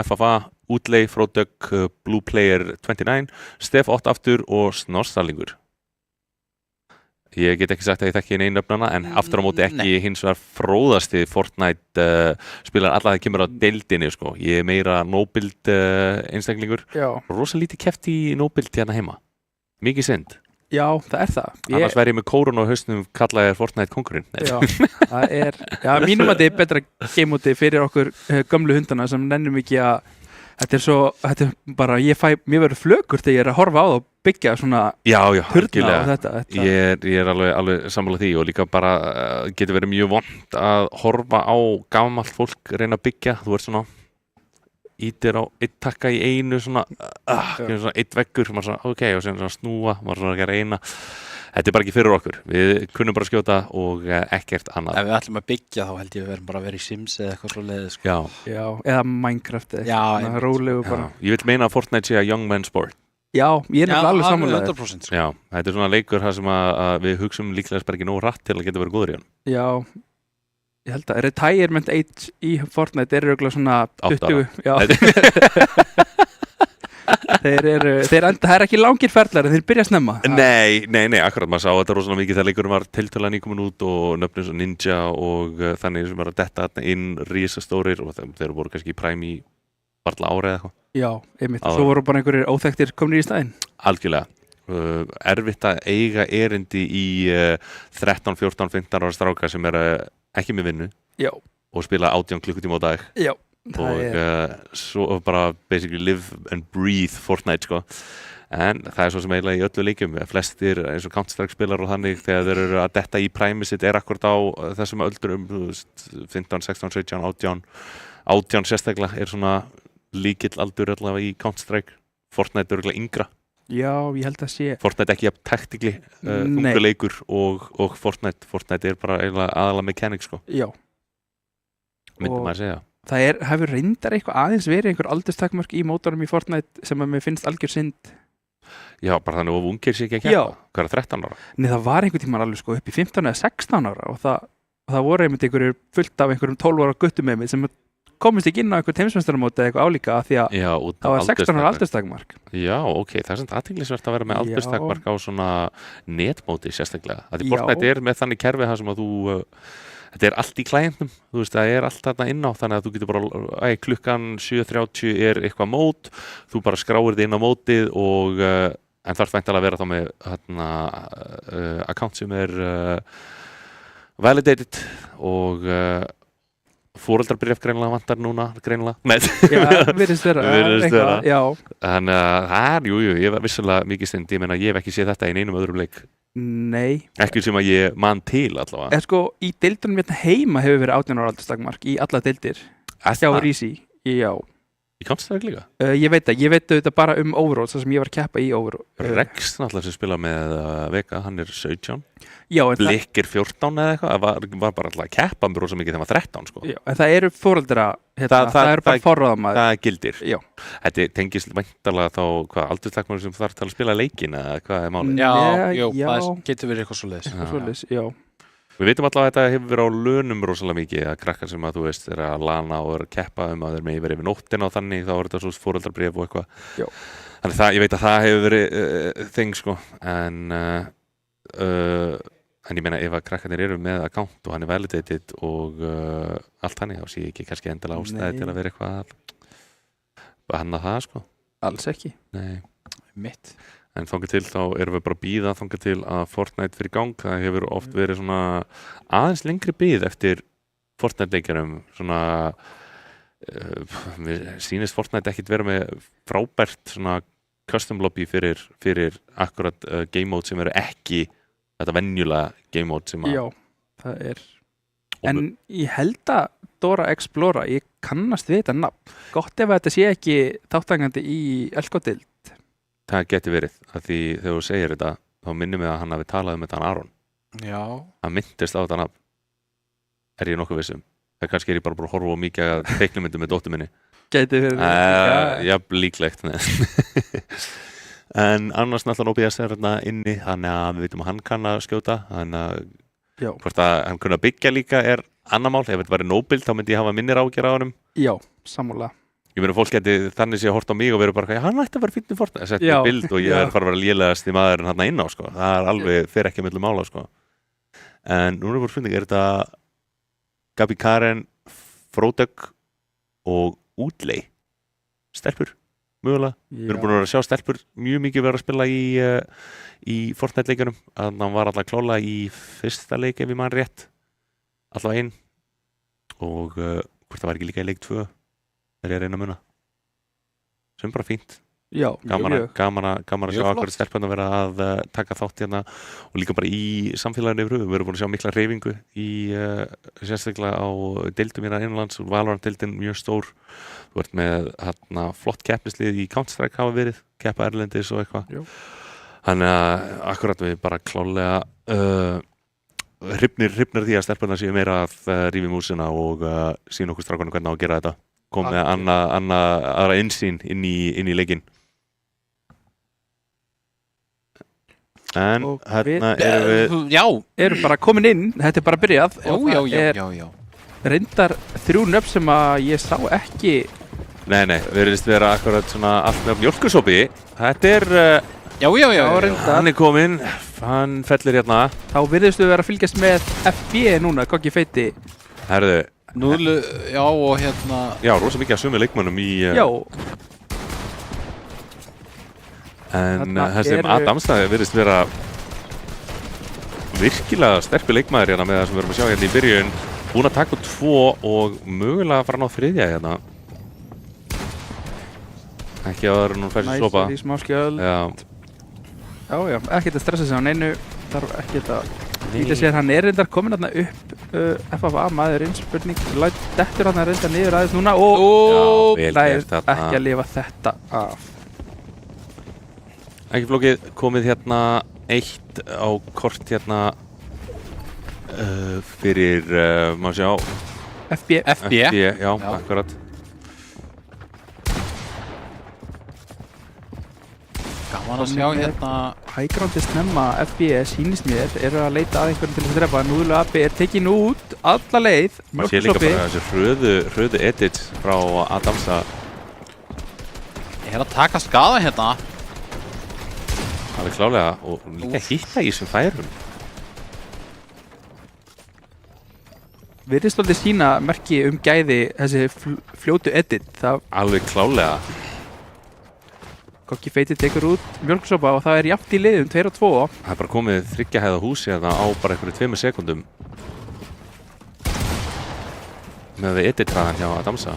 FFA, Útlei, Fródögg, Blue Player 29, Stef 8 aftur og Snorstallingur. Ég get ekki sagt að ég þekki einu nöfnana, en aftur á móti ekki hins vegar fróðasti Fortnite spilar alla það kemur á deildinni, sko. Ég meira no-build einstaklingur. Já. Rosa lítið keppt í no-build hérna heima. Mikið synd. Já, það það. Annars verð ég með kórun á hausnum kallaði Fortnite kongurinn. Já, það mínum að þetta betra game úti fyrir okkur gömlu hundana sem nennum ekki að þetta bara, mér verður flökur þegar ég að horfa á það og byggja svona hurna á þetta. Ég alveg sammála því og líka bara getur verið mjög vont að horfa á gamalt fólk reyna að byggja. Þú ert svona ítir á eitt takka í einu svona eitt veggur, maður svona ok, og svona snúa, maður svona ekki að reyna. Þetta bara ekki fyrir okkur. Við kunnum bara skjóta og ekkert annað. Ef við ætlum að byggja þá held ég við verðum bara að vera í Sims eða eitthvað svoleiðis, sko. Já, eða Minecraft eða eitthvað rólegu bara. Ég vil meina að Fortnite sé að young man sport. Já, ég nefnilega alveg sammála 100%. Já, þetta er svona leikur þar sem að við hugsum líklega bara ekki nógu rætt til að geta verið góður í hann. Já, ég held að retirement age í Fortnite örugglega svona 20. Já. Það ekki langir ferlar en þeir byrja snemma. Nei, akkurat, maður sá þetta rosalega mikið þegar leikurinn var tiltölulega nýkomin út og nöfnum svo Ninja og þannig sem var að detta inn risastórir og þeir voru kannski í Prime í varla ári eða eitthvað. Já, einmitt, svo voru bara einhverjir óþekktir komnir í staðinn. Algjörlega. Erfitt að eiga erindi í 13, 14, 15 ára stráka sem ekki með vinnu. Já. Og spila 18 klukkutíma á dag. Já. Og svo bara basically live and breathe Fortnite, sko. En það svo sem eiginlega í öllu leikjum. Flestir eins og Counter-Strike spilar og þannig þegar þeir eru að detta í Prime sitt akkurat á þessum öldurum 15, 16, 17, 18 sérstaklega svona líkill aldur allavega í Counter-Strike. Fortnite örugglega yngra. Já, ég held að sé. Fortnite ekki tactically þunguleikur og Fortnite bara eiginlega aðalega mechanic, sko. Já. Myndum maður að segja. Það hefur reyndar eitthvað aðeins verið einhver aldurstakmörk í mótorum í Fortnite sem að mér finnst algjör synd. Já, bara þannig að ungir sé ekki að keppa. Hvað 13 ára? Nei, það var einhvern tímann alveg sko upp í 15 eða 16 ára og það voru einmitt einhverjur fullt af einhverjum 12 ára guttum með mig sem komist ekki inn á einhver heimsmeistaramóti eða eitthvað álíka af því að það var 16 ára aldurstakmark. Já, ok, það er svona athyglisvert að vera með aldurstakmark á svona netmóti sérstaklega. Því Fortnite með þannig kerfi þar sem að þetta allt í klæjendum, þú veist, það allt þarna inn á, þannig að þú getur bara, klukkan 7:30 eitthvað mót, þú bara skráir þig inn á mótið og, en þarf væntanlega að vera þá með account sem validated og Foreldrabréf greinilega vantar núna, greinilega. Nei. Já, virðist vera. Virðist vera. Já. Þannig að það er, ég var vissulega mikið stund, ég meina, ég hef ekki séð þetta í neinum öðrum leik. Nei. Ekki sem að ég man til allavega. Sko, í deildunum hérna heima hefur verið 18 ára aldurstakmark í alla deildir. Hjá Rísi, já. Í Counter-Strike líka? Ég veit auðvitað bara Overwatch, það sem ég var að keppa í Overwatch. Rex náttúrulega sem spila með Vega, hann er 17. Já, Blikkir 14 eða eitthvað, það var bara alltaf að keppa með rosa mikið þegar maður 13 sko. Já, en það eru foreldra, það eru bara forráðamaður. Það gildir. Já. Þetta tengist væntanlega þá, aldurstakmark sem þarf til að spila leikin eða hvað er málið? Já, það getur verið eitthvað svoleiðis. Já. Við veitum alltaf að þetta hefur verið á lönum rosalega mikið, að krakkar sem að þú veist er að lana og er að keppa að þeir megi verið yfir nóttina og þannig, þá er þetta svo foreldrabréf og eitthvað. Já. Þannig ég veit að það hefur verið þing sko, en ég meina ef að krakkarnir eru með account og hann er validated og allt þannig, þá sé ég ekki kannski endilega ástæði til að vera eitthvað að hanna það sko. Alls ekki. Nei. Mitt. En þangað til þá erum við bara að bíða þangað til að Fortnite fyrir gang. Það hefur oft verið svona aðeins lengri bíð eftir Fortnite-leikjarum. Svona, sýnist Fortnite ekkert vera með frábært svona custom lobby fyrir akkurat game mode sem eru ekki þetta venjulega game mode sem að... Já, það er... En ég held að Dora Explora, ég kannast við þetta nafn. Gott ef þetta sé ekki þáttangandi í Elko-deild. Það geti verið, að því þegar þú segir þetta, þá minnum við að hann hafi talað þetta Aron. Já. Hann myndist á þetta nafn. Er ég nokkuð vissum. Það kannski er ég bara að horfa á mikið að teiknumyndum með dóttur minni. Geti verið. Já, líklegt. En annars náttúrulega OBS er hérna inni, þannig að við veitum að hann kann að skjóta. Þannig að hvort að hann kunna byggja líka er annar mál. Ef þetta væri nóbild, þá myndi ég hafa minnir ágjör á honum. Já, sammála. Ég meina fólk geti þannig sé að horta á mig og vera bara hann ætti að vera fínn í Fortnite, sett mér bild og ég er fara að vera lélegast í maðurinn hann inn á sko. Það er alveg, fer ekki að milli mála sko. En núna er bara spurning, er þetta Gabi Karen, Fródögg og Útlei stelpur, mögulega. Við erum búin að vera að sjá stelpur mjög mikið vera að spila í Fortnite leikunum. Hann var alltaf klála í fyrsta leik ef ég man rétt, alltaf einn og hvort það var ekki líka í leik 2 er ég að reyna að muna sem bara fínt. Já, gaman að sjá akkur stelpunum vera að taka þátt hérna og líka bara í samfélaginu yfir höfuð. Við erum búin að sjá mikla hreyfingu í sérstaklega á deildum hérna innanlands, Valorant-deildin mjög stór. Þú ert með hérna flott keppnislið í Counter-Strike hafa verið, keppa erlendis og eitthvað. Þannig að akkurat við bara klálega hrifnir því að stelpunum séu meira að rífi músina og sína okkur strákunum hvernig á að gera þetta. Kom með aðra innsýn inn í leikinn. En hérna erum bara komin inn, þetta er bara byrjað. Já. Reyndar 3 nöfn sem að ég sá ekki. Nei, virðist vera akkurat svona allt með mjólkursopi. Þetta er... Já. Hann er kominn, hann fellir hérna. Þá virðistu vera að fylgjast með FB núna, Goggi Feiti. Herðu. Já, og hérna... Já, rosa mikið af sömu leikmönnum í... Já. En þessi Adamstæði virðist vera virkilega sterkur leikmaður hérna með það sem við erum að sjá hérna í byrjun. Búin að taka 2 og mögulega að fara að ná 3. hérna. Ekki að það eru nú færst sopa. Næs í smá skjöld. Já, ekkert að stressa sig á neinu. Þarf ekkert að... Íta sér, hann er reyndar komin hérna upp FFA maðurinn, spurning, dettur hann reyndar niður aðeins núna og lægir ekki að lifa þetta af. Ekki flókið, komið hérna 1 á kort hérna fyrir, maður sjá FB, já, akkurat. Gaman að sjá hérna Hægrándi snemma FB sýnist mér eru að leita að einhverjum til að drepa. Núðulega AB er tekin út alla leið. Man sé líka bara þessi hröðu edits frá Adamsa. Ég er að taka skaða hérna. Alveg klálega og líka hitta í þessum færum. Virðist aldrei sína merki gæði þessi fljótu edit. Alveg klálega. Goggi Feiti tekur út mjölkursopa og það er jafnt í liðum 2 og 2. Það er bara komið 3 hæða húsi hérna á bara einhverju 2 sekúndum. með við editræðan hjá Adamsa.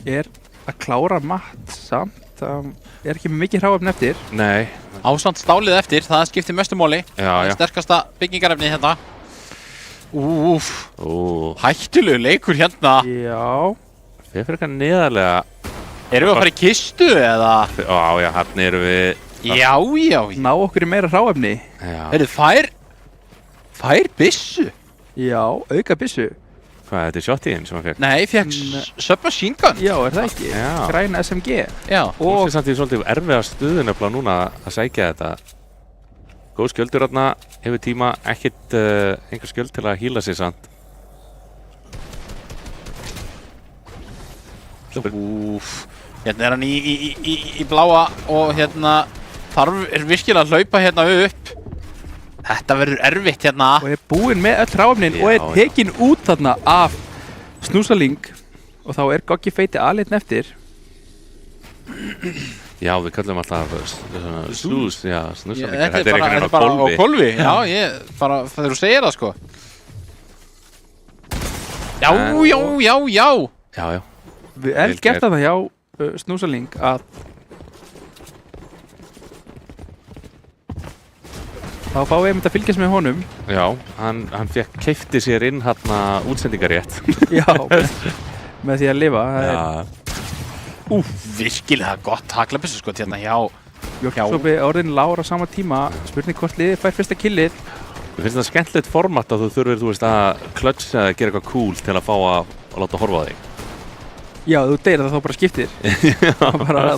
Er að klára matt samt, það er ekki mikið hráefni eftir. Nei. Ásamt stálið eftir, það skiptir mestu máli. Já. Sterkasta byggingarefni hérna. Hættulegu leikur hérna. Já. Við fyrir eitthvað neðarlega. Erum við að fara í kistu eða? Já, hann erum við. Já. Ná okkur í meira hráefni. Já. Fær byssu? Já, auka byssu. Hvað, þetta er shottíðin sem hann fekk? Nei, fekk submachine gun. Já, er það ekki? Já. Græna SMG. Já. Og það er samt í svolítið erfiða stuðu nefnilega núna að sækja þetta. Góð skjöldur þarna, hefur tíma, ekkert einhver skjöld til að hýla sig samt. Hérna er hann í bláa og hérna er virkilega að hlaupa hérna upp. Þetta verður erfitt hérna. Og er búinn með öll hráefnin og er tekinn út þarna af snúsaling. Og þá er Goggi feiti aðleitn eftir. Já, við kallum alltaf snús, já, snúsalingar. Þetta er bara á hvolfi. Já, bara þegar þú segir það sko. Já. Við erum gert það hjá snúsaling að þá fáum við einmitt að fylgjast með honum. Já, hann keypti sér inn hérna útsendingarétt. Já, með því að lifa. Virkilega gott haglabissu sko hérna hjá Mjölksópi orðin lágur á sama tíma. Spurning hvort liðið fær fyrsta killið. Mér finnst það skemmtilegt format að þú þurfir, þú veist, að klötsa eða gera eitthvað cool til að fá að láta horfa á þig. Já, þú deyrir það þá bara skiptir.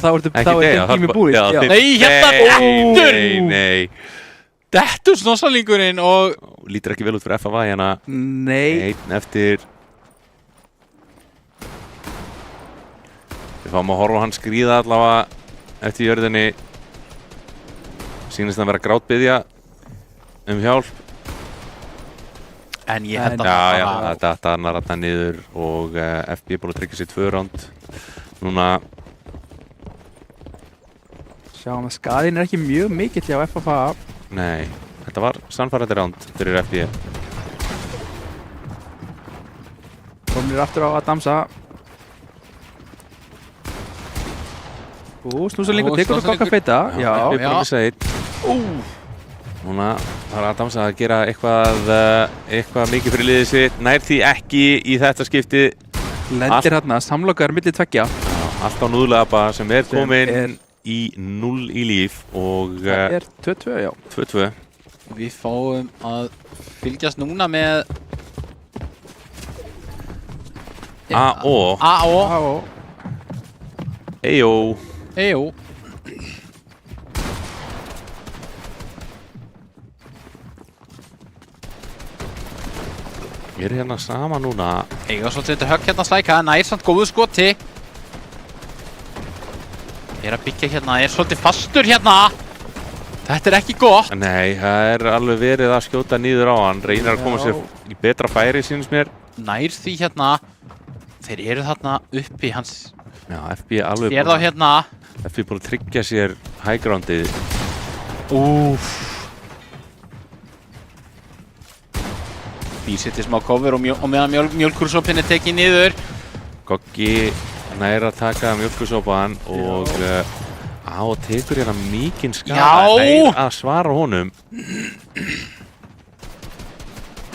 Þá er tími búið. Nei, hérna dettur! Nei. Dettur snúsalingurinn og lítur ekki vel út fyrir FFA hérna. Nei. Einn eftir. Við fáum að horfa á hann skríða allavega eftir jörðinni. Sýnist hann vera að grátbiðja hjálp. En ég held að þetta annar að það niður og FB er búin að tryggja sér 2 ránd. Núna sjáum að skaðinn er ekki mjög mikill hjá FFA. Nei, þetta var sannfærandi ránd fyrir FB. Komnir aftur á Adamsa. Snúsalingur tekur þú Gogga feita. Já, FB er bara að missa 1. Núna þarf Adamsa að gera eitthvað mikið fyrir liðið sitt. Nær því ekki í þetta skipti. Lendir hérna, samlokaður milli tveggja. Já, allt á núðlapa sem er komin í 0 í líf og það er 2-2, já. 2-2. Við fáum að fylgjast núna með A.O. Eyjó. Ég er hérna sama núna. Eiga svolítið þetta högg hérna slæka, nær samt góðu skoti. Ég er að byggja hérna, er svolítið fastur hérna. Þetta er ekki gott. Nei, það er alveg verið að skjóta nýður á hann. Reynir að koma sér í betra færi, sínst mér. Nær því hérna. Þeir eru þarna uppi hans. Já, FB er alveg Sér þá hérna. FB er búin að tryggja sér high groundið. Býr sér til smá cover og meðan mjölkursópinn er tekið niður. Goggi nær að taka mjölkursópan og og tekur hérna mikinn skada. Nær að svara honum.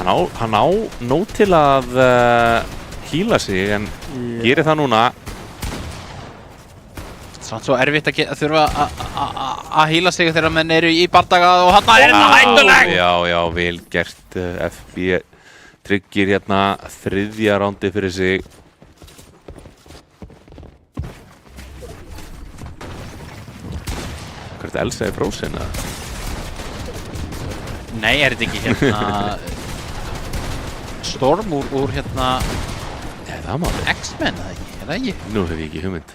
Hann á nóg til að hýla sig en gerir það núna. Samt svo erfitt að þurfa að hýla sig þegar menn eru í bardaga og hann er hérna hættuleg! Já, vel gert. FB tryggir hérna 3. rándi fyrir sig. Hvað er þetta, Elsa í Frozen eða? Nei, er þetta ekki hérna Storm úr hérna það má það. X-Men eða ekki, er það ekki? Nú hef ég ekki hugmynd.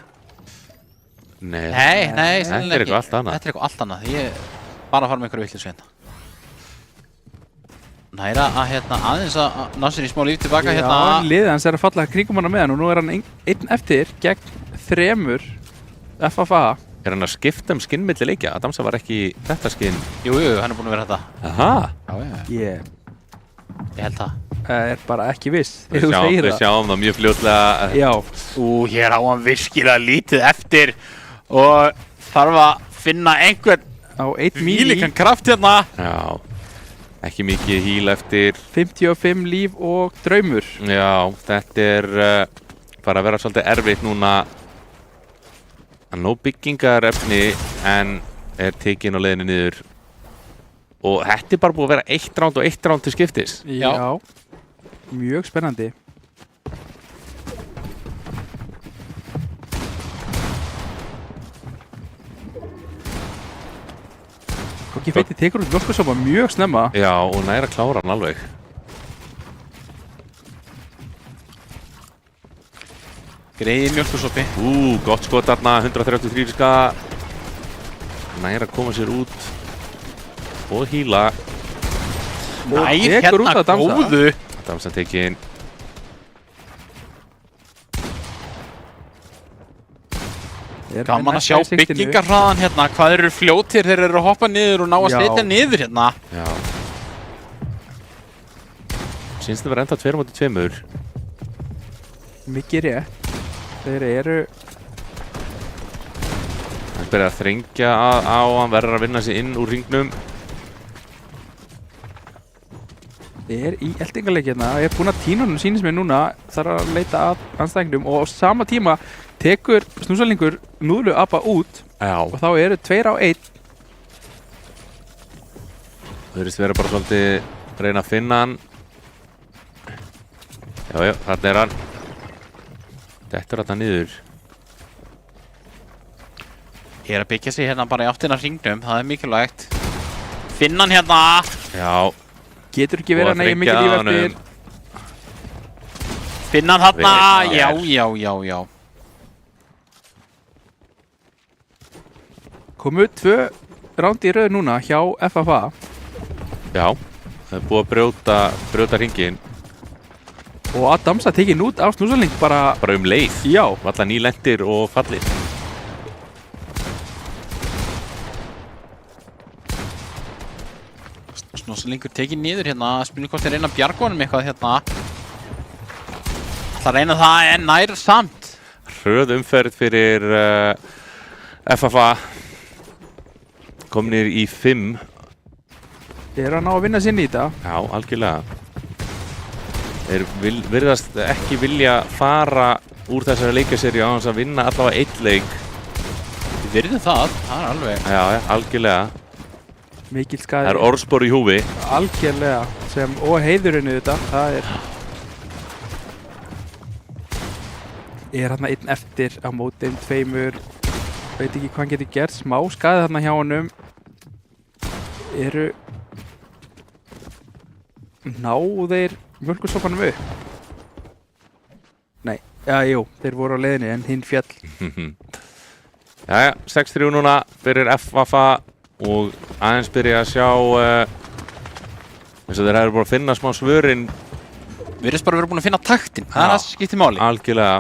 Nei, þetta er eitthvað allt annað. Þetta er eitthvað allt annað, ég bara að fara með einhverju villis hérna. Næra að hérna aðeins að ná sér í smá líf tilbaka hérna. Já, liðið hans er að falla kringum hann með hann og nú er hann einn eftir gegn 3 FFA. Er hann að skipta skinn milli leikja? Adamsa var ekki þetta skinn. Jú, hann er búinn að vera þetta. Aha. Já. Ég held það. er bara ekki viss þegar þú segir Við það. sjáum það mjög fljótlega. Já, Hér á hann virkilega lítið eftir og þarf að finna einhvern á 1 míní, líkan kraft hérna. Já, ekki mikið híl eftir. 55 líf og draumur. Já, þetta bara að vera svolítið erfitt núna. Að nóg byggingarefni en tekinn á leiðinni niður. Og þetta bara búið að vera 1 ránd og 1 ránd til skiptis. Já. Mjög spennandi. Kokki Feiti tekur út mjólkursopa mjög snemma. Já, og næra klára hann alveg. Greiði mjölkursopi. Gott skot þarna, 133 skada. Næra að koma sér út og híla. Nær tekur út hérna að dansa. góðu. Damsa tekinn. Gaman að sjá byggingarhraðan hérna. Hvað eru fljótir þeir eru að hoppa niður og ná að setja niður hérna. Já. Sýnst það vera enda 2 móti 2. Mikið rétt. Þeir eru... Hann byrjar að þrengja á hann, verður að vinna sig inn úr hringnum. Er í eldingarleikina, er búinn að tína hann sýnist mér núna, þarf að leita að anstæðingnum og á sama tíma tekur snúsalingur núðlu apa út. Já. Og þá eru 2 á 1. Það verðist vera bara svolítið að reyna að finna hann. Já, þarna er hann. Þetta er þarna niður. Ég er að byggja sig hérna bara í áttina hringnum, það er mikilvægt. Finna hann hérna. Já. Getur ekki verið að nægja mikið líf eftir. Finna hann þarna. Já. Komu 2 ránd í röð núna hjá FFA. Já. Það er búið að brjóta hringinn. Og að Damsa tekinn út á snúsaling bara leið. Já. Valla nýlendir og fallir. Snúsalingur tekið niður hérna. Spurning hvort þeir reyna að bjarga honum eitthvað hérna. Það reyna það en nær samt. Hröð umferð fyrir FFA. Komnir í 5. Þeir eru að ná að vinna sinni í þetta. Já, algjörlega. Þeir virðast ekki vilja fara úr þessari leikaseríu á þess að vinna allavega 1 leik. Við virðum það er alveg. Já, Mikil algjörlega. skaði. Það er orðspor í húfi. Algjörlega. Og heiðurinn auðvitað. Það er hérna 1 eftir á móti 2. Veit ekki hvað hann getur gert. Smá skaði þarna hjá honum. Ná þeir mjölkursopanum upp? Nei, jú, þeir voru á leiðinni en hinn fjall. Jæja, 6-3 núna fyrir FFA og aðeins byrja að sjá eins og þeir hefur búin að finna smá svörin. Virðist bara verið búin að finna taktinn. Það er það sem skiptir máli. Algjörlega.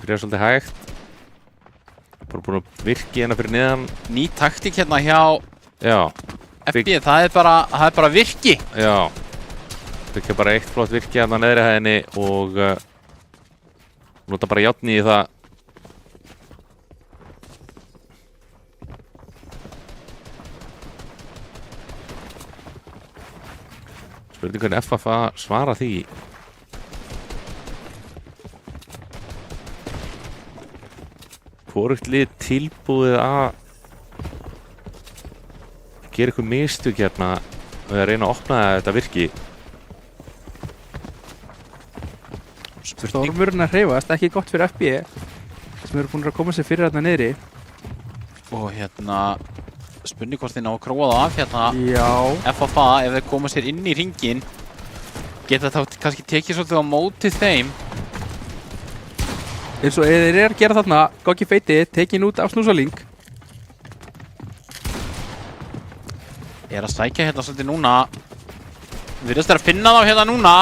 Byrja svolítið hægt. Bara búin að virki hérna fyrir neðan. Ný taktík hérna hjá FB, það er bara virki. Já. Byggja bara 1 flott virki hérna á neðri hæðinni og nota bara járni í það. Spurning hvernig FFA svara því. Hvorugt lið tilbúið að gera eitthvað mistök hérna og að reyna að opna þetta virki. Stormurinn að hreyfast, ekki gott fyrir FB sem eru búin að koma sér fyrir hérna niðri. Og hérna spurning hvort þið ná að króa það af hérna. Já. FFA, ef þeir koma sér inn í hringinn, geta þá kannski tekið svolítið á móti þeim. Eins og þeir eru að gera þarna, Kokki Feiti tekinn út af snúsaling. Ég er að sækja hérna svolítið núna. Virðast þeir að finna þá hérna núna.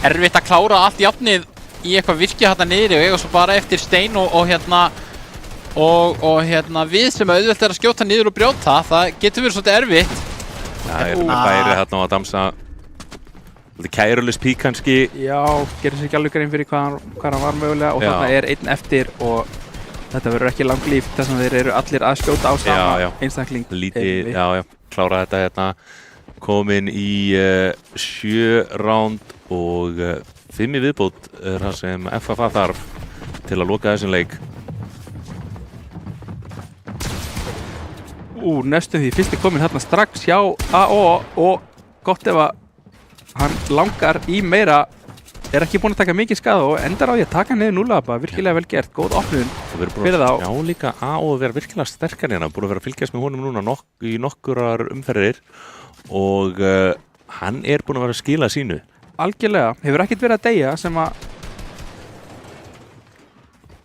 Erfitt að klára allt jafnið í eitthvað virki hérna niðri og eiga svo bara eftir Stein og hérna við sem auðvelt að skjóta niður og brjóta, það getur verið svolítið erfitt. Það með bæri hérna á að damsa kærulist pík kannski. Já, gerir sér ekki alveg grein fyrir hvað hann var mögulega og þarna einn eftir og þetta verður ekki langlíf þar sem þeir eru allir að skjóta á sama einstakling. Lítið, klára þetta hérna. Komin í 7 ránd og 5 í viðbót er það sem FFA þarf til að loka þessum leik. Næstum því, fyrst komin hérna strax hjá AO og gott ef að hann langar í meira, er ekki búinn að taka mikið skada og endar á því að taka niður núlapa, virkilega vel gert, góð opnun fyrir þá. Já, líka AO vera virkilega sterkar hérna, búin að vera að fylgjast með honum núna í nokkurar umferðir og hann er búinn að vera að skila sínu. Algjörlega, hefur ekkert verið að deyja sem að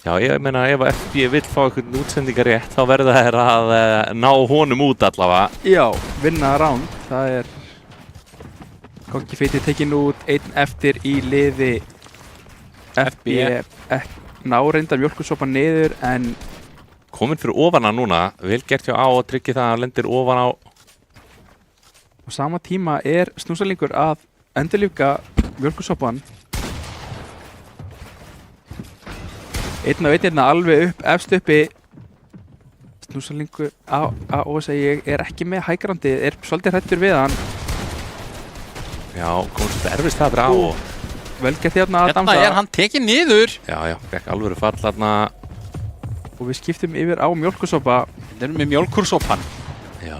Já, ég meina ef FB vill fá einhvern útsendingar rétt þá verður það að ná honum út allavega. Já, vinna ránd, það er Kongi Feiti tekinn út, einn eftir í liði FB ná reyndar mjólkursopa niður en komin fyrir ofan hann núna, vel gert hjá A og tryggja það að hann lendir ofan á. Á sama tíma er snúsalingur að endurlífga mjólkursopan. Einn af einn alveg upp, efst uppi. Snúsalingur A og segi ég er ekki með hægrandi, er svolítið hrættur við hann. Já, komið svolítið erfist það fyrir A og vel gert hérna að damsa. Hérna er hann tekinn niður. Já, fekk alvöru fall hérna. Og við skiptum yfir á mjólkursopa. Við erum með mjólkursopan. Já.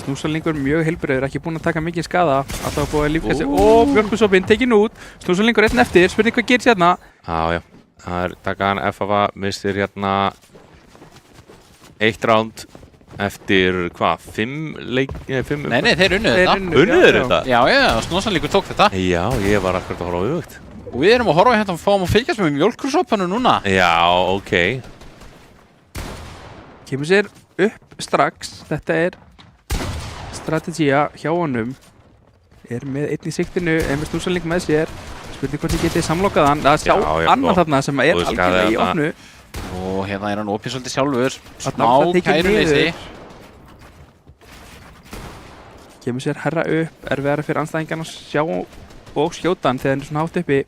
Snúsalingur mjög heilbrigður, ekki búinn að taka mikið skada. Alltaf búið að lífka sig. Og mjólkursopinn tekinn út. Snúsalingur einn eftir, spurning hvað gerist hérna. Já. Það er takan FFA, missir hérna 1 ránd eftir hvað, 5 leik... Nei, þeir unnuðu þetta. Unnuðu þetta? Já, Snúsalingur tók þetta. Já, ég var akkurat að horfa á auðvögt. Og við erum að horfa hérna og fáum að fylgjast með mjólkursopanum núna. Já, ok. Kemur sér upp strax. Þetta er strategía hjá honum. Er með einn í sigtinu, með Snúsaling með sér. Spurning hvort ég geti samlokað hann. Það sjá annan þarna sem er algjörlega í opnu. Og hérna er hann opið svolítið sjálfur. Smá kæruleysi. Kemur sér herra upp, erfiðara fyrir andstæðingarna að sjá og skjóta hann þegar hann er svona hátt uppi.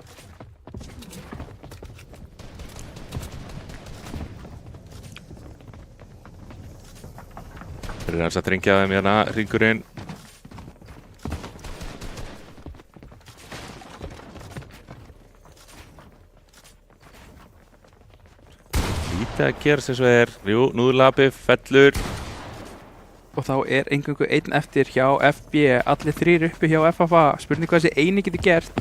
Þeir eru að drengja þeim hérna, hringurinn. Lítið að gera sem svo er. Jú, núðlapi, fellur. Og þá er eingöngu einn eftir hjá FB, allir 3 uppi hjá FFA. Spurning hvað þessi eini getur gert.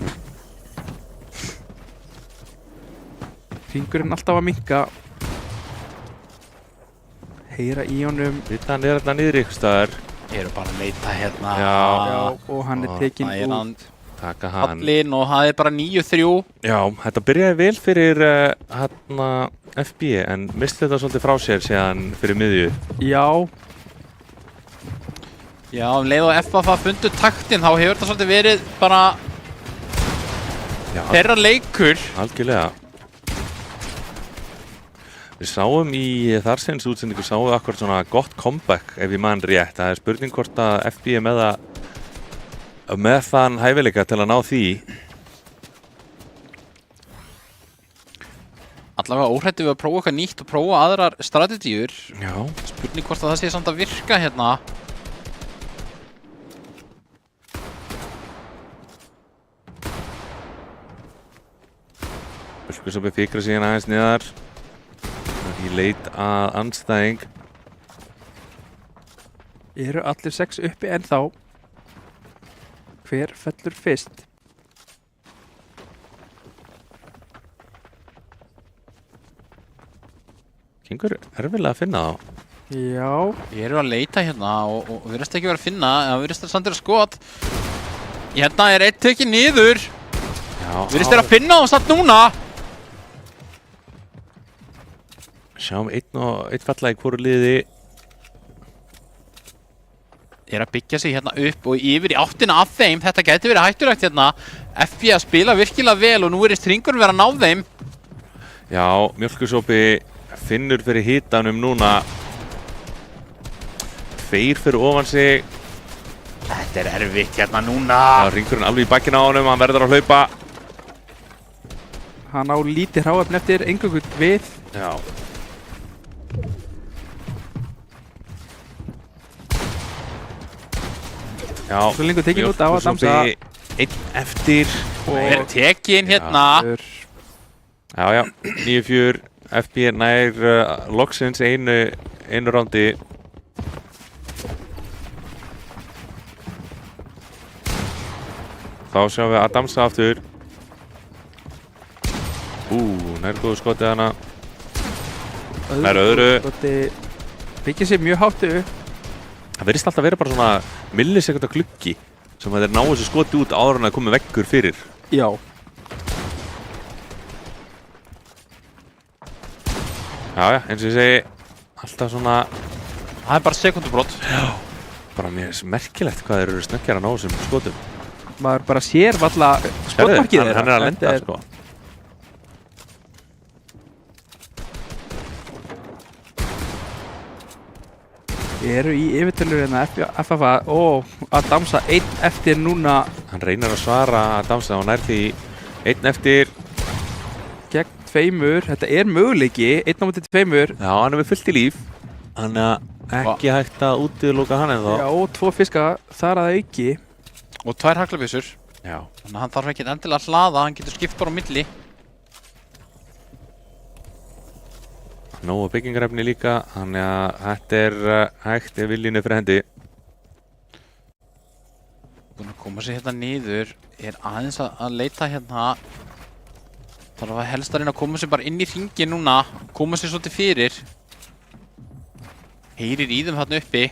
Hringurinn alltaf að minnka. Heyra í honum. Hann er hérna niður ykkur staðar. Eru bara að leita hérna. Já, og hann er tekinn út. Taka hann. Fallinn og það er bara 9-3. Já, þetta byrjaði vel fyrir hérna FB en misti þetta svolítið frá sér síðan fyrir miðju. Já, leið og FFA fundu taktinn þá hefur þetta svolítið verið bara þeirra leikur. Algjörlega. Við sáum í þarsins útsendingu sáum við akkurat svona gott comeback ef ég man rétt. Það er spurning hvort að FB er með þann hæfileika til að ná því. Allavega óhrættu við að prófa eitthvað nýtt og prófa aðrar strategíur. Já. Spurning hvort að það sé samt að virka hérna. Bölkusopi fikra síðan aðeins niðar. Í leit að andstæðing. Eru allir 6 uppi ennþá. Hver fellur fyrst? Gengur erfiðlega að finna þá. Já. Ég eru að leita hérna og virðast ekki vera að finna, en virðast samt vera skot. Hérna er einn tekinn niður. Já. Virðast vera að finna þá samt núna. Sjáum einn falla í hvoru liði. að byggja sig hérna upp og yfir í áttina að þeim. Þetta gæti verið hættulegt hérna. FB að spila virkilega vel og nú er stringurinn verið að ná þeim. Já, Mjólkursopi finnur fyrir hitanum núna. 2 fyrir ofan sig. Þetta er erfitt hérna núna. Já, ringurinn alveg í bakkinn á honum, hann verður að hlaupa. Hann á lítið hráefni eftir, eingöngu við. Já. Já, Svo lengur tekinn út á að damsa. Einn eftir. Og er tekinn hérna. Já, 9-4. FB nær loksins einu rándi. Þá sjáum við að damsa aftur. Nær góðu skotið hana. Nær öðru. Byggja sér mjög háttu. Það verðist alltaf vera bara svona millisekunda gluggi sem að þeir ná þessu skoti út áður en að komi veggur fyrir. Já. Já, eins og ég segi, alltaf svona... Það er bara sekundubrót. Já. Bara mér merkilegt hvað þeir eru snöggjar að ná þessum skotum. Maður bara sér valla skotmarkið þeirra. Hann er að lenda, sko. Við erum í yfirtölur hérna FFA og að damsa einn eftir núna. Hann reynir að svara að damsa og nær því einn eftir. Gegn 2, þetta er möguleiki, 1 á móti 2. Já, hann er með fullt í líf. Hann er ekki hægt að útiloka hann ennþá. Já, og 2 fiska þar að auki. Og 2 haglabissur. Já. Þannig að hann þarf ekki endilega að hlaða, hann getur skipt bara á milli. Nógu byggingarefni líka, þannig að þetta er hægt ef viljinu fyrir hendi. Búinn að koma sér hérna niður, er aðeins að leita hérna. Þarf að helst að reyna að koma sér bara inn í hringinn núna, koma sér svolítið fyrir. Heyrir í þeim þarna uppi.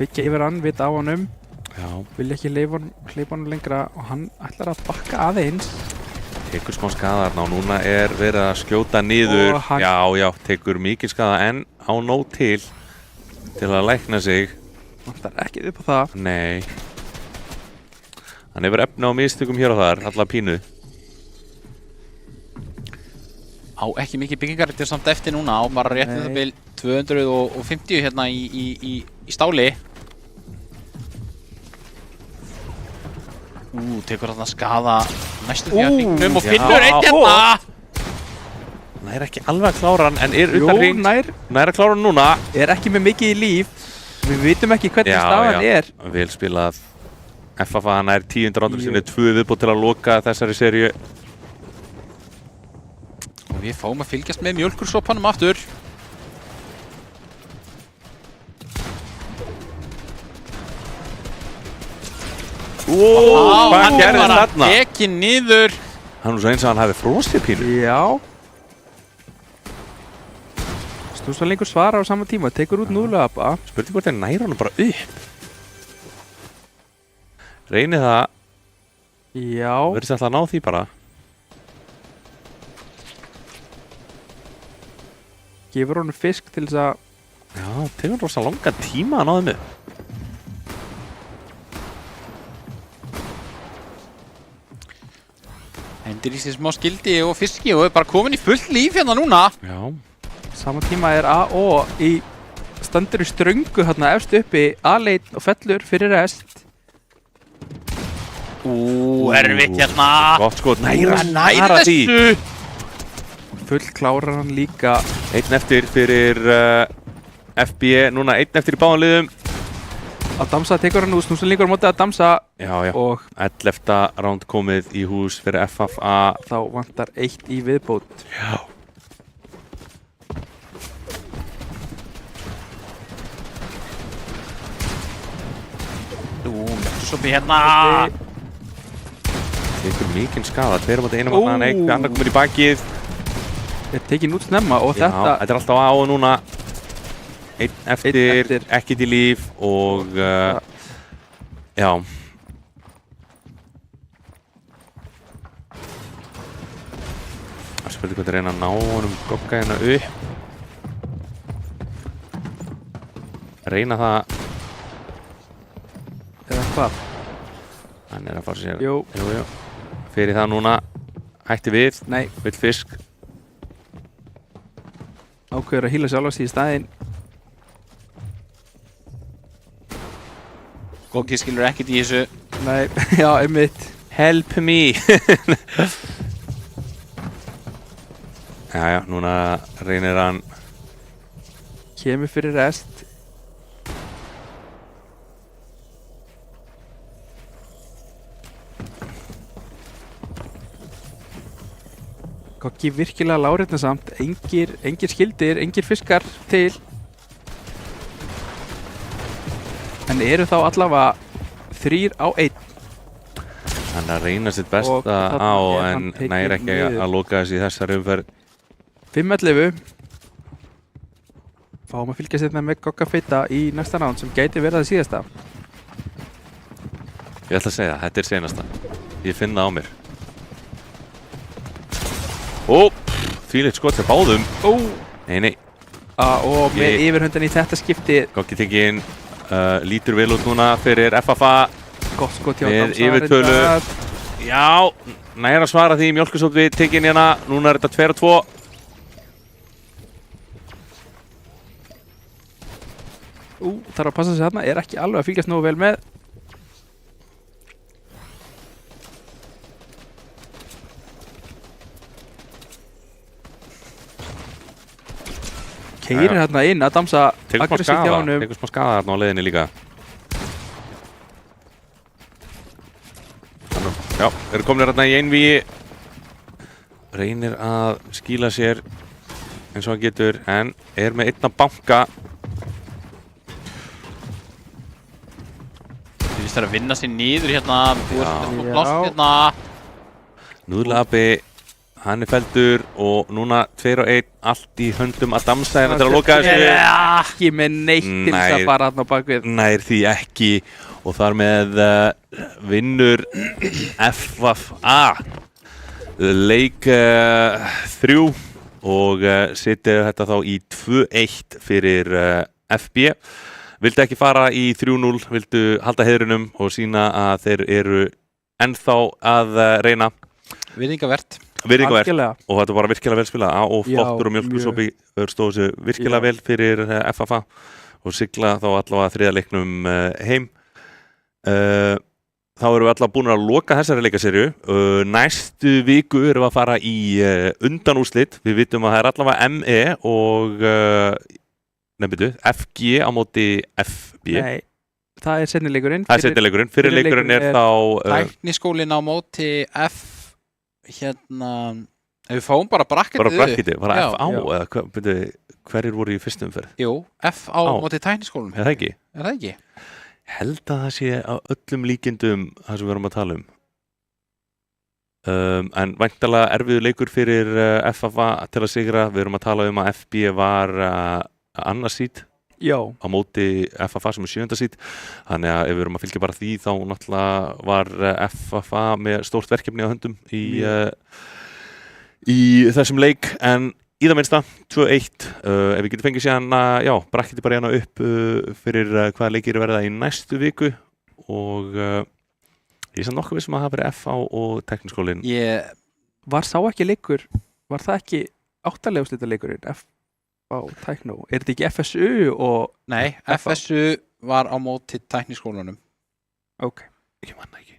Byggja yfir hann, vita á honum. Já. Vilja ekki hleypa honum lengra og hann ætlar að bakka aðeins. Tekur smá skaða þarna og núna er verið að skjóta niður. Já, tekur mikið skaða en á nóg til að lækna sig. Það er ekki upp á það. Nei. Hann hefur efni á mistökum hér og þar, alla pínu. Á ekki mikið byggingarættir samt eftir núna, á bara rétt það bil 250 hérna í stáli. Tekur þarna skaða næstu því að hringnum og finnur einn hérna! Hann er ekki alveg að klára hann en er utan hring. Nær að klára hann núna. Er ekki með mikið í líf. Við vitum ekki hvernig staðan er. Vel spilað. FFA hann er 10. rándur sinni 2 viðbót til að loka þessari seríu. Og við fáum að fylgjast með Mjólkursopanum aftur. Hvað gerði þarna? Ekki niður. Hann er svo eins og hann hafi frosið pínu. Já. Stúsalengur svarar á sama tíma, tekur út núðlöpa. Spurning hvort þeir næra hann bara upp. Reynið það. Já. Verðist alltaf að ná því bara. Gefur honum fisk til þess að... Já, tegur hann rosa langa tíma að ná þeim upp. Hendir í sér smá skildi og fiski og er bara komin í fullt líf hérna núna. Já. Sama tíma er A.O. í standur í ströngu hérna efst uppi, A-leit og fellur fyrir rest. Erfitt hérna. Gott skot. Næra þessu. Full klárar hann líka. Einn eftir fyrir FB, núna einn eftir í báðanliðum. Að damsa tekur hann úr, Snúsalengur mótið að damsa. Já. Og 11. ránd komið í hús fyrir FFA. Þá vantar 1 í viðbót. Já. Mjólkursopi hérna. Tekur mikinn skaða, 2 á móti 1 mann, annar komur í bakið. Er tekin út snemma og þetta... Þetta er alltaf á og núna. Einn eftir, ekki til líf og já. spurning hvað reyna að ná honum Gogga hérna upp. Reyna það. Eða hvað? Hann að fara sér. Jú. Fyrir það núna. Hætti við. Nei. Vill fisk. Ákveður að hýla sjálfast í staðinn. Goggi skilur ekkert í þessu. Nei, já, einmitt. Help me. Jæja, núna reynir hann. Kemur fyrir rest. Goggi virkilega láréttnasamt, engir skildir, engir fiskar til. En eru þá allavega 3 á 1. Hann að reyna sitt besta á en næri ekki að loka þessi í þessari umferð. 5-11. Fáum að fylgjast hérna með Gogga feita í næsta round sem gæti verið það síðasta. Ég ætla að segja, þetta er seinasta. Ég finn það á mér. Þvílíkt skot sem báðum. Nei. Og með yfirhundan í þetta skipti. Goggi tekinn, lítur vel út núna fyrir FFA. Gott skot hjá með yfirtölu. Já, næra að svara því, Mjólkursótt við tekinn hérna. Núna er þetta 2-2. Þarf að passa sig þarna, er ekki alveg að fylgjast nógu vel með. Keirir hérna inn að damsa aggressíft hjá honum. Tekur smá skaða hérna á leiðinni líka. Já, eru komin hérna í einvíi. Reynir að skýla sér eins og hann getur, en er með einna banka. Þú veist það að vinna sér niður hérna. Núðlabi, hann er felldur og núna 2-1, allt í höndum að damsa hérna til að loka þessu. Ekki með neitt til þess að fara hérna á bakvið. Nær því ekki og þar með vinnur FFA leik 3 og setja þetta þá í 2-1 fyrir FB. Vildu ekki fara í 3-0, vildu halda heiðrinum og sína að þeir eru ennþá að reyna. Virðingavert. Og þetta var bara virkilega vel spilað og flottur og Mjólkursópi stóðu sig virkilega vel fyrir FFA og sigla þá allavega 3. leiknum heim. Þá erum við allavega búin að loka þessari leikaserju. Næstu viku erum við að fara í undanúrslit. Við vitum að það er allavega ME og FG á móti FB. Nei, það er seinni leikurinn. Það er seinni leikurinn. Fyrir leikurinn er þá Tækniskólinn á móti F hérna, ef við fáum bara brakketið bara FA eða hverjir voru í fyrstu umferð? Jú, FA á móti Tækniskólum. Er það ekki? Er það ekki? Held að það sé á öllum líkindum það sem við erum að tala um. En væntanlega erfiður leikur fyrir FFA til að sigra. Við erum að tala um að FB var annars sít á móti FFA sem er 7. sít. Þannig að ef við erum að fylgja bara því þá náttúrulega var FFA með stórt verkefni á höndum í þessum leik. En í það minnsta 2-1. Ef við getum fengið síðan brakketi bara hérna upp fyrir hvaða leikir verða í næstu viku og ég er samt nokkuð vissum að það verið FA og Tækniskólinn. Var sá ekki leikur, var það ekki 8. úrslitaleikurinn FA og Tæknó? Er þetta ekki FSU og Nei, FSU var á móti Tækniskólanum. Ok. Ég manna ekki.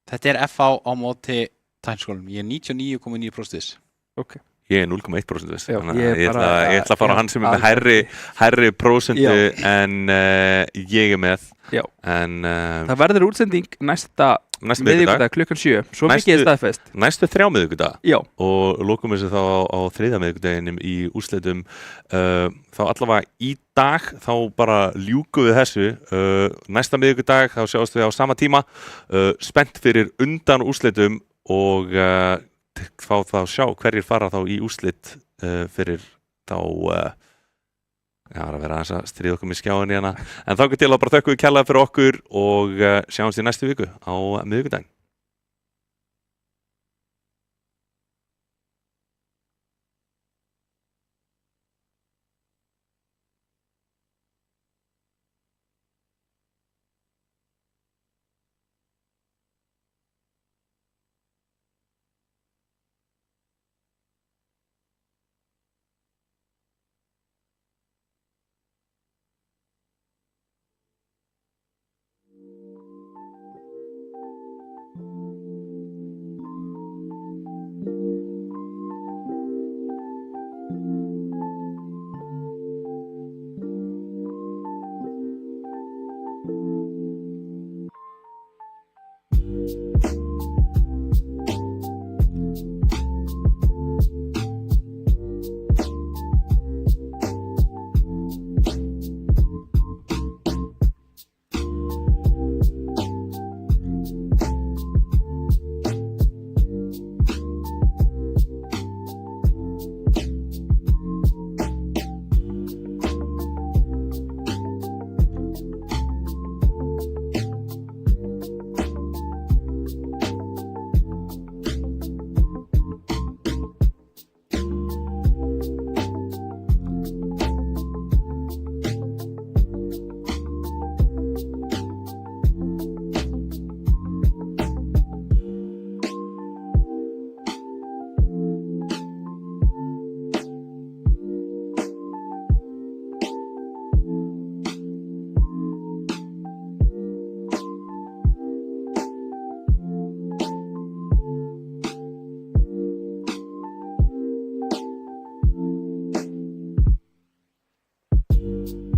Þetta er FA á móti Tækniskólanum. Ég er 99,9%. Ok. Ég er 0,1% viss. Ég ætla að fara á hann sem er með hærri prósentu en ég er með. Það verður útsending næsta miðvikudag klukkan 7. Svo mikið er staðfest. Næstu 3 miðvikudag. Já. Og lokum þessu þá á 3. miðvikudaginum í úrslitum. Þá allavega í dag þá bara ljúkum við þessu. Næsta miðvikudag þá sjáumst við á sama tíma. Spennt fyrir undan úrslitum og fá þá sjá hverjir fara þá í úrslit fyrir þá það er að vera aðeins að stríða okkur með skjáin hérna. En þá til að bara þökkum við kærlega fyrir okkur og sjáumst í næstu viku á miðvikudaginn. Bye.